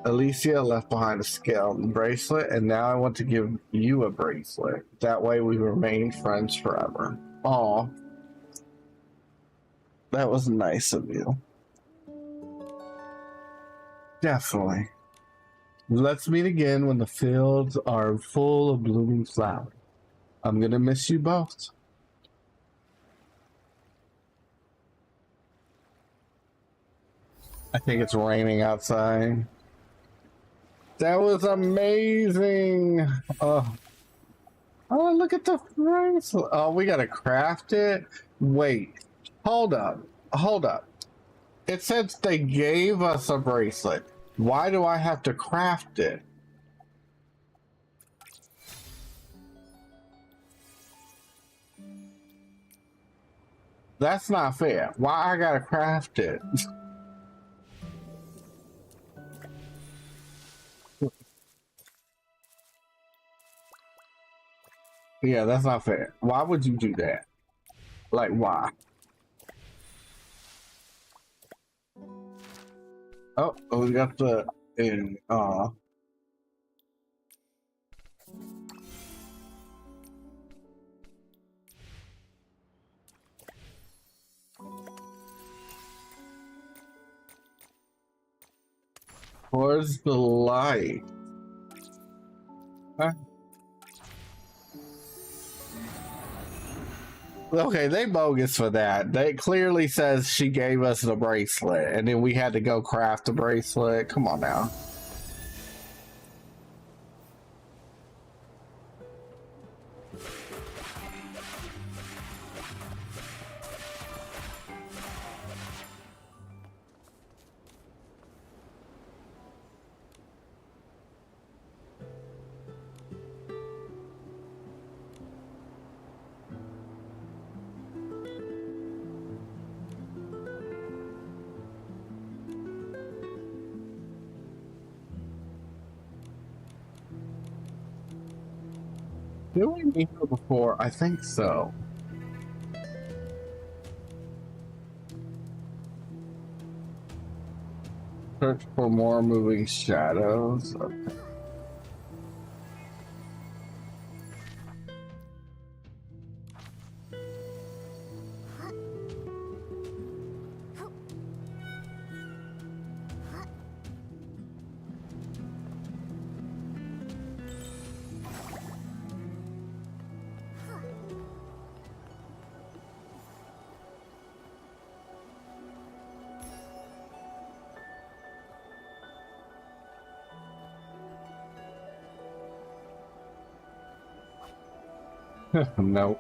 Alicia left behind a scale and bracelet, and now I want to give you a bracelet. That way we remain friends forever. Aw. That was nice of you. Definitely. Let's meet again when the fields are full of blooming flowers. I'm gonna miss you both. I think it's raining outside. That was amazing. Oh, look at the bracelet. Oh, we gotta craft it. Wait, hold up. It says they gave us a bracelet. Why do I have to craft it? That's not fair. Why I gotta craft it? Yeah, that's not fair. Why would you do that? Like, why? Oh, we got the Where's the light? Huh? Okay, they bogus for that. They clearly says she gave us the bracelet, and then we had to go craft the bracelet. Come on now. Did we meet her before? I think so. Search for more moving shadows. Okay. Nope.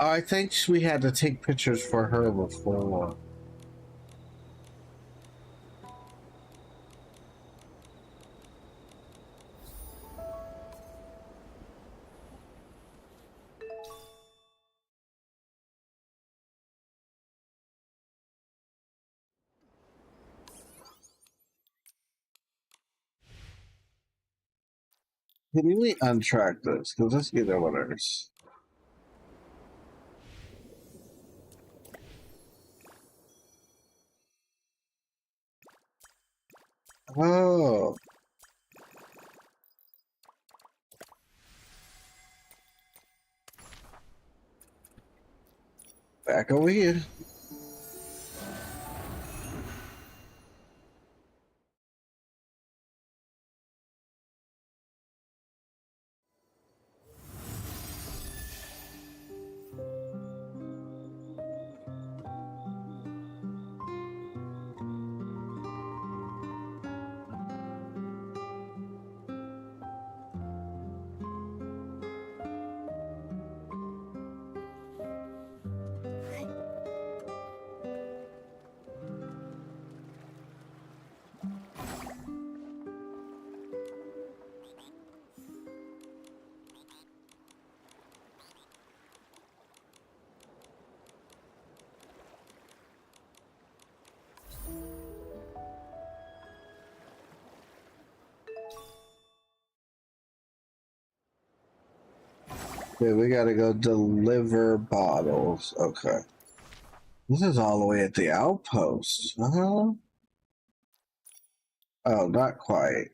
I think we had to take pictures for her before. Can we untrack this? Because let's get the winners. Oh. Back over here. Okay, we gotta go deliver bottles. Okay. This is all the way at the outpost. Oh, not quite.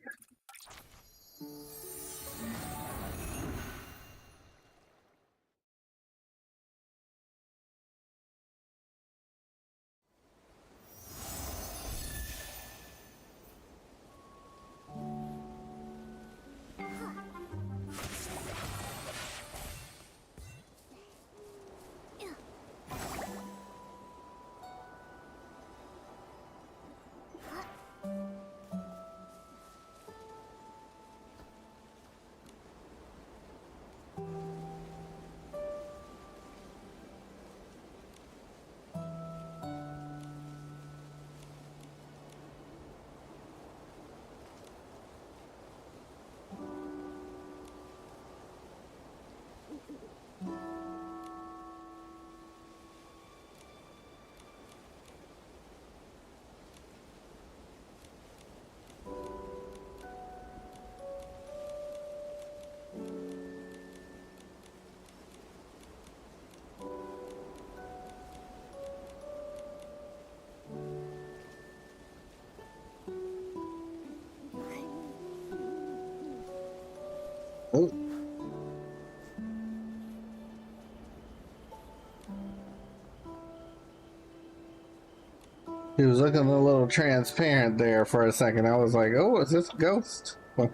He was looking a little transparent there for a second. I was like, oh, is this a ghost? So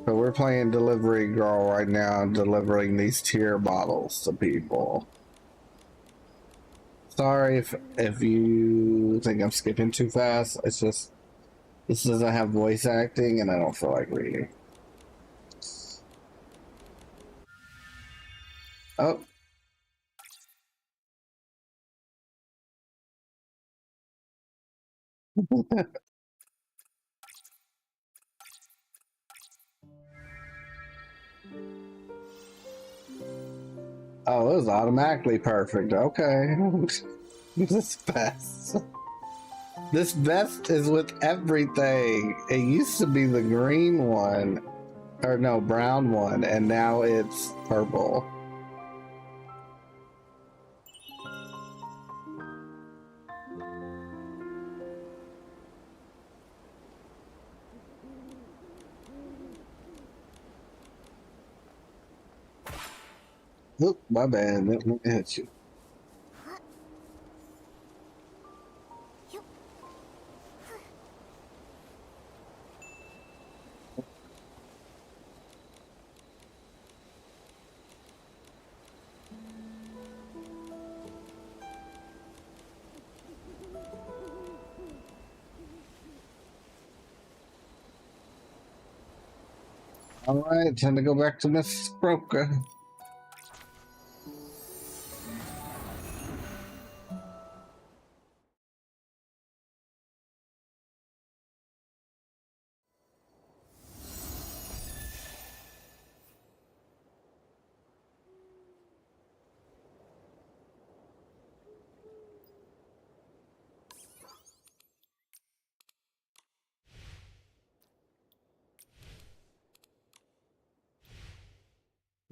we're playing Delivery Girl right now, delivering these tier bottles to people. Sorry if you think I'm skipping too fast. It's just this doesn't have voice acting and I don't feel like reading. Oh. Oh, it was automatically perfect. Okay. This vest. This vest is with everything. It used to be the green one, or no, brown one, and now it's purple. Oop, my bad. Let me hit you. All right, time to go back to Miss Broker.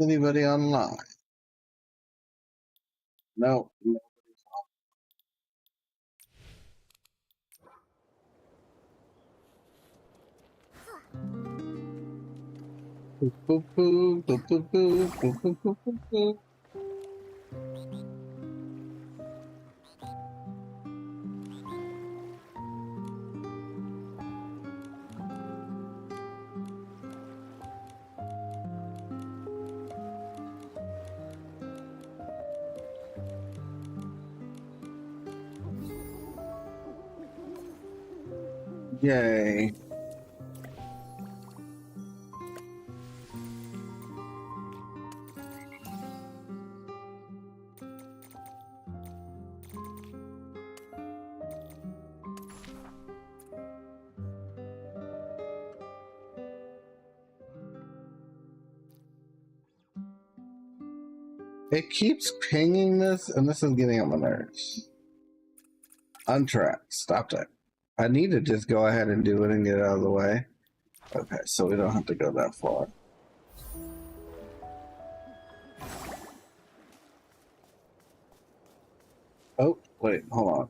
Anybody online? No. Boop, boop, boop, boop, boop, boop, boop, boop, boop, boop, boop. Yay. It keeps pinging this, and this is getting on my nerves. Untrack. Stop that. I need to just go ahead and do it and get it out of the way. Okay, so we don't have to go that far. Oh, wait, hold on.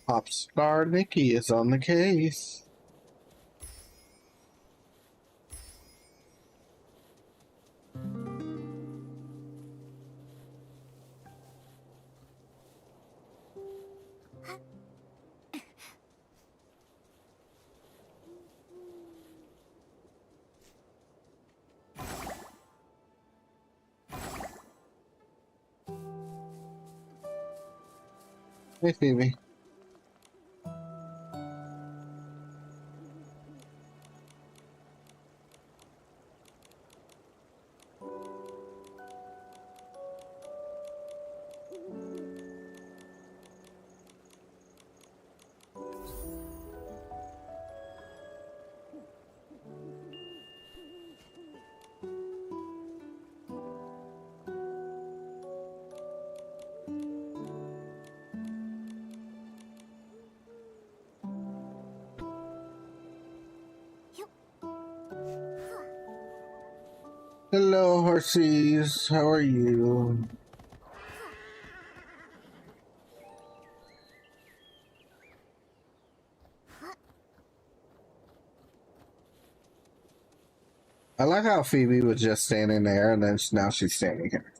Popstar Nikki is on the case. Hey, Phoebe. Hello, horsies. How are you? I like how Phoebe was just standing there, and then now she's standing here.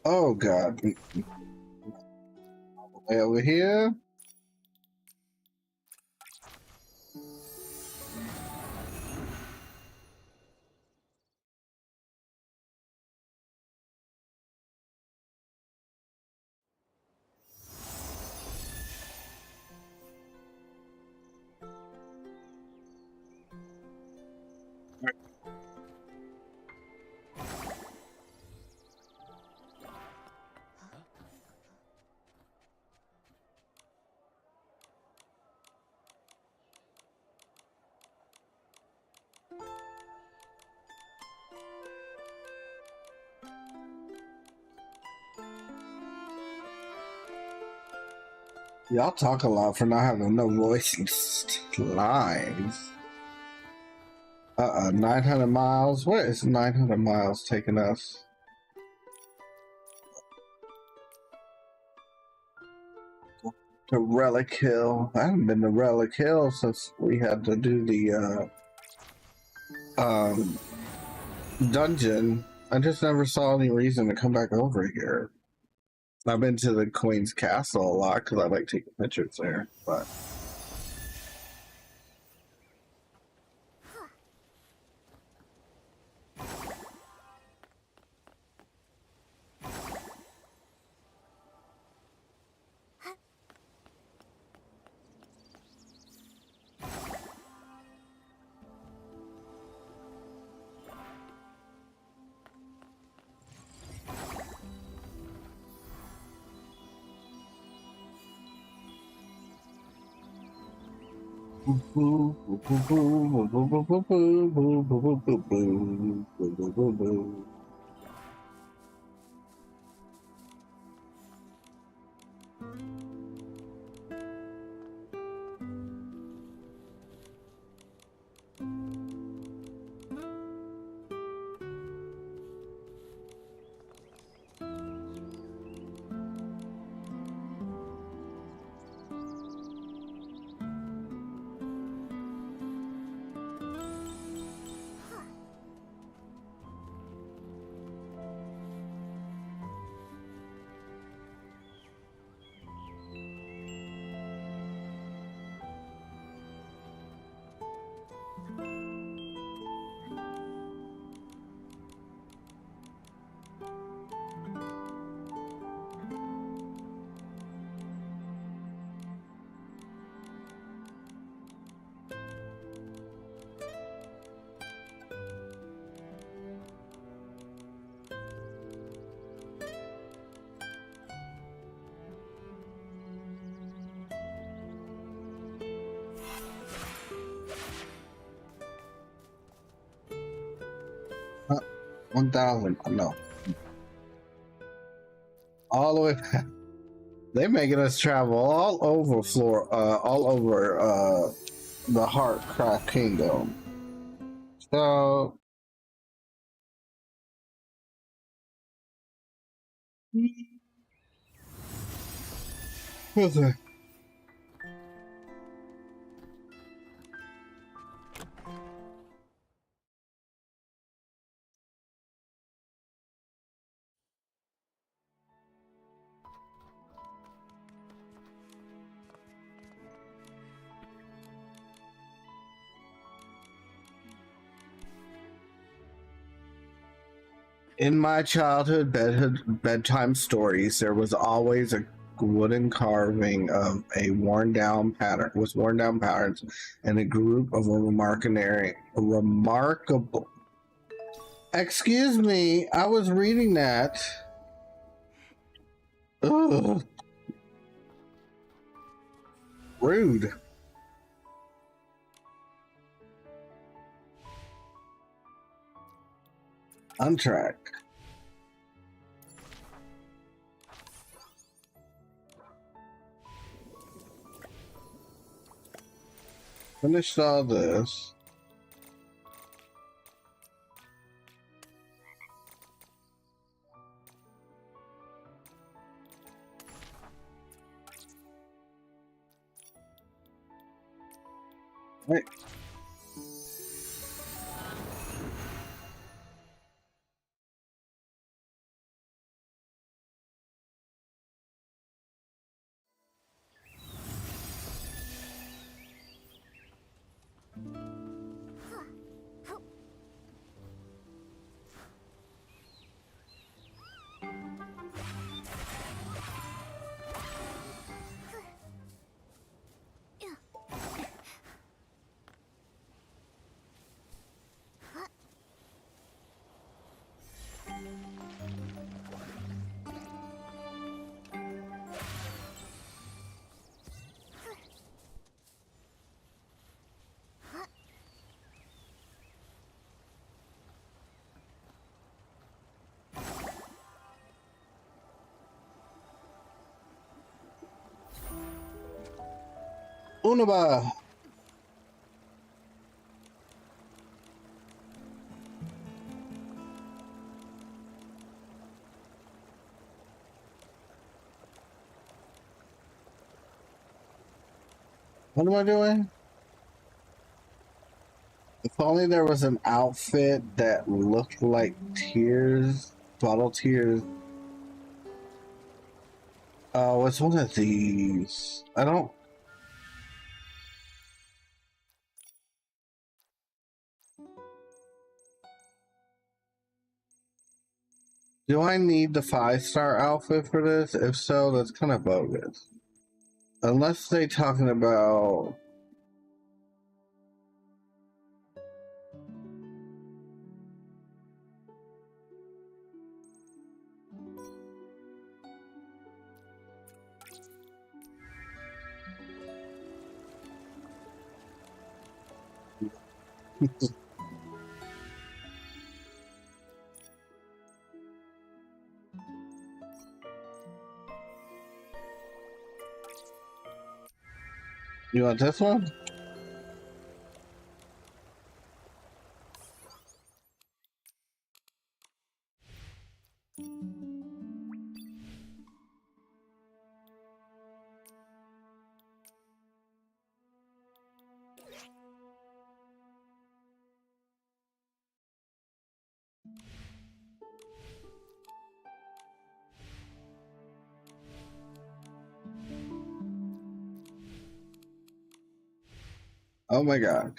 Oh God. Way over here. Y'all talk a lot for not having no voice lines. 900 miles. Where is 900 miles taking us? To Relic Hill. I haven't been to Relic Hill since we had to do the dungeon. I just never saw any reason to come back over here. I've been to the Queen's Castle a lot because I like taking pictures there, but huh, 1,000. No, all the way. They making us travel all over the Heartcraft Kingdom. So what's that? In my childhood bedtime stories, there was always a wooden carving of a worn down patterns and a group of remarkable. Excuse me, I was reading that. Ugh. Rude. Untrack. Finished all this. Right. Unaba. What am I doing? If only there was an outfit that looked like tears, bottle tears. Oh, it's one of these. I don't. Do I need the 5-star outfit for this? If so, that's kind of bogus. Unless they talking about... You want this one? Oh my god.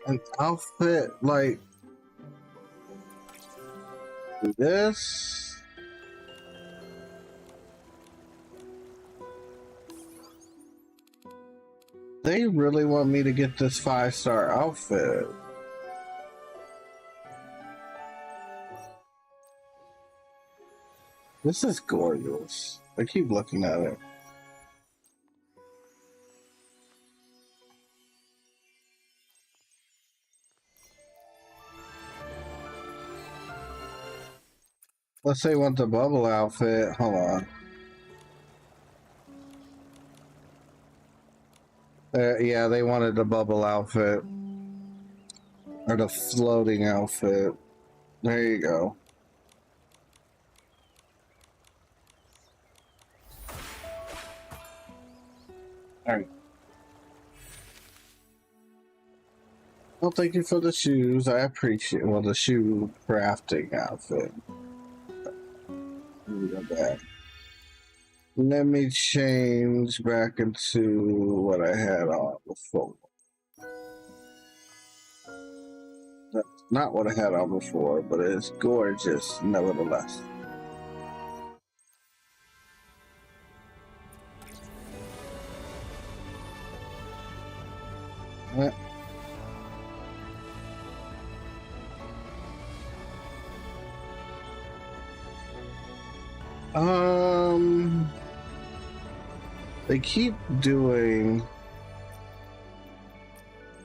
An outfit like this? They really want me to get this 5-star outfit. This is gorgeous. I keep looking at it. Let's say want the bubble outfit. Hold on. Yeah, they wanted the bubble outfit. Or the floating outfit. There you go. Alright. Well, thank you for the shoes. I appreciate the shoe crafting outfit. Let me go back. Let me change back into what I had on before. That's not what I had on before, but it's gorgeous nevertheless. What? They keep doing.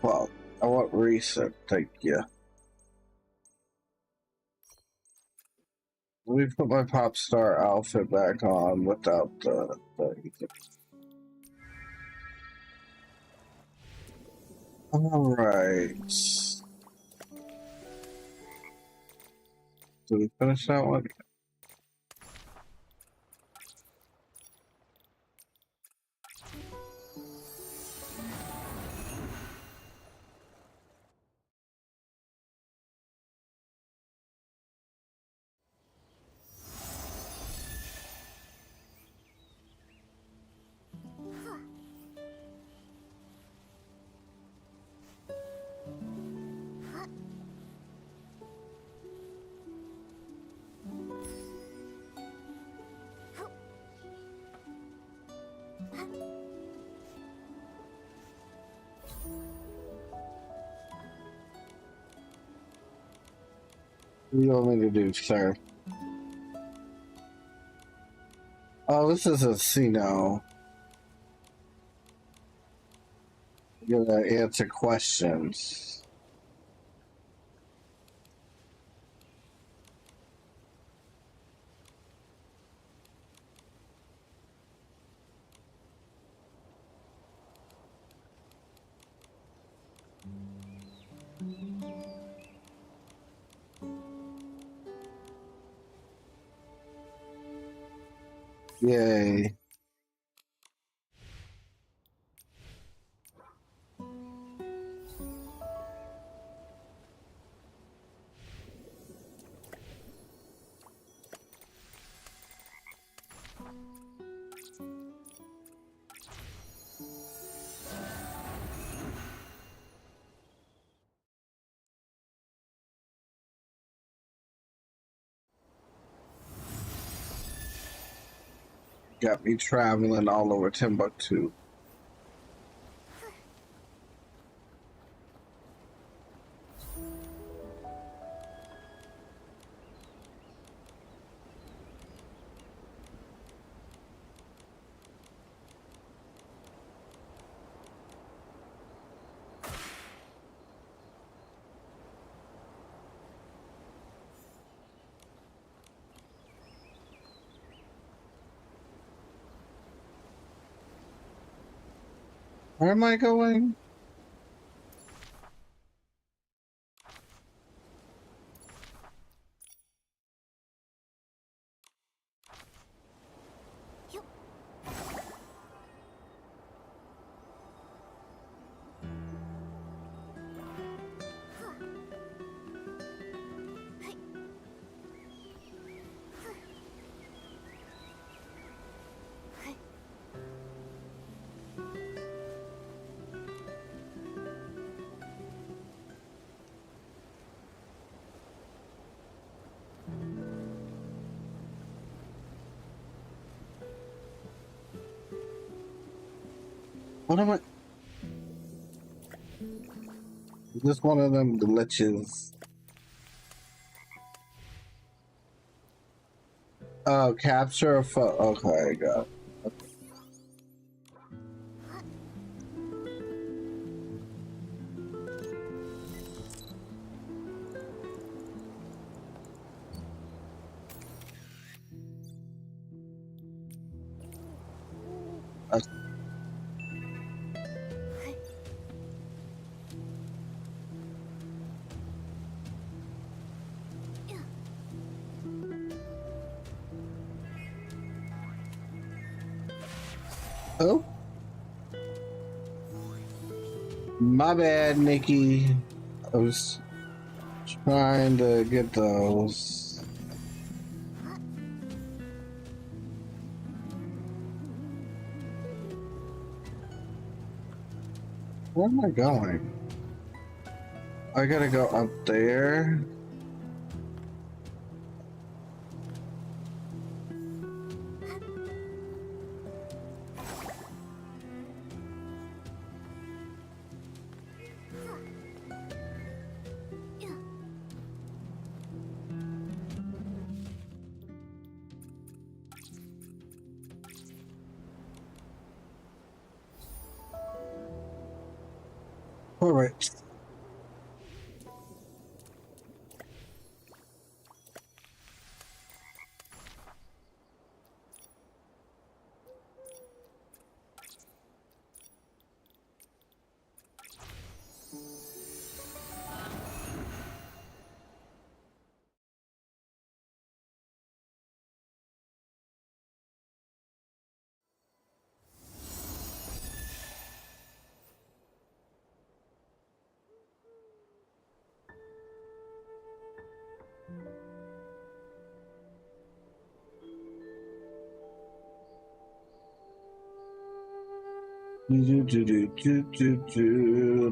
Well, I want recent. Thank you. Let me put my pop star outfit back on without the all right. Did we finish that one? What do you want me to do, sir? Oh, this is a C-No. You're gonna answer questions. Yay. Got me traveling all over Timbuktu. Where am I going? What am I? Is this one of them glitches? Oh, capture a photo. Okay, I got it. Oh, my bad, Nikki. I was trying to get those. Where am I going? I gotta go up there. All right.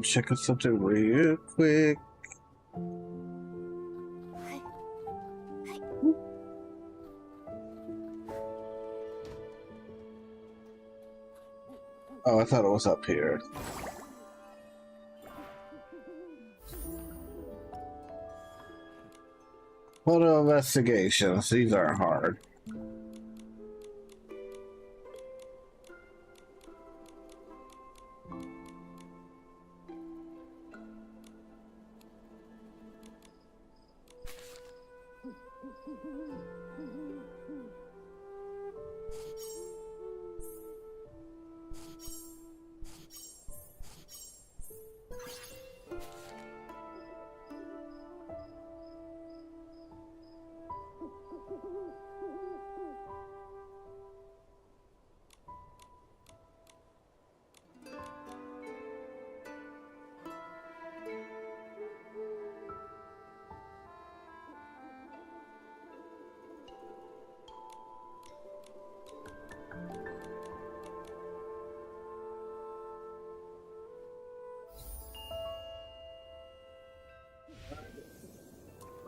Check out something real quick. Oh, I thought it was up here. Photo investigations. These aren't hard.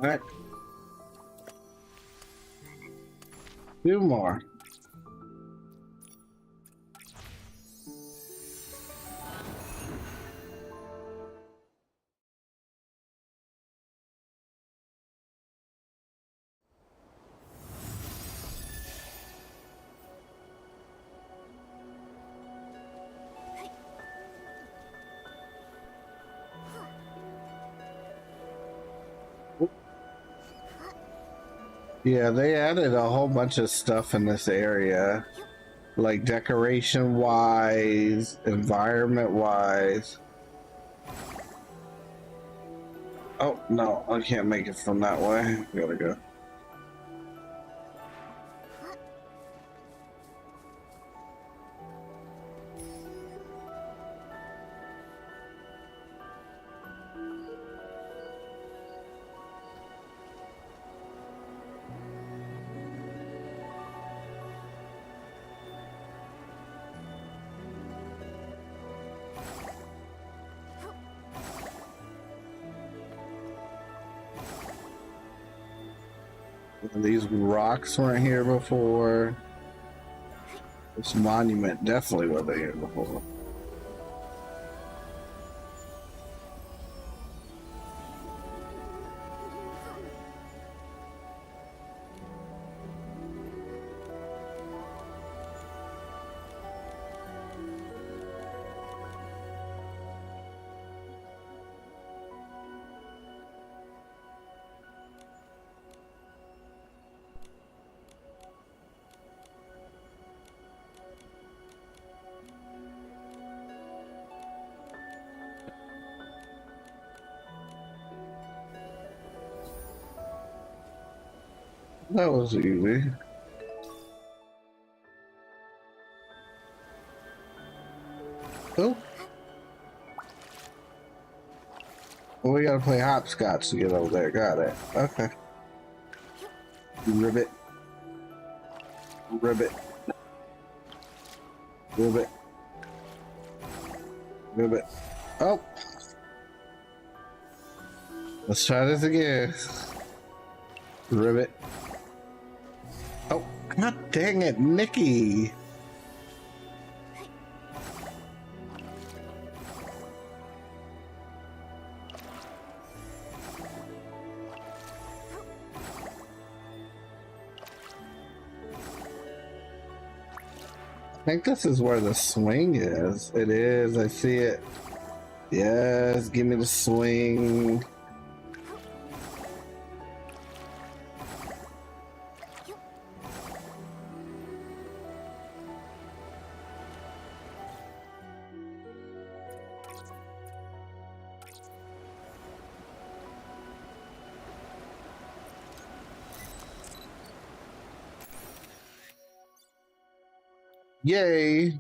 All right. Two more. Yeah, they added a whole bunch of stuff in this area, like decoration wise, environment wise. Oh no, I can't make it from that way. Gotta go. These rocks weren't here before. This monument definitely wasn't here before. That was easy. Oh. Well, we gotta play hopscotch to get over there. Got it. Okay. Ribbit. Ribbit. Ribbit. Ribbit. Oh. Let's try this again. Ribbit. Oh, god dang it, Nikki. I think this is where the swing is. It is, I see it. Yes, give me the swing. Yay!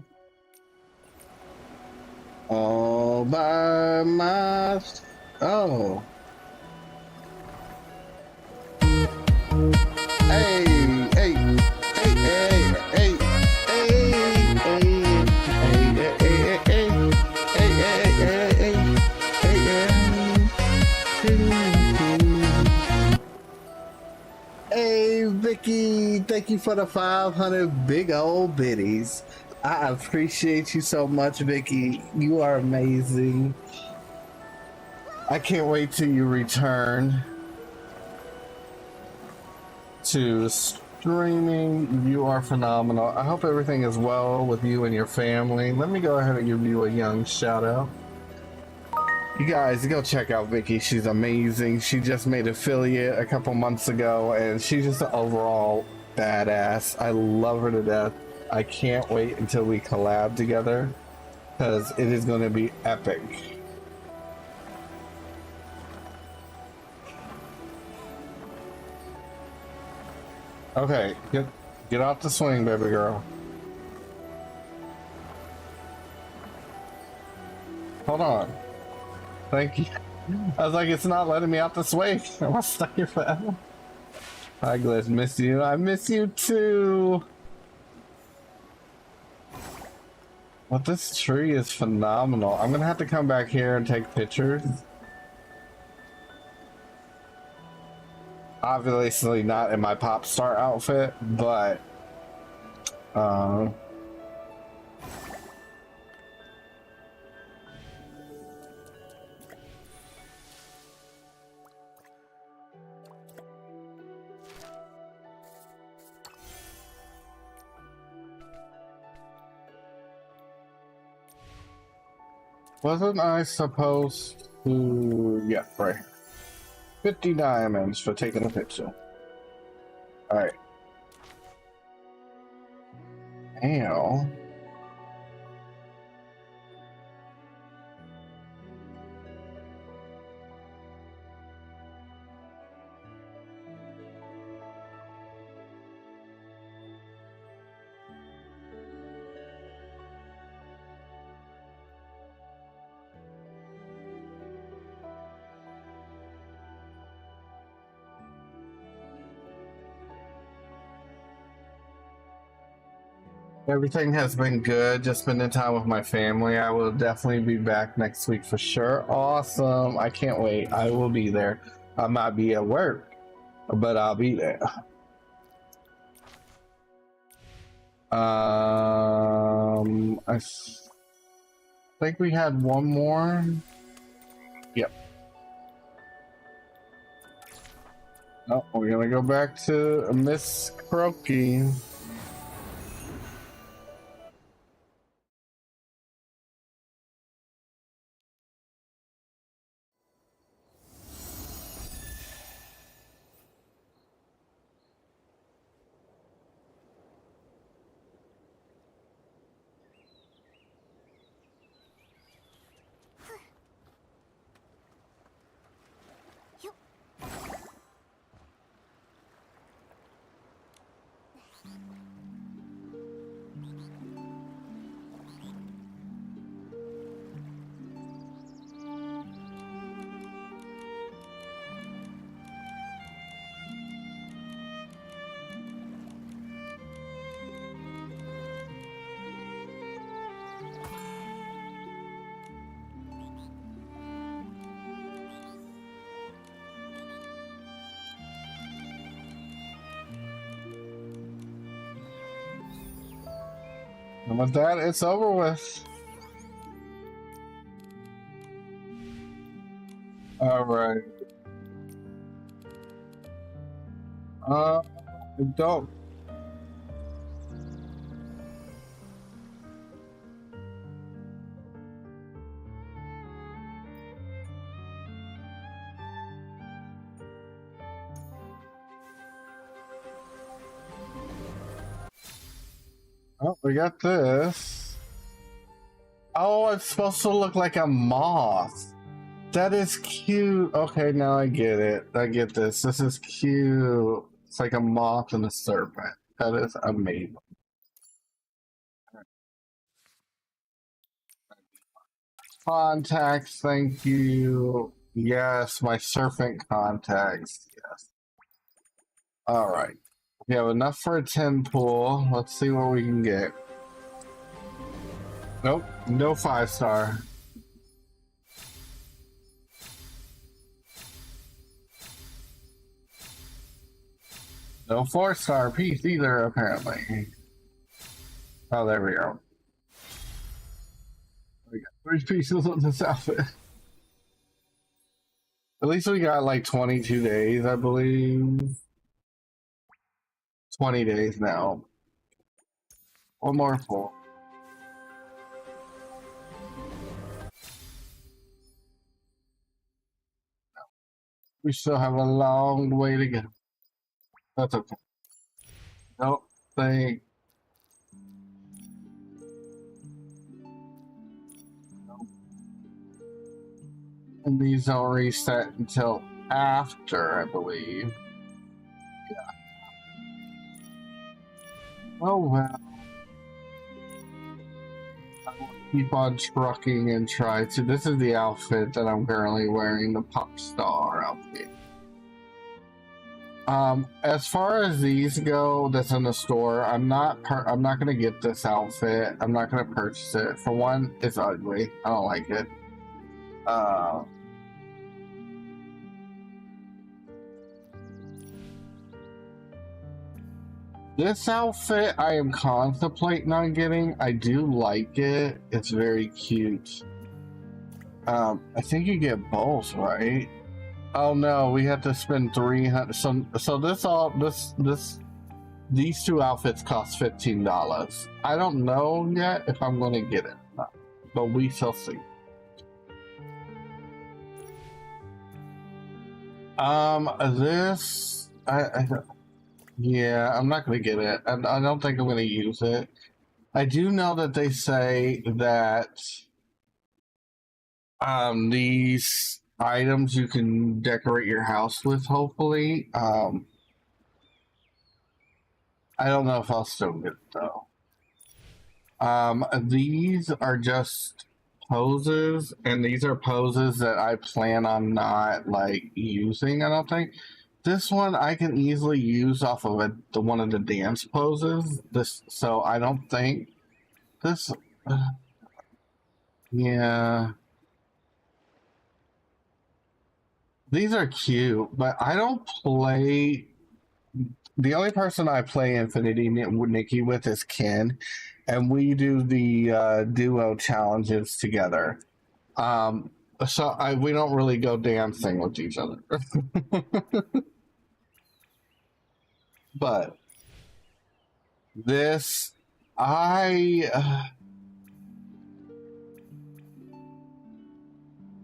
All by my... Oh. Hey, hey, hey, hey, hey, hey, Vicky, thank you for the 500 big old biddies. I appreciate you so much, Vicky. You are amazing. I can't wait till you return to streaming. You are phenomenal. I hope everything is well with you and your family. Let me go ahead and give you a young shout out. You guys go check out Vicky. She's amazing. She just made affiliate a couple months ago and she's just an overall badass. I love her to death. I can't wait until we collab together because it is going to be epic. Okay, get off the swing, baby girl. Hold on. Thank you. I was like, it's not letting me out the swing. I'm stuck here forever. Hi, Glitch. Miss you. I miss you too. Well, this tree is phenomenal. I'm gonna have to come back here and take pictures. Obviously not in my pop star outfit, but wasn't I supposed to... Yeah, right. 50 diamonds for taking a picture. Alright. Ow. Everything has been good, just spending time with my family. I will definitely be back next week for sure. Awesome. I can't wait. I will be there. I might be at work, but I'll be there. I think we had one more. Yep. Oh, we're gonna go back to Miss Croaky. And with that, it's over with. Alright. Don't. Oh, we got this. Oh, it's supposed to look like a moth. That is cute. Okay, now I get it. I get this. This is cute. It's like a moth and a serpent. That is amazing. Contacts, thank you. Yes, my serpent contacts. Yes. Alright. We have enough for a 10 pool. Let's see what we can get. Nope, no 5-star. No 4-star piece either, apparently. Oh, there we go. We got 3 pieces of this outfit. At least we got like 22 days, I believe. 20 days now. One more full. We still have a long way to go. That's okay. Don't think. Nope. And these don't reset until after, I believe. Yeah. Oh well. I will keep on trucking and try to. This is the outfit that I'm currently wearing, the pop star outfit. As far as these go, that's in the store. I'm not gonna get this outfit. I'm not gonna purchase it. For one, it's ugly. I don't like it. This outfit I am contemplating on getting. I do like it. It's very cute. I think you get both, right? Oh no, we have to spend 300. So these two outfits cost $15. I don't know yet if I'm going to get it, but we shall see. Yeah, I'm not going to get it. I don't think I'm going to use it. I do know that they say that these items you can decorate your house with, hopefully. I don't know if I'll still get it though. These are just poses, and these are poses that I plan on not like using, I don't think. This one I can easily use off of one of the dance poses. So I don't think this. Yeah. These are cute, but I don't play. The only person I play Infinity Nikki with is Ken, and we do the duo challenges together. So we don't really go dancing with each other. But this, yeah,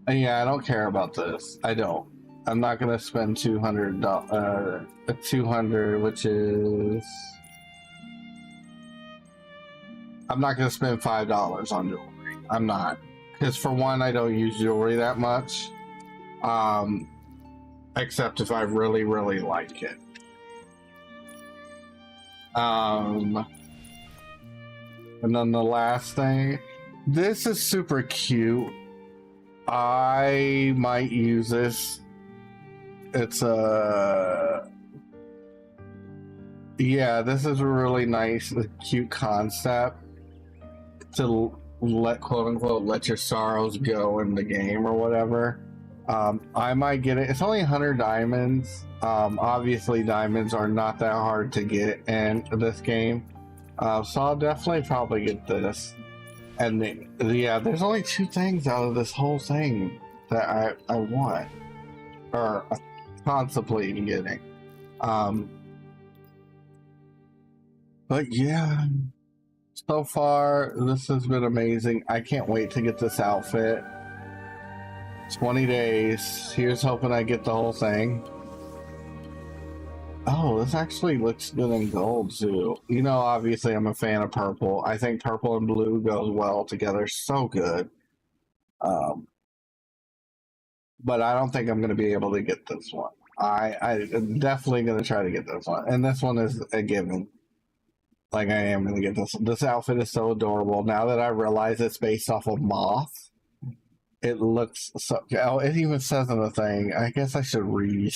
I don't care about this. I don't. I'm not gonna spend $200, which is. I'm not gonna spend $5 on jewelry. I'm not, because for one, I don't use jewelry that much, except if I really, really like it. And then the last thing, this is super cute. I might use this. It's yeah, this is a really nice, cute concept to let, quote unquote, let your sorrows go in the game or whatever. I might get it. It's only 100 diamonds. Obviously diamonds are not that hard to get in this game. So I'll definitely probably get this. And yeah, there's only 2 things out of this whole thing that I want, or contemplating getting. But yeah, so far this has been amazing. I can't wait to get this outfit. 20 days. Here's hoping I get the whole thing. Oh, this actually looks good in gold too. You know, obviously I'm a fan of purple. I think purple and blue goes well together so good. But I don't think I'm going to be able to get this one. I'm definitely going to try to get this one. And this one is a given. Like, I am going to get this. This outfit is so adorable. Now that I realize it's based off of Moth, it looks so... Oh, it even says in the thing. I guess I should read.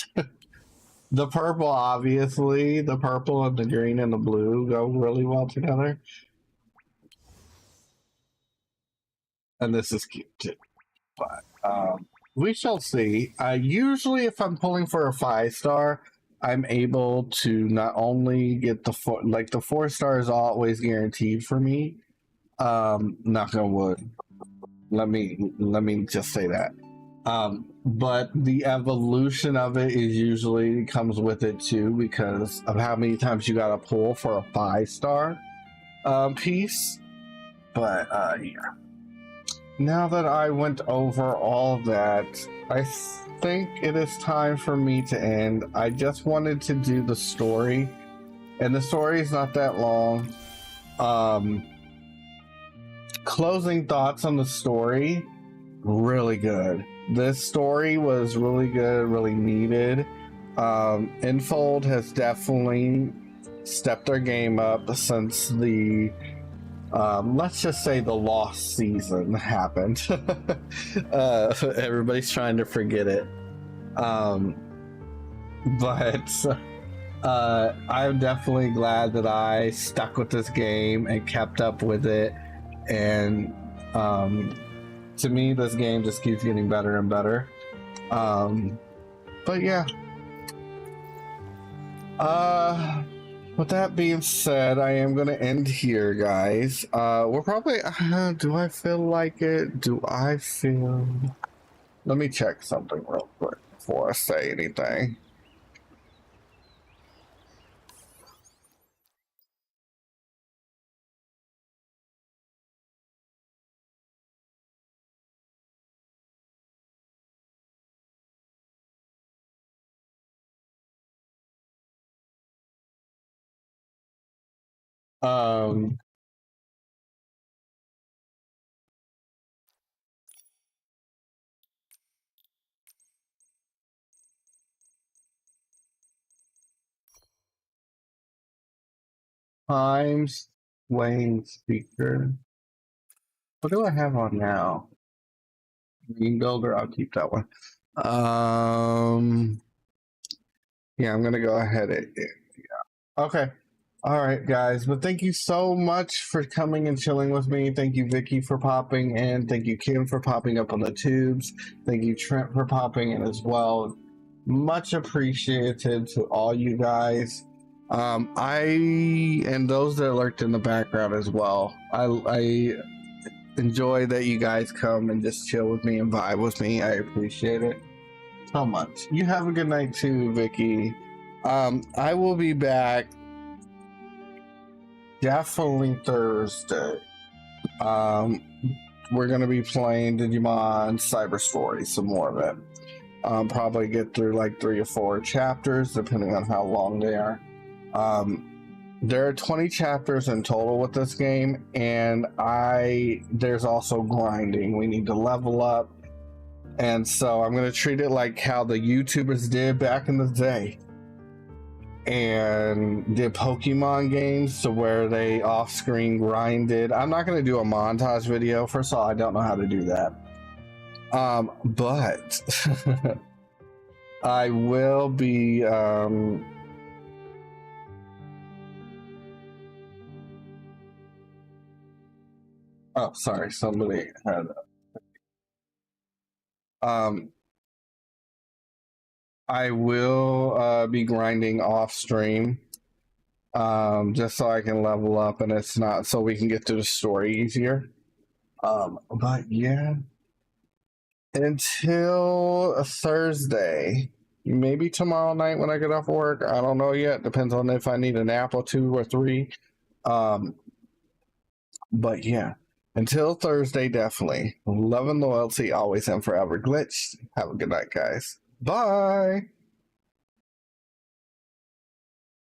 The purple, obviously. The purple and the green and the blue go really well together. And this is cute, too. But, we shall see. Usually, if I'm pulling for a 5-star, I'm able to not only get the 4-star is always guaranteed for me. Knock on wood. Let me just say that. But the evolution of it is usually comes with it too, because of how many times you gotta pull for a 5-star piece. But yeah. Now that I went over all of that, I think it is time for me to end. I just wanted to do the story, and the story is not that long. Closing thoughts on the story, really good. This story was really good, really needed. Infold has definitely stepped their game up since the let's just say the lost season happened. Everybody's trying to forget it. But I'm definitely glad that I stuck with this game and kept up with it. And to me, this game just keeps getting better and better. But yeah. With that being said, I am going to end here, guys. We're probably... do I feel like it? Do I feel... Let me check something real quick before I say anything. Times Wayne speaker. What do I have on now? Green Builder, I'll keep that one. Yeah, I'm gonna go ahead and yeah. Okay. All right, guys. But thank you so much for coming and chilling with me. Thank you, Vicky, for popping in. Thank you, Kim, for popping up on the tubes. Thank you, Trent, for popping in as well. Much appreciated to all you guys. And those that lurked in the background as well. I enjoy that you guys come and just chill with me and vibe with me. I appreciate it so much. You have a good night too, Vicky. I will be back definitely Thursday. We're gonna be playing Digimon Cyber Story, some more of it. Probably get through like 3 or 4 chapters, depending on how long they are. There are 20 chapters in total with this game, and there's also grinding. We need to level up, and so I'm going to treat it like how the YouTubers did back in the day and did Pokemon games, to where they off-screen grinded. I'm not going to do a montage video. First of all, I don't know how to do that. But I will be oh, sorry, somebody had I will be grinding off stream, just so I can level up and it's not so we can get to the story easier. But yeah, until Thursday, maybe tomorrow night when I get off work. I don't know yet. Depends on if I need a nap or 2 or 3. But yeah, until Thursday, definitely. Love and loyalty, always and forever. Glitched. Have a good night, guys. Bye.